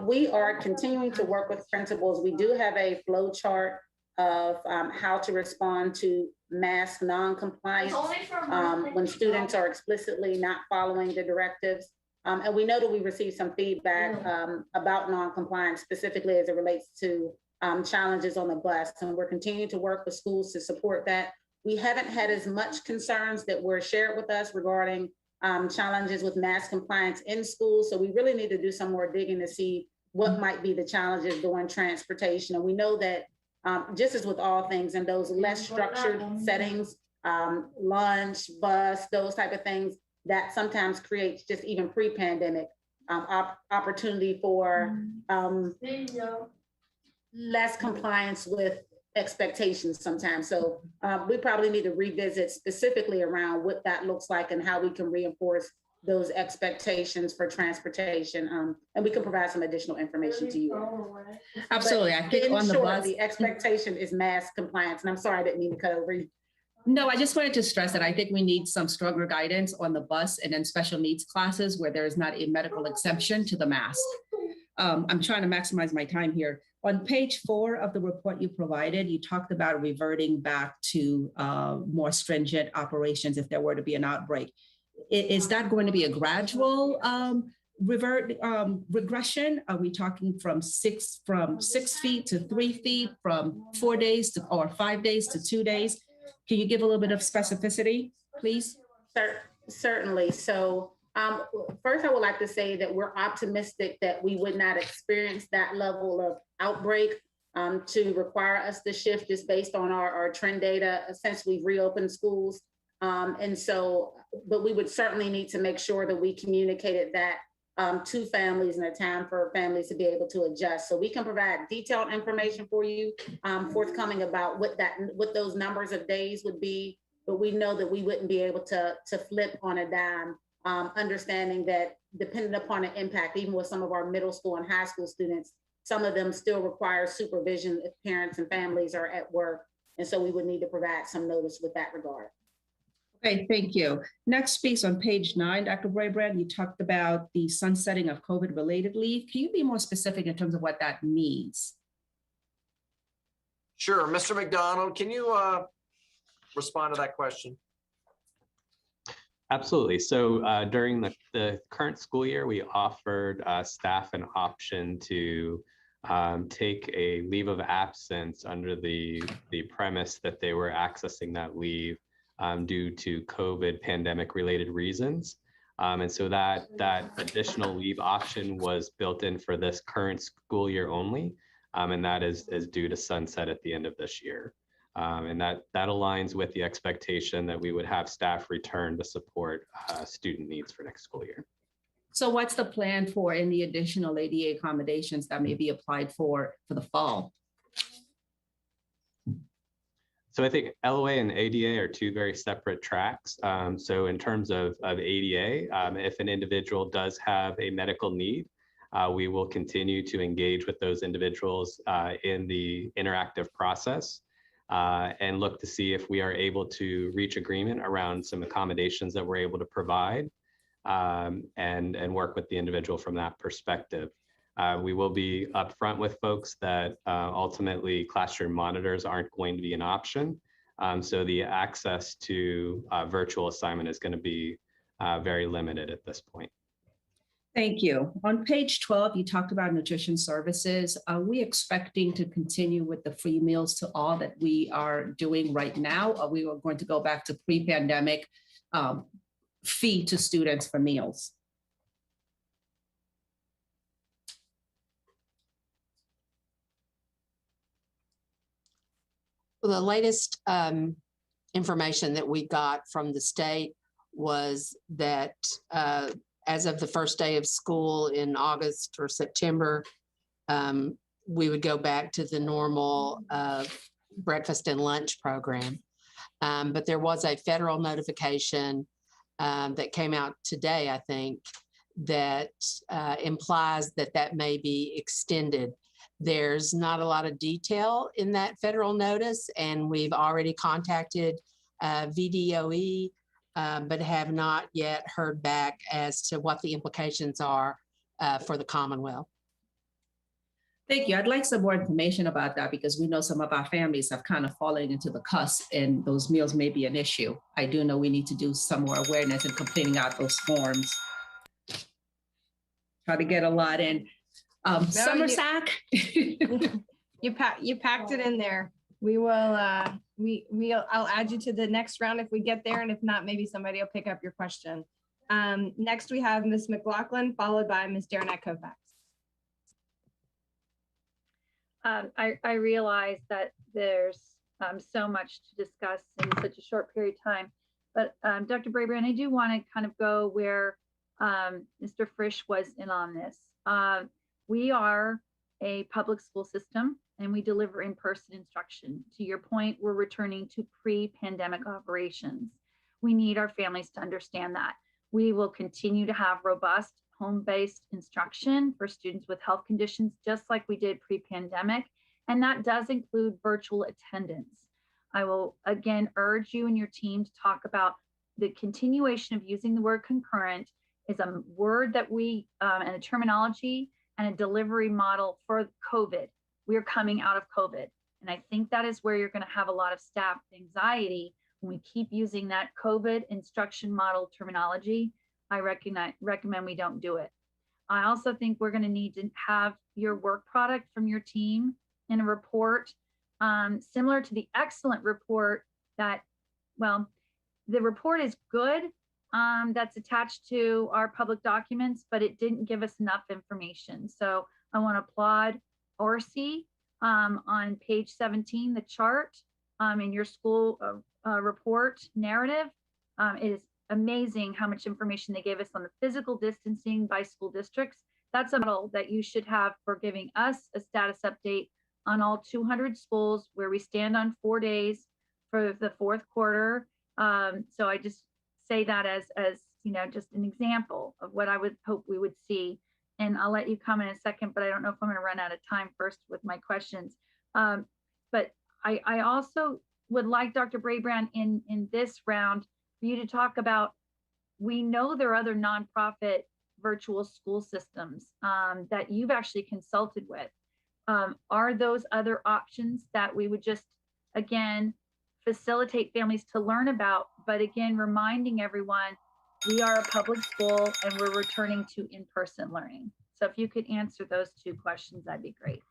We are continuing to work with principals. We do have a flow chart of how to respond to mask non-compliance when students are explicitly not following the directives. And we know that we received some feedback about non-compliance, specifically as it relates to challenges on the bus. And we're continuing to work with schools to support that. We haven't had as much concerns that were shared with us regarding challenges with mask compliance in schools. So we really need to do some more digging to see what might be the challenges during transportation. And we know that just as with all things in those less structured settings, lunch, bus, those type of things, that sometimes creates just even pre-pandemic opportunity for less compliance with expectations sometimes. So we probably need to revisit specifically around what that looks like and how we can reinforce those expectations for transportation. And we can provide some additional information to you. Absolutely. I think on the bus, the expectation is mask compliance. And I'm sorry, I didn't mean to cut over you. No, I just wanted to stress that I think we need some stronger guidance on the bus and then special needs classes where there is not a medical exemption to the mask. I'm trying to maximize my time here. On page 4 of the report you provided, you talked about reverting back to more stringent operations if there were to be an outbreak. Is that going to be a gradual regression? Are we talking from 6 feet to 3 feet, from 4 days or 5 days to 2 days? Can you give a little bit of specificity, please? Certainly. So first, I would like to say that we're optimistic that we would not experience that level of outbreak to require us to shift just based on our trend data since we've reopened schools. But we would certainly need to make sure that we communicated that to families in a time for families to be able to adjust. So we can provide detailed information for you forthcoming about what those numbers of days would be, but we know that we wouldn't be able to flip on a dime, understanding that depending upon the impact, even with some of our middle school and high school students, some of them still require supervision if parents and families are at work. And so we would need to provide some notice with that regard. Okay, thank you. Next piece on page 9, Dr. Brabrand, you talked about the sunsetting of COVID-related leave. Can you be more specific in terms of what that means? Sure. Mr. McDonald, can you respond to that question? Absolutely. So during the current school year, we offered staff an option to take a leave of absence under the premise that they were accessing that leave due to COVID pandemic related reasons. And so that additional leave option was built in for this current school year only. And that is due to sunset at the end of this year. And that aligns with the expectation that we would have staff return to support student needs for next school year. So what's the plan for any additional ADA accommodations that may be applied for the fall? So I think LOA and ADA are two very separate tracks. So in terms of ADA, if an individual does have a medical need, we will continue to engage with those individuals in the interactive process and look to see if we are able to reach agreement around some accommodations that we're able to provide and work with the individual from that perspective. We will be upfront with folks that ultimately classroom monitors aren't going to be an option. So the access to virtual assignment is going to be very limited at this point. Thank you. On page 12, you talked about nutrition services. Are we expecting to continue with the free meals to all that we are doing right now? Or we are going to go back to pre-pandemic fee to students for meals? Well, the latest information that we got from the state was that as of the first day of school in August or September, we would go back to the normal breakfast and lunch program. But there was a federal notification that came out today, I think, that implies that that may be extended. There's not a lot of detail in that federal notice, and we've already contacted VDOE, but have not yet heard back as to what the implications are for the Commonwealth. Thank you. I'd like some more information about that because we know some of our families have kind of fallen into the cusp and those meals may be an issue. I do know we need to do some more awareness and completing out those forms. Try to get a lot in. Summer sack. You packed it in there. We will I'll add you to the next round if we get there, and if not, maybe somebody will pick up your question. Next we have Ms. McLaughlin, followed by Ms. Darnett Kovacs. I realize that there's so much to discuss in such a short period of time, but Dr. Brabrand, I do want to kind of go where Mr. Frisch was in on this. We are a public school system and we deliver in-person instruction. To your point, we're returning to pre-pandemic operations. We need our families to understand that. We will continue to have robust home-based instruction for students with health conditions, just like we did pre-pandemic, and that does include virtual attendance. I will again urge you and your team to talk about the continuation of using the word concurrent is a word that we, and a terminology and a delivery model for COVID. We are coming out of COVID. And I think that is where you're going to have a lot of staff anxiety when we keep using that COVID instruction model terminology. I recommend we don't do it. I also think we're going to need to have your work product from your team in a report similar to the excellent report that, well, the report is good that's attached to our public documents, but it didn't give us enough information. So I want to applaud Orsi on page 17, the chart in your school report narrative. It is amazing how much information they gave us on the physical distancing by school districts. That's a model that you should have for giving us a status update on all 200 schools where we stand on 4 days for the fourth quarter. So I just say that as you know, just an example of what I would hope we would see. And I'll let you come in a second, but I don't know if I'm going to run out of time first with my questions. But I also would like Dr. Brabrand in this round for you to talk about, we know there are other nonprofit virtual school systems that you've actually consulted with. Are those other options that we would just, again, facilitate families to learn about, but again, reminding everyone, we are a public school and we're returning to in-person learning. So if you could answer those two questions, that'd be great.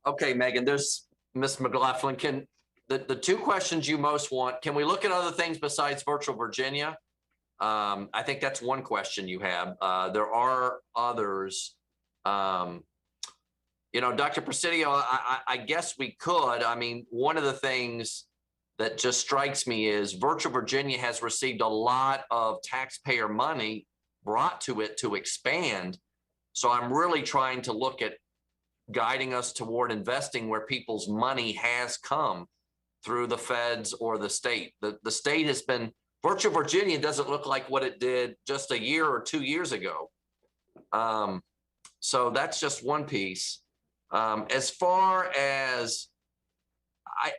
Okay, Megan, there's Ms. McLaughlin. Can the two questions you most want, can we look at other things besides Virtual Virginia? I think that's one question you have. There are others. You know, Dr. Presidio, I guess we could. I mean, one of the things that just strikes me is Virtual Virginia has received a lot of taxpayer money brought to it to expand. So I'm really trying to look at guiding us toward investing where people's money has come through the feds or the state. The state has been, Virtual Virginia doesn't look like what it did just a year or 2 years ago. So that's just one piece. As far as,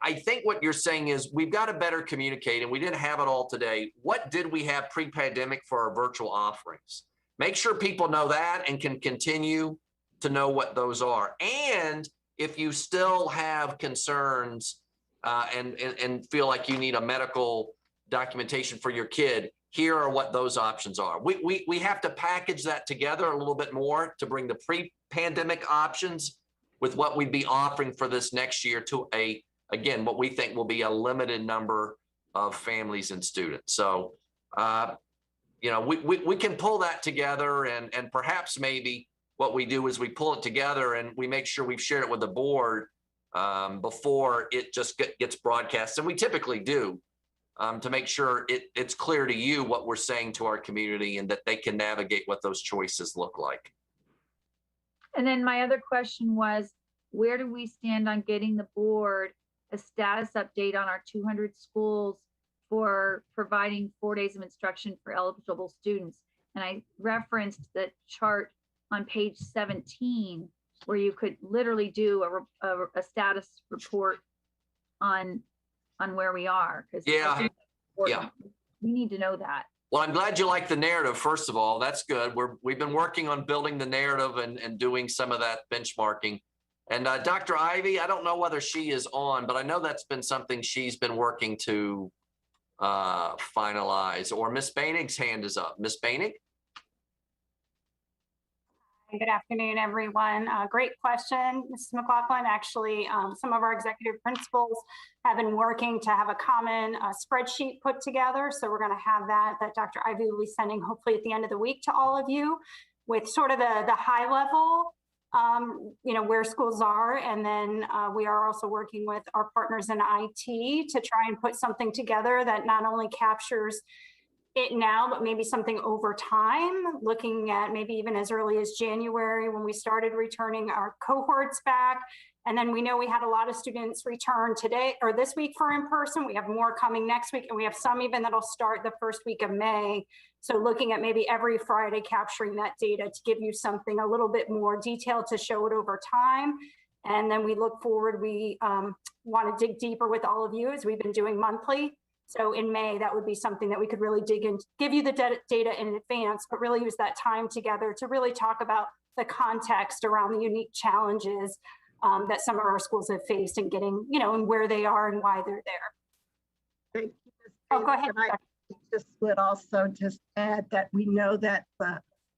I think what you're saying is we've got to better communicate, and we didn't have it all today. What did we have pre-pandemic for our virtual offerings? Make sure people know that and can continue to know what those are. And if you still have concerns and feel like you need a medical documentation for your kid, here are what those options are. We have to package that together a little bit more to bring the pre-pandemic options with what we'd be offering for this next year to again, what we think will be a limited number of families and students. So, you know, we can pull that together, and perhaps maybe what we do is we pull it together and we make sure we've shared it with the board before it just gets broadcast. And we typically do to make sure it's clear to you what we're saying to our community and that they can navigate what those choices look like. And then my other question was, where do we stand on getting the board a status update on our 200 schools for providing 4 days of instruction for eligible students? And I referenced the chart on page 17, where you could literally do a status report on where we are. Yeah. We need to know that. Well, I'm glad you like the narrative. First of all, that's good. We've been working on building the narrative and doing some of that benchmarking. And Dr. Ivy, I don't know whether she is on, but I know that's been something she's been working to finalize. Or Ms. Bainig's hand is up. Ms. Bainig? Good afternoon, everyone. Great question, Mrs. McLaughlin. Actually, some of our executive principals have been working to have a common spreadsheet put together. So we're going to have that Dr. Ivy will be sending hopefully at the end of the week to all of you with sort of the high level, you know, where schools are. And then we are also working with our partners in IT to try and put something together that not only captures it now, but maybe something over time, looking at maybe even as early as January when we started returning our cohorts back. And then we know we had a lot of students return today or this week for in-person. We have more coming next week, and we have some even that'll start the first week of May. So looking at maybe every Friday, capturing that data to give you something a little bit more detailed to show it over time. And then we look forward, we want to dig deeper with all of you as we've been doing monthly. So in May, that would be something that we could really dig in, give you the data in advance, but really use that time together to really talk about the context around the unique challenges that some of our schools have faced and getting, you know, and where they are and why they're there. Thank you. Oh, go ahead. I just would also just add that we know that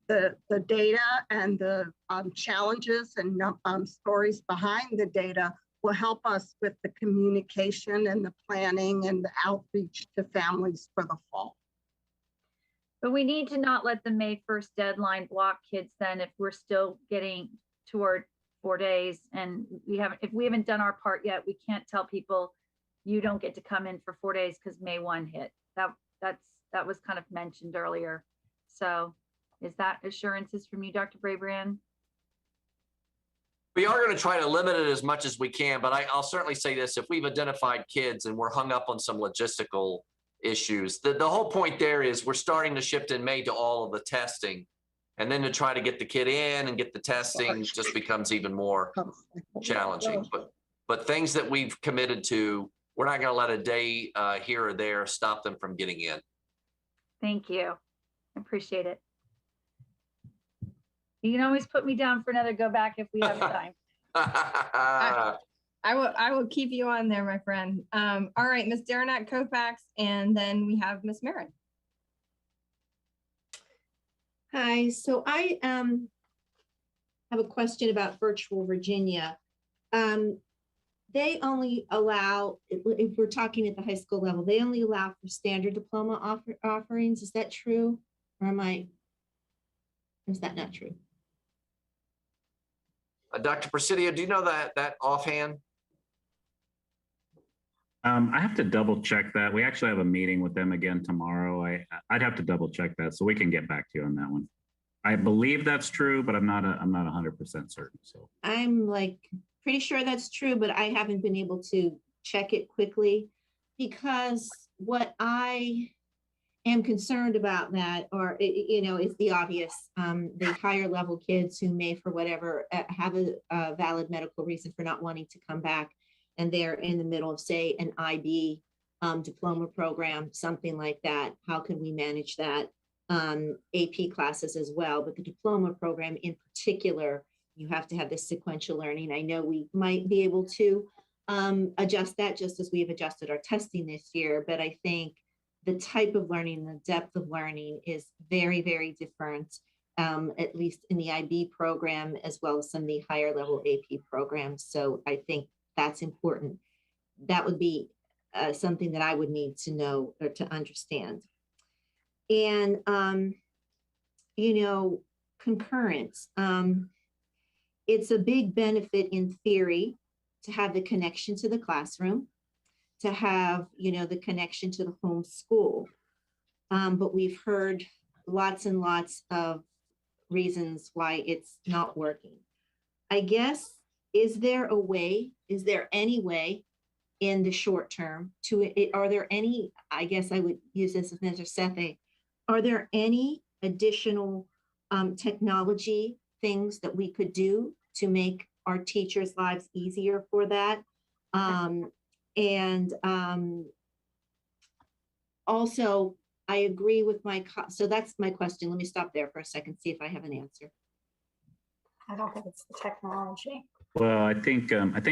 the data and the challenges and stories behind the data will help us with the communication and the planning and the outreach to families for the fall. But we need to not let the May 1st deadline block kids then if we're still getting toward 4 days and if we haven't done our part yet, we can't tell people you don't get to come in for 4 days because May 1 hit. That was kind of mentioned earlier. So is that assurances from you, Dr. Brabrand? We are going to try to limit it as much as we can, but I'll certainly say this. If we've identified kids and we're hung up on some logistical issues, the whole point there is we're starting to shift in May to all of the testing. And then to try to get the kid in and get the testing just becomes even more challenging. But things that we've committed to, we're not going to let a day here or there stop them from getting in. Thank you. I appreciate it. You can always put me down for another go back if we have time. I will keep you on there, my friend. All right, Ms. Daranack Koufax, and then we have Ms. Marin. Hi, so I have a question about Virtual Virginia. They only allow, if we're talking at the high school level, they only allow for standard diploma offerings. Is that true? Or is that not true? Dr. Presidio, do you know that offhand? I have to double check that. We actually have a meeting with them again tomorrow. I'd have to double check that, so we can get back to you on that one. I believe that's true, but I'm not 100% certain. So I'm like pretty sure that's true, but I haven't been able to check it quickly, because what I am concerned about that, or is the obvious. The higher level kids who may, for whatever, have a valid medical reason for not wanting to come back, and they're in the middle of, say, an IB diploma program, something like that. How can we manage that? AP classes as well, but the diploma program in particular, you have to have this sequential learning. I know we might be able to adjust that, just as we've adjusted our testing this year, but I think the type of learning, the depth of learning is very, very different, at least in the IB program, as well as some of the higher level AP programs. So I think that's important. That would be something that I would need to know or to understand. And, concurrence. It's a big benefit in theory to have the connection to the classroom, to have, the connection to the home school. But we've heard lots and lots of reasons why it's not working. I guess, is there any way in the short term are there any, I guess I would use this as Mr. Sethe, are there any additional technology things that we could do to make our teachers' lives easier for that? Also, I agree with so that's my question. Let me stop there for a second, see if I have an answer. I don't think it's the technology. well, I think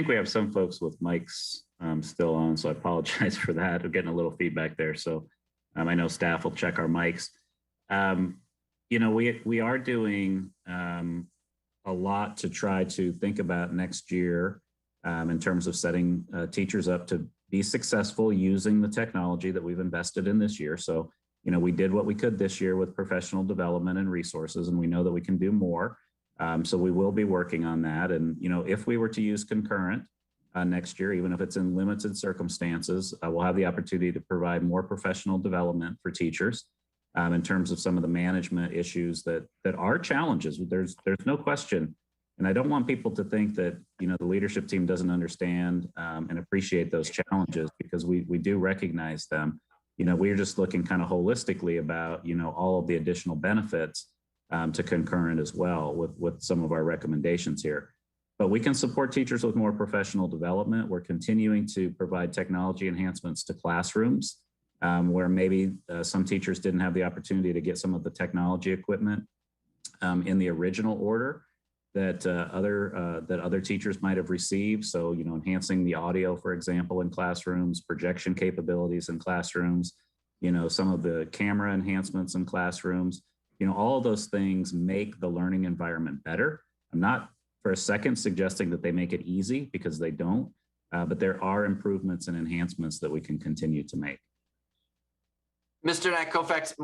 we have some folks with mics still on, so I apologize for that. We're getting a little feedback there. So I know staff will check our mics. We are doing a lot to try to think about next year in terms of setting teachers up to be successful using the technology that we've invested in this year. So, we did what we could this year with professional development and resources, and we know that we can do more. So we will be working on that. And, if we were to use concurrent next year, even if it's in limited circumstances, we'll have the opportunity to provide more professional development for teachers in terms of some of the management issues that are challenges. There's no question. And I don't want people to think that, the leadership team doesn't understand and appreciate those challenges, because we do recognize them. We're just looking kind of holistically about, all of the additional benefits to concurrent as well with some of our recommendations here. But we can support teachers with more professional development. We're continuing to provide technology enhancements to classrooms where maybe some teachers didn't have the opportunity to get some of the technology equipment in the original order that other teachers might have received. So, enhancing the audio, for example, in classrooms, projection capabilities in classrooms, some of the camera enhancements in classrooms, all of those things make the learning environment better. I'm not for a second suggesting that they make it easy, because they don't, but there are improvements and enhancements that we can continue to make. Mr. Koufax,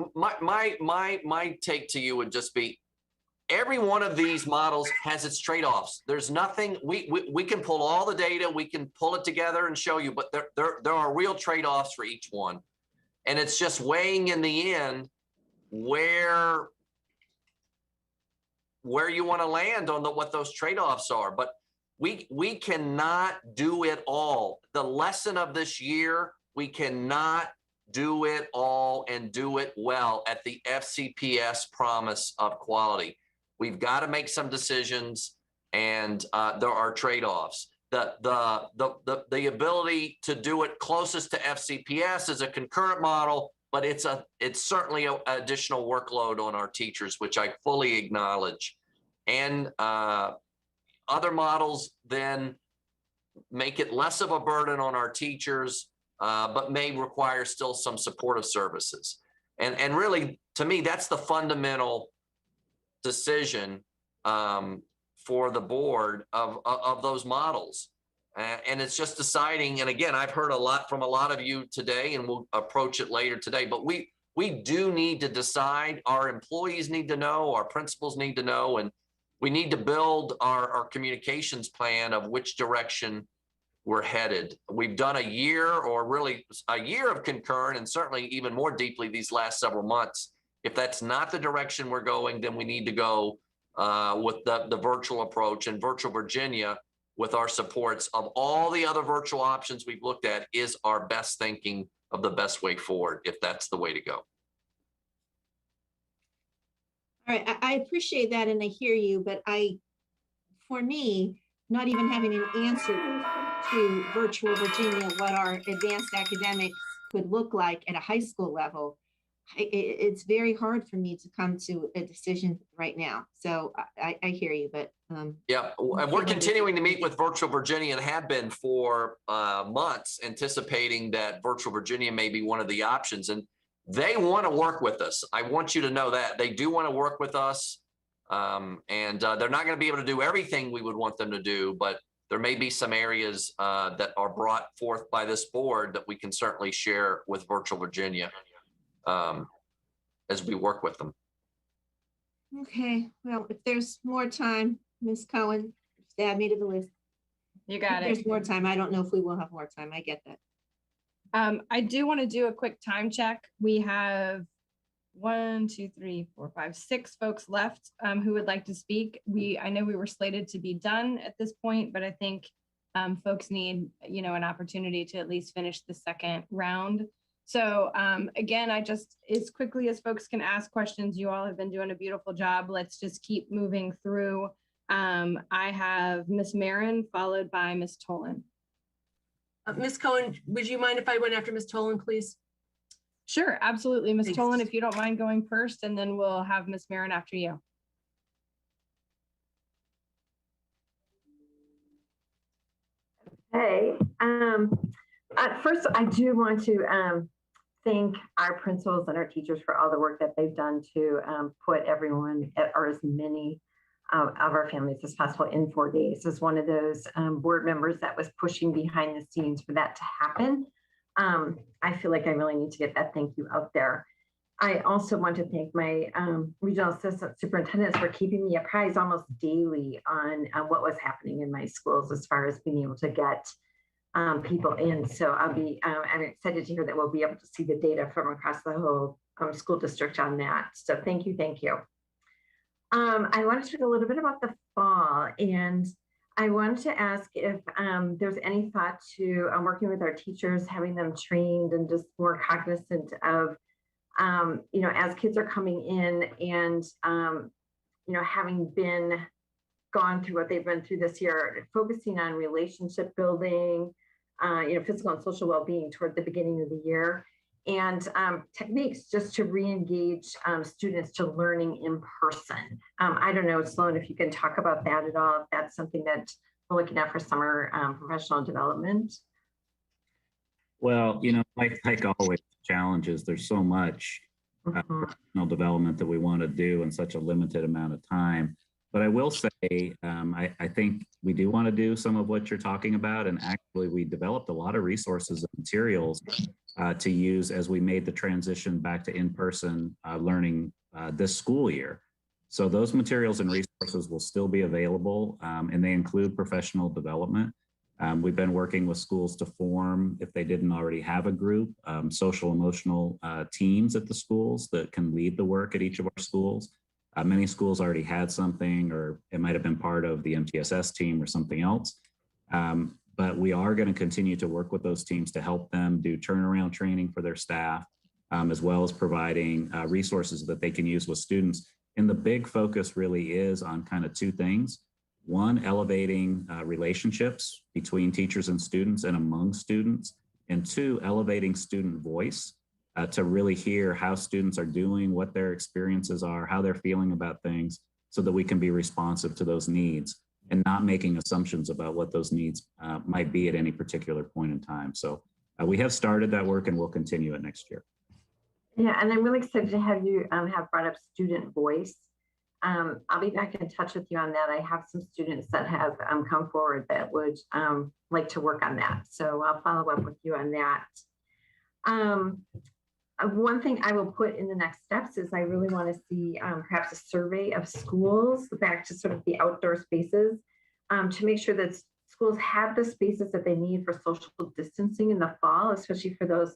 my take to you would just be, every one of these models has its trade-offs. There's nothing, we can pull all the data, we can pull it together and show you, but there are real trade-offs for each one. And it's just weighing in the end where you want to land on what those trade-offs are. But we cannot do it all. The lesson of this year, we cannot do it all and do it well at the FCPS promise of quality. We've got to make some decisions, and there are trade-offs. the ability to do it closest to FCPS is a concurrent model, but it's certainly an additional workload on our teachers, which I fully acknowledge. And other models then make it less of a burden on our teachers, but may require still some supportive services. And really, to me, that's the fundamental decision for the board of those models. And it's just deciding, and again, I've heard a lot from a lot of you today, and we'll approach it later today, but we do need to decide. Our employees need to know, our principals need to know, and we need to build our communications plan of which direction we're headed. We've done a year, or really a year of concurrent, and certainly even more deeply these last several months. If that's not the direction we're going, then we need to go with the virtual approach. And Virtual Virginia, with our supports of all the other virtual options we've looked at, is our best thinking of the best way forward, if that's the way to go. All right, I appreciate that and I hear you, but for me, not even having an answer to Virtual Virginia, what our advanced academics could look like at a high school level, it's very hard for me to come to a decision right now. So I hear you, but yeah, and we're continuing to meet with Virtual Virginia and have been for months, anticipating that Virtual Virginia may be one of the options. And they want to work with us. I want you to know that they do want to work with us. And they're not going to be able to do everything we would want them to do, but there may be some areas that are brought forth by this board that we can certainly share with Virtual Virginia as we work with them. Okay, well, if there's more time, Ms. Cohen, just add me to the list. You got it. If there's more time. I don't know if we will have more time. I get that. I do want to do a quick time check. We have 6 folks left who would like to speak. I know we were slated to be done at this point, but I think folks need, an opportunity to at least finish the second round. So again, as quickly as folks can ask questions, you all have been doing a beautiful job. Let's just keep moving through. I have Ms. Marin followed by Ms. Tolan. Ms. Cohen, would you mind if I went after Ms. Tolan, please? Sure, absolutely. Ms. Thanks. Tolan, if you don't mind going first, and then we'll have Ms. Marin after you. Hey, first, I do want to thank our principals and our teachers for all the work that they've done to put everyone, or as many of our families as possible, in 4 days. As one of those board members that was pushing behind the scenes for that to happen, I feel like I really need to get that thank you out there. I also want to thank my regional assistant superintendents for keeping me apprised almost daily on what was happening in my schools as far as being able to get people in. So I'm excited to hear that we'll be able to see the data from across the whole school district on that. So thank you, thank you. I want to talk a little bit about the fall, and I wanted to ask if there's any thought to working with our teachers, having them trained and just more cognizant of, as kids are coming in and, having gone through what they've been through this year, focusing on relationship building, physical and social well-being toward the beginning of the year, and techniques just to re-engage students to learning in person. I don't know, Sloan, if you can talk about that at all, if that's something that we're looking at for summer professional development. Well, like always, challenges, there's so much professional development that we want to do in such a limited amount of time. But I will say, I think we do want to do some of what you're talking about. And actually, we developed a lot of resources and materials to use as we made the transition back to in-person learning this school year. So those materials and resources will still be available, and they include professional development. We've been working with schools to form, if they didn't already have a group, social emotional teams at the schools that can lead the work at each of our schools. Many schools already had something, or it might have been part of the MTSS team or something else. But we are going to continue to work with those teams to help them do turnaround training for their staff, as well as providing resources that they can use with students. And the big focus really is on kind of two things. One, elevating relationships between teachers and students and among students. And two, elevating student voice to really hear how students are doing, what their experiences are, how they're feeling about things, so that we can be responsive to those needs and not making assumptions about what those needs might be at any particular point in time. So we have started that work and we'll continue it next year. Yeah, and I'm really excited to have you have brought up student voice. I'll be back in touch with you on that. I have some students that have come forward that would like to work on that. So I'll follow up with you on that. One thing I will put in the next steps is I really want to see perhaps a survey of schools back to sort of the outdoor spaces to make sure that schools have the spaces that they need for social distancing in the fall, especially for those,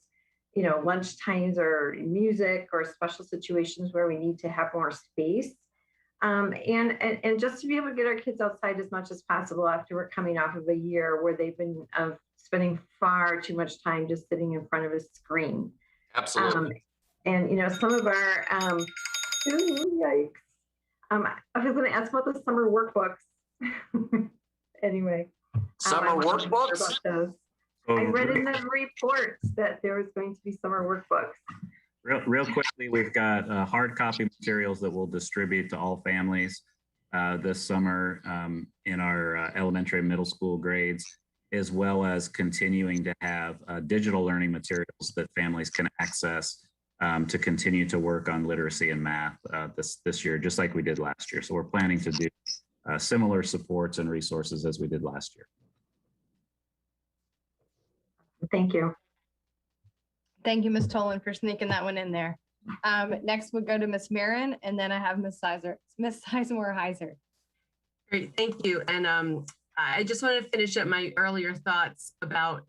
you know, lunch times or music or special situations where we need to have more space. And just to be able to get our kids outside as much as possible after we're coming off of a year where they've been spending far too much time just sitting in front of a screen. Absolutely. And you know, some of our yikes. I was going to ask about the summer workbooks. Anyway, summer workbooks. I read in the reports that there was going to be summer workbooks. Real quickly, we've got hard copy materials that we'll distribute to all families this summer in our elementary and middle school grades, as well as continuing to have digital learning materials that families can access to continue to work on literacy and math this year, just like we did last year. So we're planning to do similar supports and resources as we did last year. Thank you. Thank you, Ms. Tolan, for sneaking that one in there. Next, we'll go to Ms. Marin, and then I have Ms. Sizemore-Heiser. Great, thank you. And I just wanted to finish up my earlier thoughts about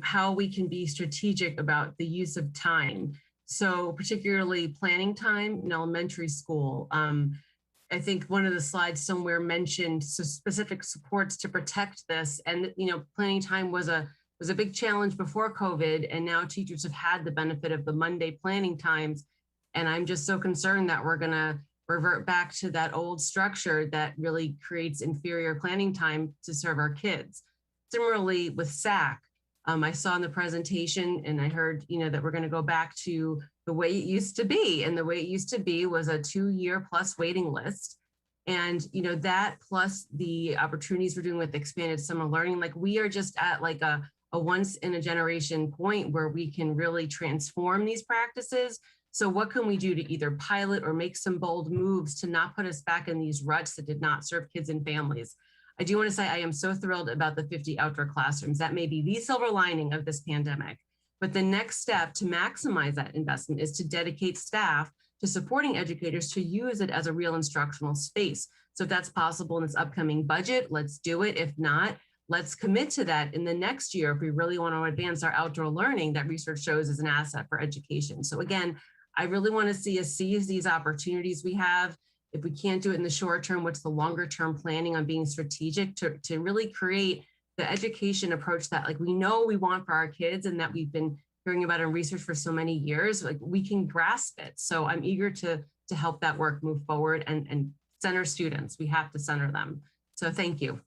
how we can be strategic about the use of time. So particularly planning time in elementary school. I think one of the slides somewhere mentioned specific supports to protect this. And, you know, planning time was a big challenge before COVID, and now teachers have had the benefit of the Monday planning times. And I'm just so concerned that we're gonna revert back to that old structure that really creates inferior planning time to serve our kids. Similarly with SAC, I saw in the presentation and I heard, you know, that we're gonna go back to the way it used to be. And the way it used to be was a 2-year plus waiting list. And, you know, that plus the opportunities we're doing with expanded summer learning, like we are just at like a once in a generation point where we can really transform these practices. So what can we do to either pilot or make some bold moves to not put us back in these ruts that did not serve kids and families? I do want to say I am so thrilled about the 50 outdoor classrooms. That may be the silver lining of this pandemic. But the next step to maximize that investment is to dedicate staff to supporting educators to use it as a real instructional space. So if that's possible in this upcoming budget, let's do it. If not, let's commit to that in the next year if we really want to advance our outdoor learning that research shows is an asset for education. So again, I really want to see us seize these opportunities we have. If we can't do it in the short term, what's the longer term planning on being strategic to really create the education approach that like we know we want for our kids and that we've been hearing about in research for so many years, like we can grasp it. So I'm eager to help that work move forward and center students. We have to center them. So thank you.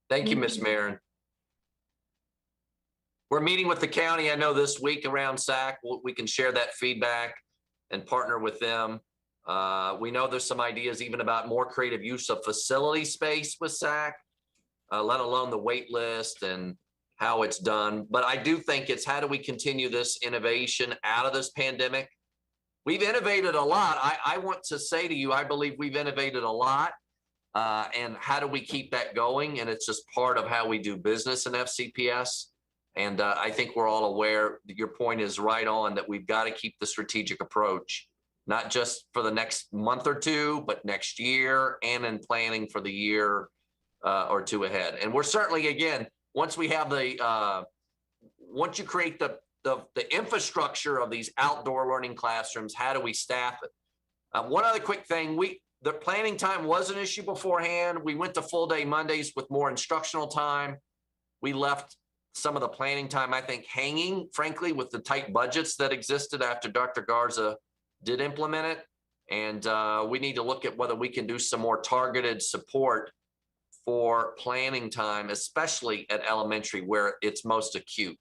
Thank you, Ms. Marin. We're meeting with the county, I know, this week around SAC. We can share that feedback and partner with them. We know there's some ideas even about more creative use of facility space with SAC, let alone the wait list and how it's done. But I do think it's how do we continue this innovation out of this pandemic? We've innovated a lot. I want to say to you, I believe we've innovated a lot. And how do we keep that going? And it's just part of how we do business in FCPS. And I think we're all aware that your point is right on, that we've got to keep the strategic approach, not just for the next month or two, but next year and in planning for the year or two ahead. And we're certainly, again, once we have once you create the infrastructure of these outdoor learning classrooms, how do we staff it? One other quick thing, the planning time was an issue beforehand. We went to full day Mondays with more instructional time. We left some of the planning time, I think, hanging, frankly, with the tight budgets that existed after Dr. Garza did implement it. And we need to look at whether we can do some more targeted support for planning time, especially at elementary where it's most acute.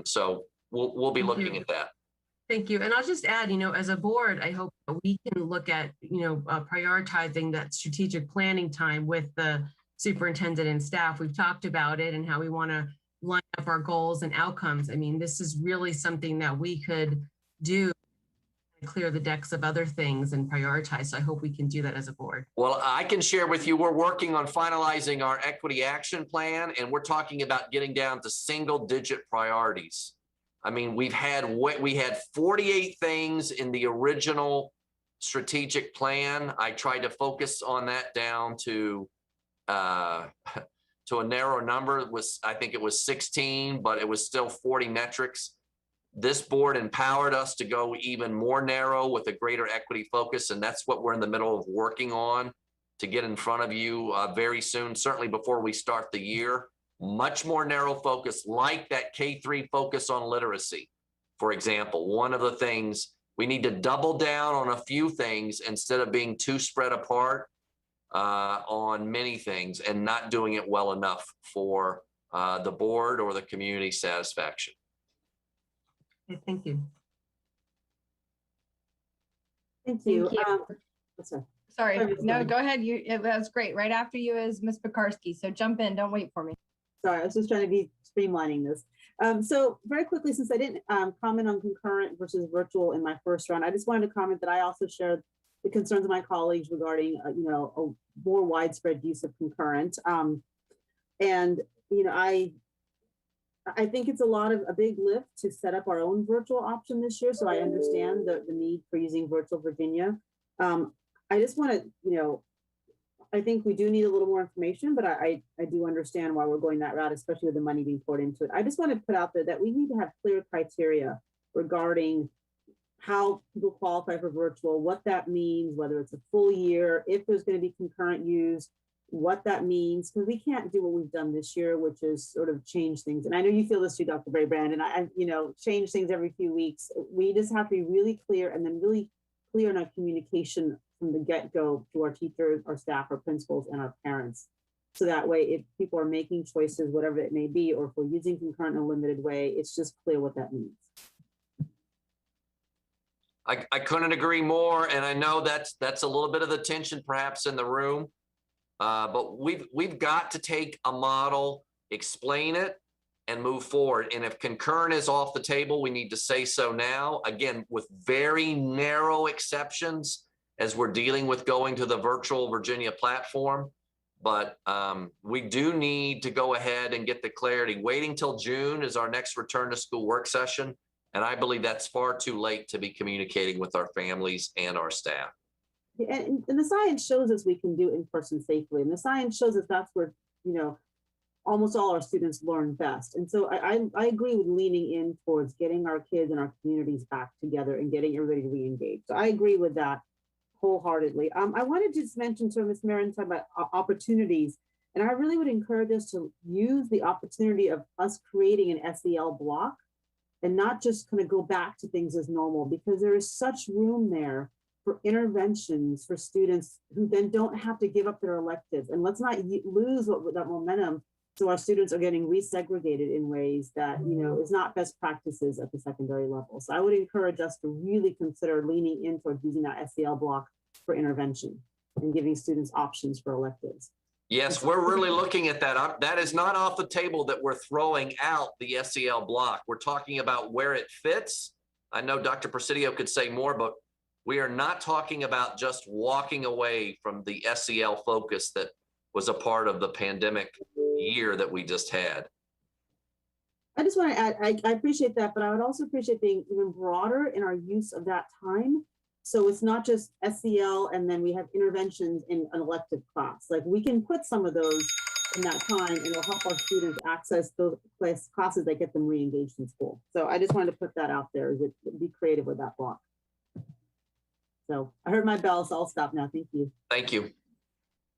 So we'll be looking at that. Thank you. And I'll just add, as a board, I hope we can look at, prioritizing that strategic planning time with the superintendent and staff. We've talked about it and how we want to line up our goals and outcomes. I mean, this is really something that we could do, clear the decks of other things and prioritize. So I hope we can do that as a board. Well, I can share with you, we're working on finalizing our equity action plan, and we're talking about getting down to single-digit priorities. I mean, we had 48 things in the original strategic plan. I tried to focus on that down to a narrow number. I think it was 16, but it was still 40 metrics. This board empowered us to go even more narrow with a greater equity focus, and that's what we're in the middle of working on to get in front of you very soon, certainly before we start the year. Much more narrow focus, like that K-3 focus on literacy. For example, one of the things, we need to double down on a few things instead of being too spread apart on many things and not doing it well enough for the board or the community satisfaction. Okay, thank you. Thank you. Sorry, no, go ahead. That's great. Right after you is Ms. Pekarsky. So jump in, don't wait for me. Sorry, I was just trying to be streamlining this. So very quickly, since I didn't comment on concurrent versus virtual in my first round, I just wanted to comment that I also shared the concerns of my colleagues regarding, a more widespread use of concurrent. I think it's a big lift to set up our own virtual option this year. So I understand the need for using Virtual Virginia. I just want to, I think we do need a little more information, but I do understand why we're going that route, especially with the money being poured into it. I just want to put out there that we need to have clear criteria regarding how people qualify for virtual, what that means, whether it's a full year, if there's going to be concurrent use, what that means, because we can't do what we've done this year, which is sort of change things. And I know you feel this too, Dr. Braybrand, and I change things every few weeks. We just have to be really clear and then really clear in our communication from the get-go to our teachers, our staff, our principals, and our parents. So that way, if people are making choices, whatever it may be, or if we're using concurrent in a limited way, it's just clear what that means. I couldn't agree more. And I know that's a little bit of the tension perhaps in the room. But we've got to take a model, explain it, and move forward. And if concurrent is off the table, we need to say so now, again, with very narrow exceptions as we're dealing with going to the Virtual Virginia platform. But we do need to go ahead and get the clarity. Waiting till June is our next return to school work session. And I believe that's far too late to be communicating with our families and our staff. And the science shows us we can do in person safely. And the science shows us that's where, almost all our students learn best. And so I agree with leaning in towards getting our kids and our communities back together and getting everybody to re-engage. So I agree with that wholeheartedly. I wanted to just mention to Ms. Marin talking about opportunities. And I really would encourage us to use the opportunity of us creating an SEL block and not just kind of go back to things as normal, because there is such room there for interventions for students who then don't have to give up their electives. And let's not lose that momentum, so our students are getting resegregated in ways that, is not best practices at the secondary level. So I would encourage us to really consider leaning in towards using that SEL block for intervention and giving students options for electives. Yes, we're really looking at that. That is not off the table that we're throwing out the SEL block. We're talking about where it fits. I know Dr. Presidio could say more, but we are not talking about just walking away from the SEL focus that was a part of the pandemic year that we just had. I just want to add, I appreciate that, but I would also appreciate being even broader in our use of that time. So it's not just SEL and then we have interventions in an elective class. Like we can put some of those in that time and it'll help our students access those classes that get them re-engaged in school. So I just wanted to put that out there, be creative with that block. So I heard my bell, so I'll stop now. Thank you. Thank you.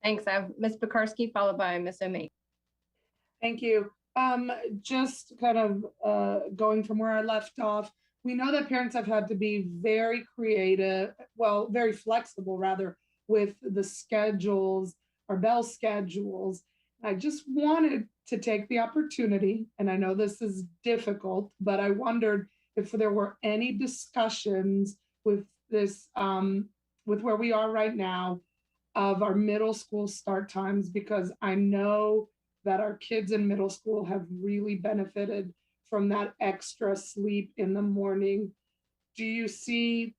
Thanks. I have Ms. Pekarsky followed by Ms. O'May. Thank you. Just kind of going from where I left off, we know that parents have had to be very creative, well, very flexible rather, with the schedules or bell schedules. I just wanted to take the opportunity, and I know this is difficult, but I wondered if there were any discussions with this, with where we are right now of our middle school start times, because I know that our kids in middle school have really benefited from that extra sleep in the morning. Do you see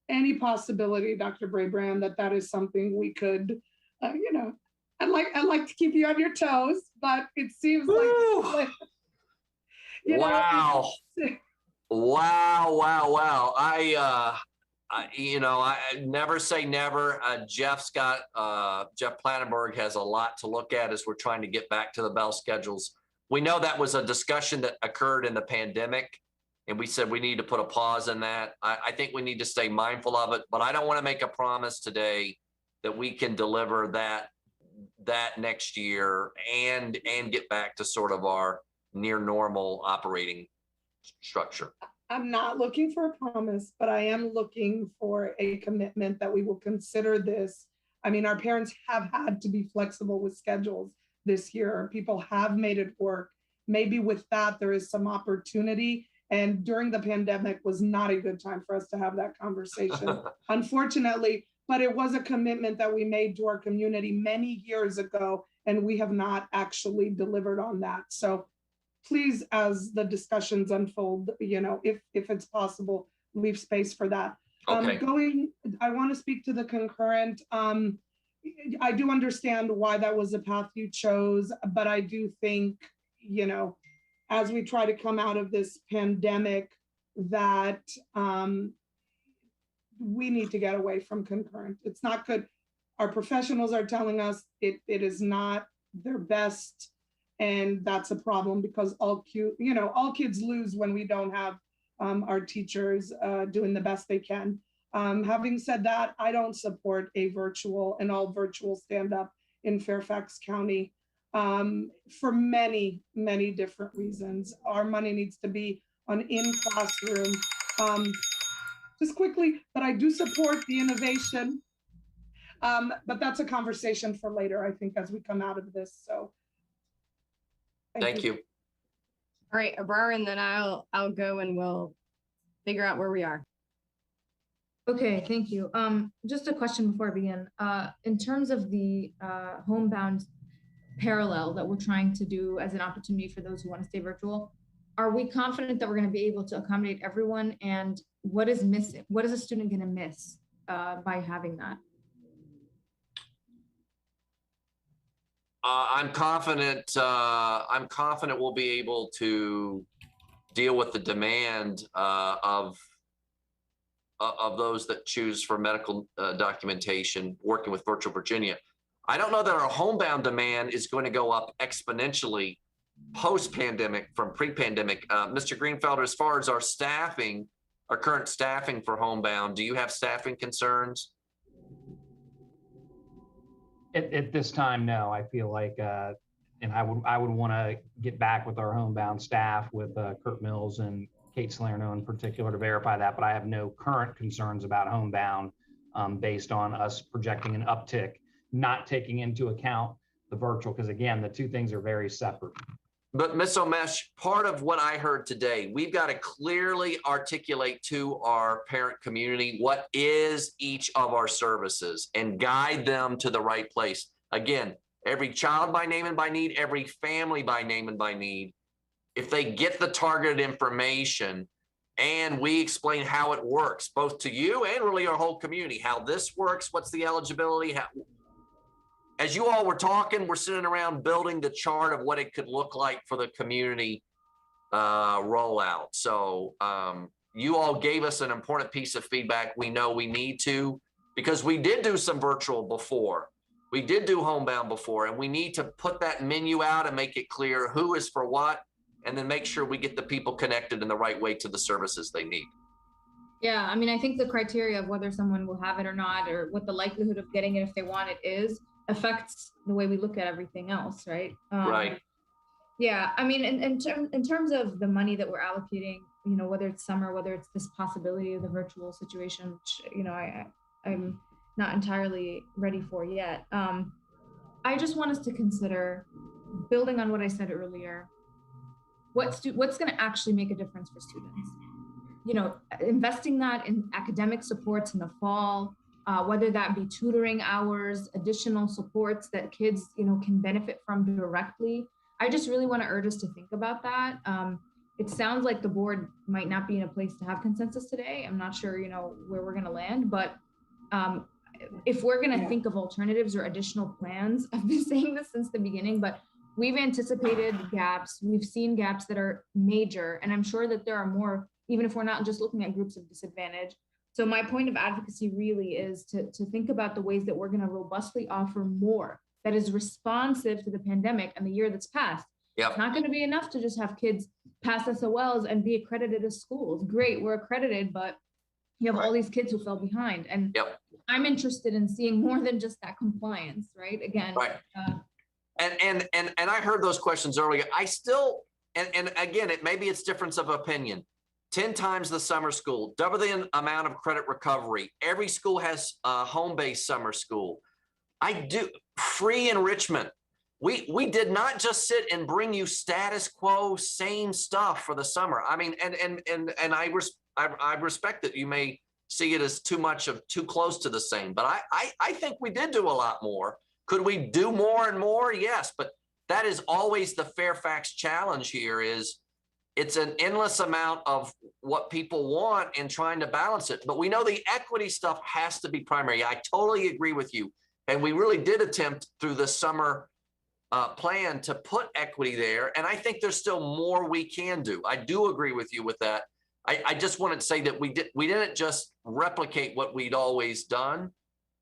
any possibility, Dr. Brabrand, that that is something we could, you know, I'd like to keep you on your toes, but it seems like you know, wow. Wow. I never say never. Jeff Plattenberg has a lot to look at as we're trying to get back to the bell schedules. We know that was a discussion that occurred in the pandemic, and we said we need to put a pause in that. I think we need to stay mindful of it, but I don't want to make a promise today that we can deliver that next year and get back to sort of our near normal operating structure. I'm not looking for a promise, but I am looking for a commitment that we will consider this. I mean, our parents have had to be flexible with schedules this year. People have made it work. Maybe with that, there is some opportunity. And during the pandemic was not a good time for us to have that conversation, unfortunately, but it was a commitment that we made to our community many years ago, and we have not actually delivered on that. So please, as the discussions unfold, you know, if it's possible, leave space for that. Okay. I want to speak to the concurrent. I do understand why that was the path you chose, but I do think, you know, as we try to come out of this pandemic, that we need to get away from concurrent. It's not good. Our professionals are telling us it is not their best. And that's a problem because all kids lose when we don't have our teachers doing the best they can. Having said that, I don't support an all virtual stand up in Fairfax County for many, many different reasons. Our money needs to be on in classroom. Just quickly, but I do support the innovation. But that's a conversation for later, I think, as we come out of this. So. Thank you. All right, Abrar, and then I'll go and we'll figure out where we are. Okay, thank you. Just a question before I begin. In terms of the homebound parallel that we're trying to do as an opportunity for those who want to stay virtual, are we confident that we're going to be able to accommodate everyone? And what is missing? What is a student going to miss by having that? I'm confident we'll be able to deal with the demand of those that choose for medical documentation working with Virtual Virginia. I don't know that our homebound demand is going to go up exponentially post-pandemic from pre-pandemic. Mr. Greenfelder, as far as our staffing, our current staffing for homebound, do you have staffing concerns? At this time, no. I feel like, and I would want to get back with our homebound staff with Kurt Mills and Kate Salerno in particular to verify that, but I have no current concerns about homebound based on us projecting an uptick, not taking into account the virtual, because again, the two things are very separate. But Ms. Omesh, part of what I heard today, we've got to clearly articulate to our parent community what is each of our services and guide them to the right place. Again, every child by name and by need, every family by name and by need. If they get the targeted information and we explain how it works, both to you and really our whole community, how this works, what's the eligibility, as you all were talking, we're sitting around building the chart of what it could look like for the community rollout. So you all gave us an important piece of feedback. We know we need to, because we did do some virtual before. We did do homebound before, and we need to put that menu out and make it clear who is for what, and then make sure we get the people connected in the right way to the services they need. Yeah, I mean, I think the criteria of whether someone will have it or not, or what the likelihood of getting it if they want it is, affects the way we look at everything else, right? Right. Yeah, I mean, in terms of the money that we're allocating, whether it's summer, whether it's this possibility of the virtual situation, which, I'm not entirely ready for yet. I just want us to consider, building on what I said earlier, what's going to actually make a difference for students. Investing that in academic supports in the fall, whether that be tutoring hours, additional supports that kids, can benefit from directly. I just really want to urge us to think about that. It sounds like the board might not be in a place to have consensus today. I'm not sure, where we're going to land, but if we're going to think of alternatives or additional plans, I've been saying this since the beginning, but we've anticipated gaps. We've seen gaps that are major, and I'm sure that there are more, even if we're not just looking at groups of disadvantage. So my point of advocacy really is to think about the ways that we're going to robustly offer more that is responsive to the pandemic and the year that's passed. Yep. It's not going to be enough to just have kids pass SOLs and be accredited as schools. Great, we're accredited, but you have all these kids who fell behind. And I'm interested in seeing more than just that compliance, right? Again. Right. And I heard those questions earlier. I still, and again, maybe it's difference of opinion. 10 times the summer school, double the amount of credit recovery. Every school has home-based summer school. I do free enrichment. We did not just sit and bring you status quo, same stuff for the summer. I mean, and I respect that you may see it as too close to the same, but I think we did do a lot more. Could we do more and more? Yes, but that is always the Fairfax challenge here is it's an endless amount of what people want and trying to balance it. But we know the equity stuff has to be primary. I totally agree with you. And we really did attempt through the summer plan to put equity there. And I think there's still more we can do. I do agree with you with that. I just wanted to say that we didn't just replicate what we'd always done.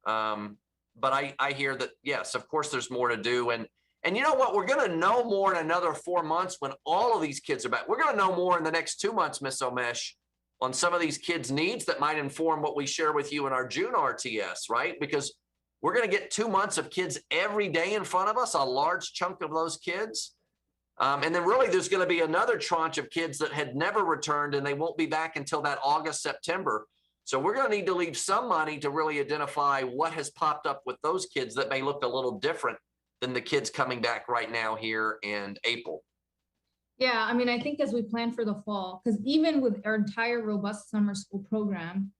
But I hear that, yes, of course, there's more to do. And you know what? We're going to know more in another 4 months when all of these kids are back. We're going to know more in the next 2 months, Ms. Omesh, on some of these kids' needs that might inform what we share with you in our June RTS, right? Because we're going to get 2 months of kids every day in front of us, a large chunk of those kids. And then really there's going to be another tranche of kids that had never returned and they won't be back until that August, September. So we're going to need to leave some money to really identify what has popped up with those kids that may look a little different than the kids coming back right now here in April. Yeah, I mean, I think as we plan for the fall, because even with our entire robust summer school program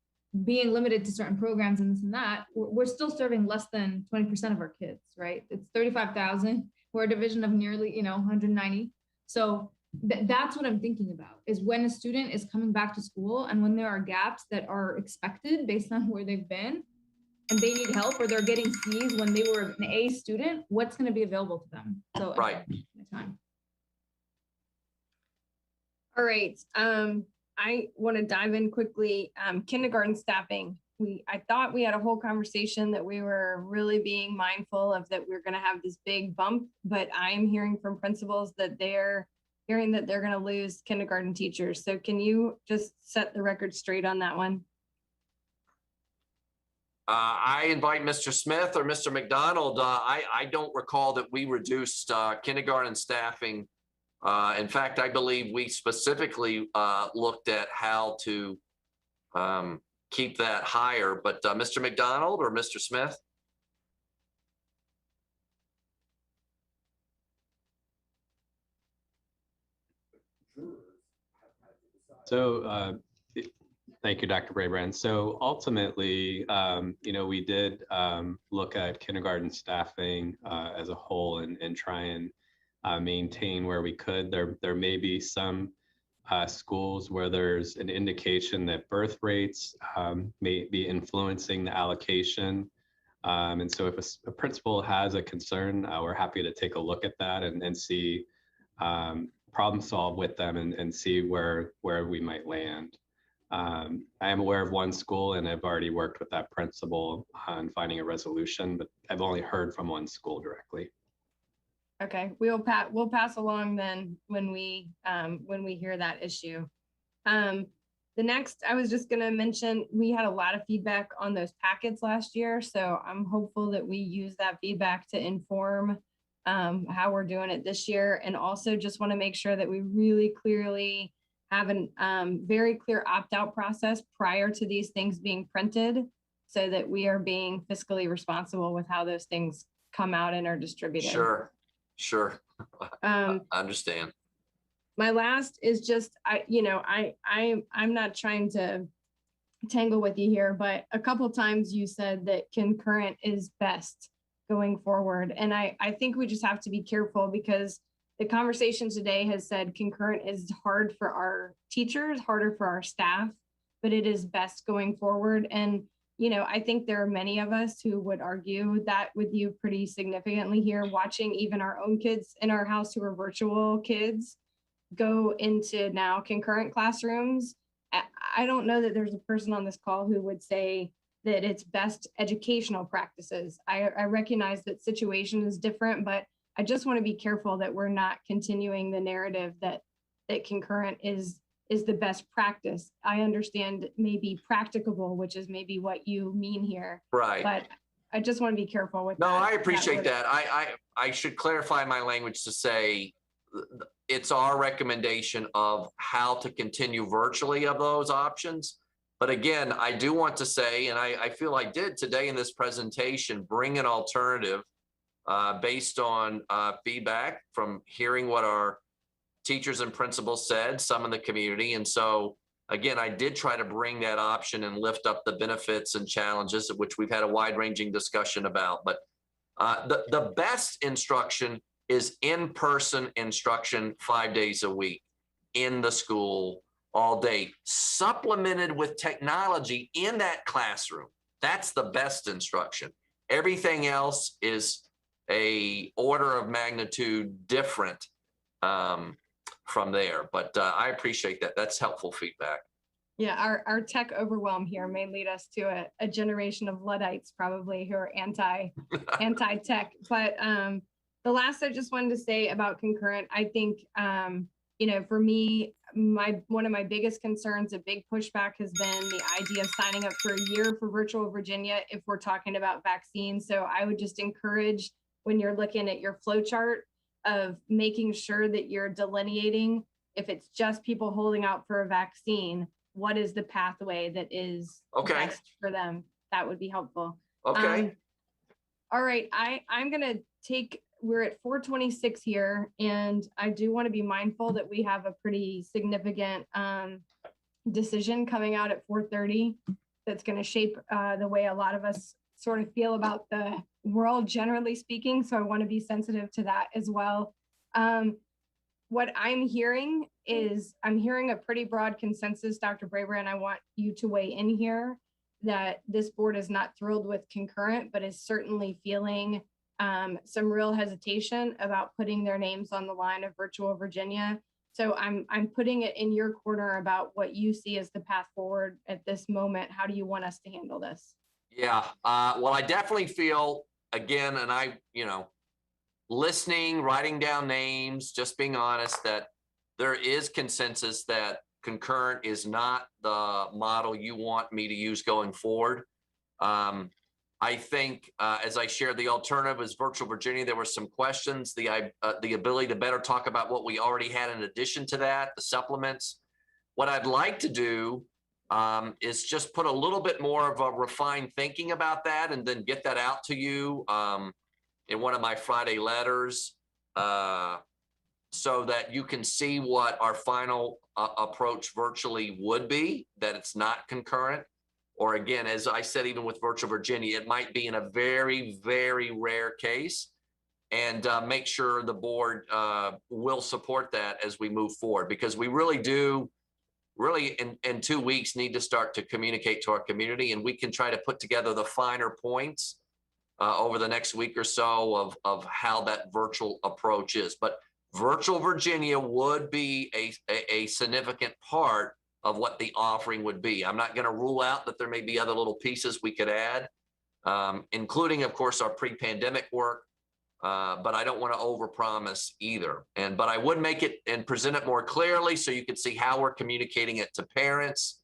being limited to certain programs and this and that, we're still serving less than 20% of our kids, right? It's 35,000. We're a division of nearly, 190. So that's what I'm thinking about is when a student is coming back to school and when there are gaps that are expected based on where they've been and they need help or they're getting C's when they were an A student, what's going to be available to them? So right. Time. All right. I want to dive in quickly. Kindergarten staffing. I thought we had a whole conversation that we were really being mindful of that we're going to have this big bump, but I am hearing from principals that they're hearing that they're going to lose kindergarten teachers. So can you just set the record straight on that one? I invite Mr. Smith or Mr. McDonald. I don't recall that we reduced kindergarten staffing. In fact, I believe we specifically looked at how to keep that higher. But Mr. McDonald or Mr. Smith? So thank you, Dr. Brabrand. So ultimately, we did look at kindergarten staffing as a whole and try and maintain where we could. There may be some schools where there's an indication that birth rates may be influencing the allocation. And so if a principal has a concern, we're happy to take a look at that and see, problem solve with them and see where we might land. I am aware of one school and I've already worked with that principal on finding a resolution, but I've only heard from one school directly. Okay, we'll pass along then when we hear that issue. The next, I was just going to mention, we had a lot of feedback on those packets last year, so I'm hopeful that we use that feedback to inform how we're doing it this year, and also just want to make sure that we really clearly have an very clear opt-out process prior to these things being printed so that we are being fiscally responsible with how those things come out and are distributed. Sure. I understand. My last is just, I'm not trying to tangle with you here, but a couple times you said that concurrent is best going forward. And I think we just have to be careful because the conversation today has said concurrent is hard for our teachers, harder for our staff, but it is best going forward. And, I think there are many of us who would argue that with you pretty significantly here, watching even our own kids in our house who are virtual kids go into now concurrent classrooms. I don't know that there's a person on this call who would say that it's best educational practices. I recognize that situation is different, but I just want to be careful that we're not continuing the narrative that concurrent is the best practice. I understand maybe practicable, which is maybe what you mean here. Right. But I just want to be careful with that. No, I appreciate that. I should clarify my language to say it's our recommendation of how to continue virtually of those options. But again, I do want to say, and I feel I did today in this presentation, bring an alternative based on feedback from hearing what our teachers and principals said, some in the community. And so again, I did try to bring that option and lift up the benefits and challenges, which we've had a wide-ranging discussion about. But the best instruction is in-person instruction 5 days a week in the school all day, supplemented with technology in that classroom. That's the best instruction. Everything else is a order of magnitude different from there. But I appreciate that. That's helpful feedback. Yeah, our tech overwhelm here may lead us to a generation of Luddites probably who are anti-tech. But the last I just wanted to say about concurrent, I think, for me, one of my biggest concerns, a big pushback has been the idea of signing up for a year for Virtual Virginia if we're talking about vaccines. So I would just encourage when you're looking at your flow chart of making sure that you're delineating, if it's just people holding out for a vaccine, what is the pathway that is best for them? That would be helpful. Okay. All right, I'm gonna we're at 4:26 here, and I do want to be mindful that we have a pretty significant decision coming out at 4:30 that's going to shape the way a lot of us sort of feel about the world, generally speaking. So I want to be sensitive to that as well. What I'm hearing is I'm hearing a pretty broad consensus, Dr. Brabrand. I want you to weigh in here that this board is not thrilled with concurrent, but is certainly feeling some real hesitation about putting their names on the line of Virtual Virginia. So I'm putting it in your corner about what you see as the path forward at this moment. How do you want us to handle this? Yeah, well, I definitely feel, again, and listening, writing down names, just being honest, that there is consensus that concurrent is not the model you want me to use going forward. I think, as I shared, the alternative is Virtual Virginia. There were some questions, the ability to better talk about what we already had in addition to that, the supplements. What I'd like to do is just put a little bit more of a refined thinking about that and then get that out to you in one of my Friday letters so that you can see what our final approach virtually would be, that it's not concurrent. Or again, as I said, even with Virtual Virginia, it might be in a very, very rare case, and make sure the board will support that as we move forward, because we really do, in 2 weeks, need to start to communicate to our community, and we can try to put together the finer points over the next week or so of how that virtual approach is. But Virtual Virginia would be a significant part of what the offering would be. I'm not going to rule out that there may be other little pieces we could add, including, of course, our pre-pandemic work, but I don't want to overpromise either. But I would make it and present it more clearly so you could see how we're communicating it to parents,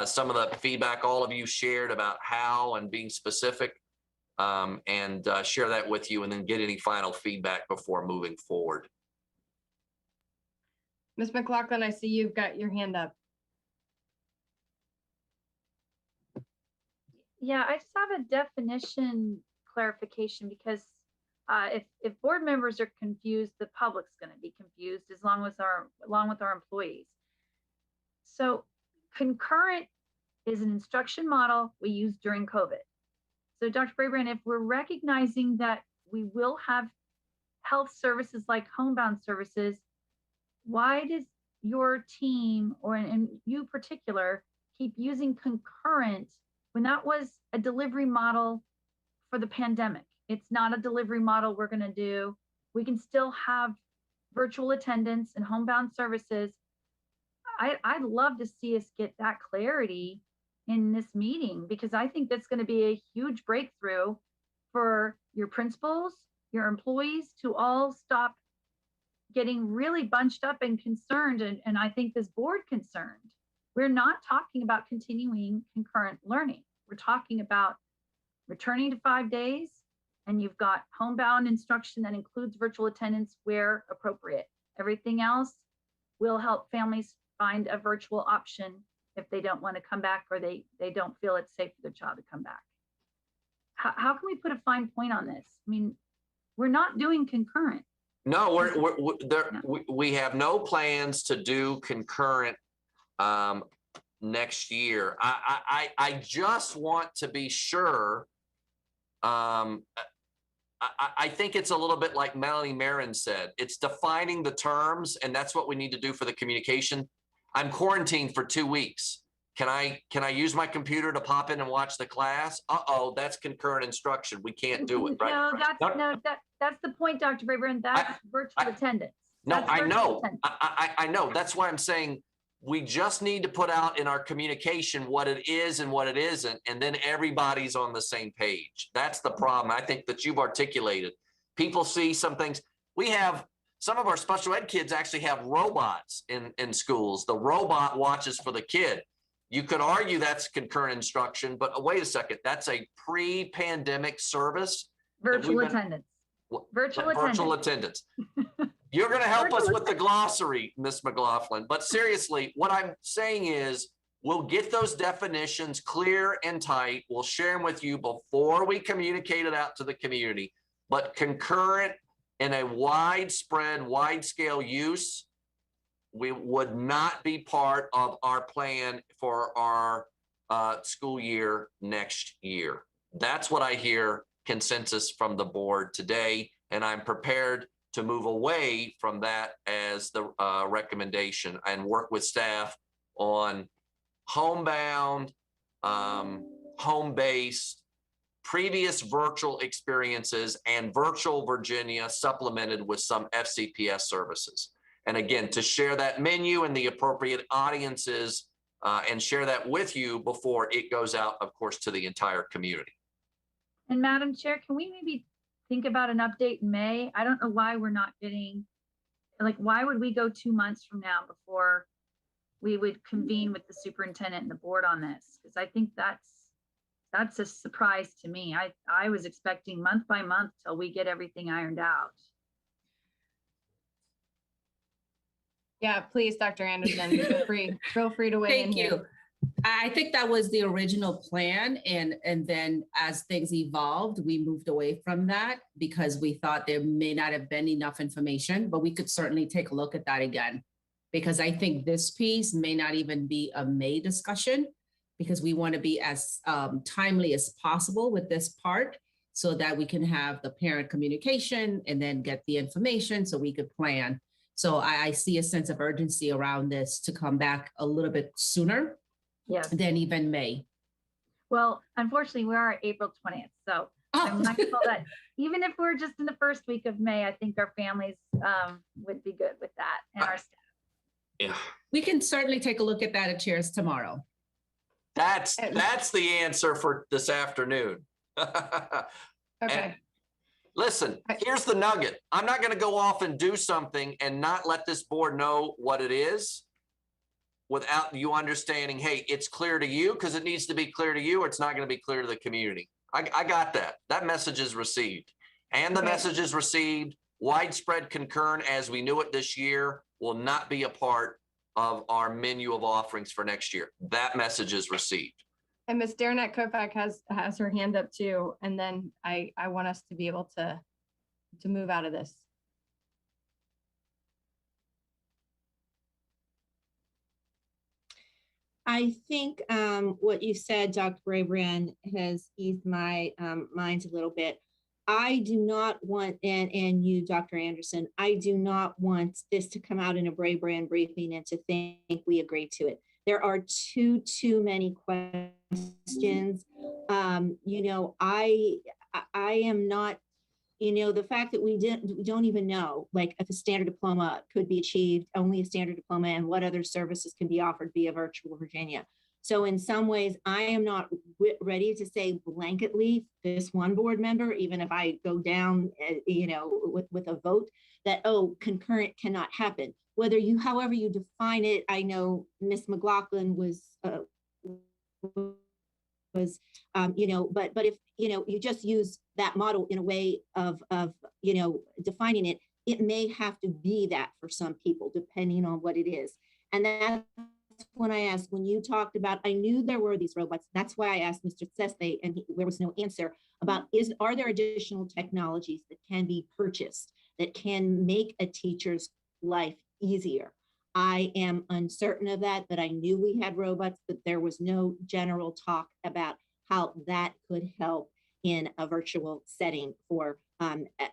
some of the feedback all of you shared about how and being specific, and share that with you and then get any final feedback before moving forward. Ms. McLaughlin, I see you've got your hand up. Yeah, I just have a definition clarification because if board members are confused, the public's going to be confused along with our employees. So concurrent is an instruction model we used during COVID. So Dr. Brabrand, if we're recognizing that we will have health services like homebound services, why does your team and you particular keep using concurrent when that was a delivery model for the pandemic? It's not a delivery model we're going to do. We can still have virtual attendance and homebound services. I'd love to see us get that clarity in this meeting, because I think that's going to be a huge breakthrough for your principals, your employees to all stop getting really bunched up and concerned. And I think this board concerned. We're not talking about continuing concurrent learning. We're talking about returning to 5 days, and you've got homebound instruction that includes virtual attendance where appropriate. Everything else will help families find a virtual option if they don't want to come back or they don't feel it's safe for their child to come back. How can we put a fine point on this? I mean, we're not doing concurrent. No, we have no plans to do concurrent next year. I just want to be sure. I think it's a little bit like Melanie Marin said. It's defining the terms, and that's what we need to do for the communication. I'm quarantined for 2 weeks. Can I use my computer to pop in and watch the class? Uh-oh, that's concurrent instruction. We can't do it, right? No, that's the point, Dr. Brabrand. That's virtual attendance. No, I know. I know. That's why I'm saying we just need to put out in our communication what it is and what it isn't, and then everybody's on the same page. That's the problem, I think, that you've articulated. People see some things. We have some of our special ed kids actually have robots in schools. The robot watches for the kid. You could argue that's concurrent instruction, but wait a second, that's a pre-pandemic service. Virtual attendance. Virtual attendance. You're going to help us with the glossary, Ms. McLaughlin. But seriously, what I'm saying is we'll get those definitions clear and tight. We'll share them with you before we communicate it out to the community. But concurrent in a widespread, wide-scale use, we would not be part of our plan for our school year next year. That's what I hear consensus from the board today, and I'm prepared to move away from that as the recommendation and work with staff on homebound, home-based, previous virtual experiences, and virtual Virginia supplemented with some FCPS services. And again, to share that menu and the appropriate audiences and share that with you before it goes out, of course, to the entire community. And Madam Chair, can we maybe think about an update in May? I don't know why we're not getting, like, why would we go 2 months from now before we would convene with the superintendent and the board on this? Because I think that's a surprise to me. I was expecting month by month till we get everything ironed out. Yeah, please, Dr. Anderson, feel free to weigh in. Thank you. I think that was the original plan. And then as things evolved, we moved away from that because we thought there may not have been enough information, but we could certainly take a look at that again. Because I think this piece may not even be a May discussion, because we want to be as timely as possible with this part so that we can have the parent communication and then get the information so we could plan. So I see a sense of urgency around this to come back a little bit sooner than even May. Well, unfortunately, we are April 20th. So I'm mindful that even if we're just in the first week of May, I think our families would be good with that and our staff. Yeah. We can certainly take a look at that at Chairs tomorrow. That's the answer for this afternoon. Okay. And listen, here's the nugget. I'm not going to go off and do something and not let this board know what it is without you understanding, hey, it's clear to you because it needs to be clear to you, or it's not going to be clear to the community. I got that. That message is received. And the message is received widespread concurrent as we knew it this year. will not be a part of our menu of offerings for next year. That message is received. And Ms. Darnett Kopak has her hand up too. And then I want us to be able to move out of this. I think what you said, Dr. Brabrand, has eased my mind a little bit. I do not want, and you, Dr. Anderson, I do not want this to come out in a Brabrand briefing and to think we agreed to it. There are too many questions. You know, I am not, you know, the fact that we don't even know, like, if a standard diploma could be achieved, only a standard diploma, and what other services can be offered via Virtual Virginia. So in some ways, I am not ready to say blanketly this one board member, even if I go down, you know, with a vote that, oh, concurrent cannot happen. Whether you, however you define it, I know Ms. McLaughlin was you know, but if, you know, you just use that model in a way of you know, defining it, it may have to be that for some people, depending on what it is. And that's when I asked, when you talked about, I knew there were these robots. That's why I asked Mr. Sespe, and there was no answer about, are there additional technologies that can be purchased that can make a teacher's life easier? I am uncertain of that, but I knew we had robots, but there was no general talk about how that could help in a virtual setting for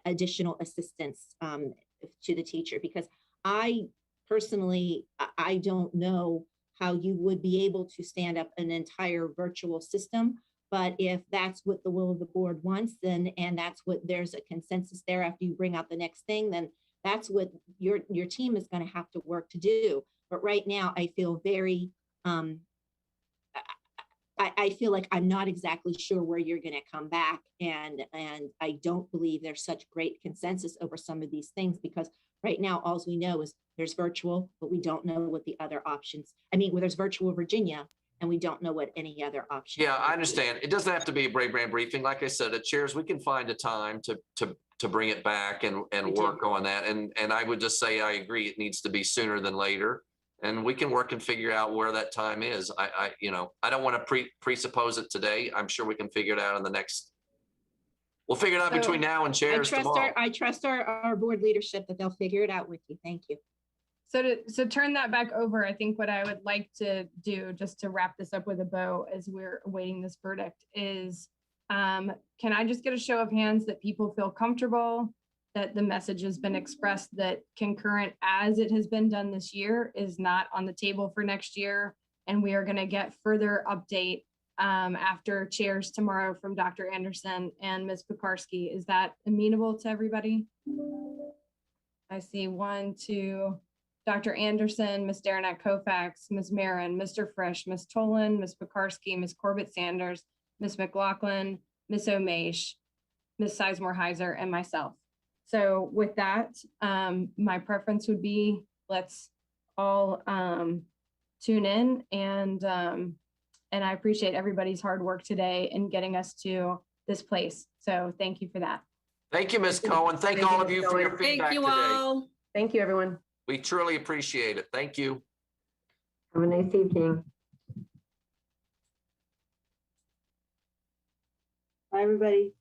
additional assistance to the teacher. Because I personally, I don't know how you would be able to stand up an entire virtual system. But if that's what the will of the board wants, then, and that's what there's a consensus there after you bring out the next thing, then that's what your team is going to have to work to do. But right now, I feel very, I feel like I'm not exactly sure where you're going to come back. And I don't believe there's such great consensus over some of these things, because right now, all we know is there's virtual, but we don't know what the other options. I mean, well, there's Virtual Virginia, and we don't know what any other options. Yeah, I understand. It doesn't have to be a Brabrand briefing. Like I said, at chairs, we can find a time to bring it back and work on that. And I would just say, I agree, it needs to be sooner than later. And we can work and figure out where that time is. You know, I don't want to presuppose it today. I'm sure we can figure it out in the next, we'll figure it out between now and chairs tomorrow. I trust our board leadership that they'll figure it out with you. Thank you. So turn that back over, I think what I would like to do, just to wrap this up with a bow as we're awaiting this verdict, is can I just get a show of hands that people feel comfortable that the message has been expressed that concurrent, as it has been done this year, is not on the table for next year, and we are going to get further update after chairs tomorrow from Dr. Anderson and Ms. Pekarsky. Is that amenable to everybody? I see 1, 2, Dr. Anderson, Ms. Darnett Kofax, Ms. Marin, Mr. Frisch, Ms. Tolan, Ms. Pekarsky, Ms. Corbett-Sanders, Ms. McLaughlin, Ms. Omesh, Ms. Sizemore-Heiser, and myself. So with that, my preference would be, let's all tune in, and I appreciate everybody's hard work today in getting us to this place. So thank you for that. Thank you, Ms. Cohen. Thank all of you for your feedback today. Thank you all. Thank you, everyone. We truly appreciate it. Thank you. Have a nice evening. Bye, everybody.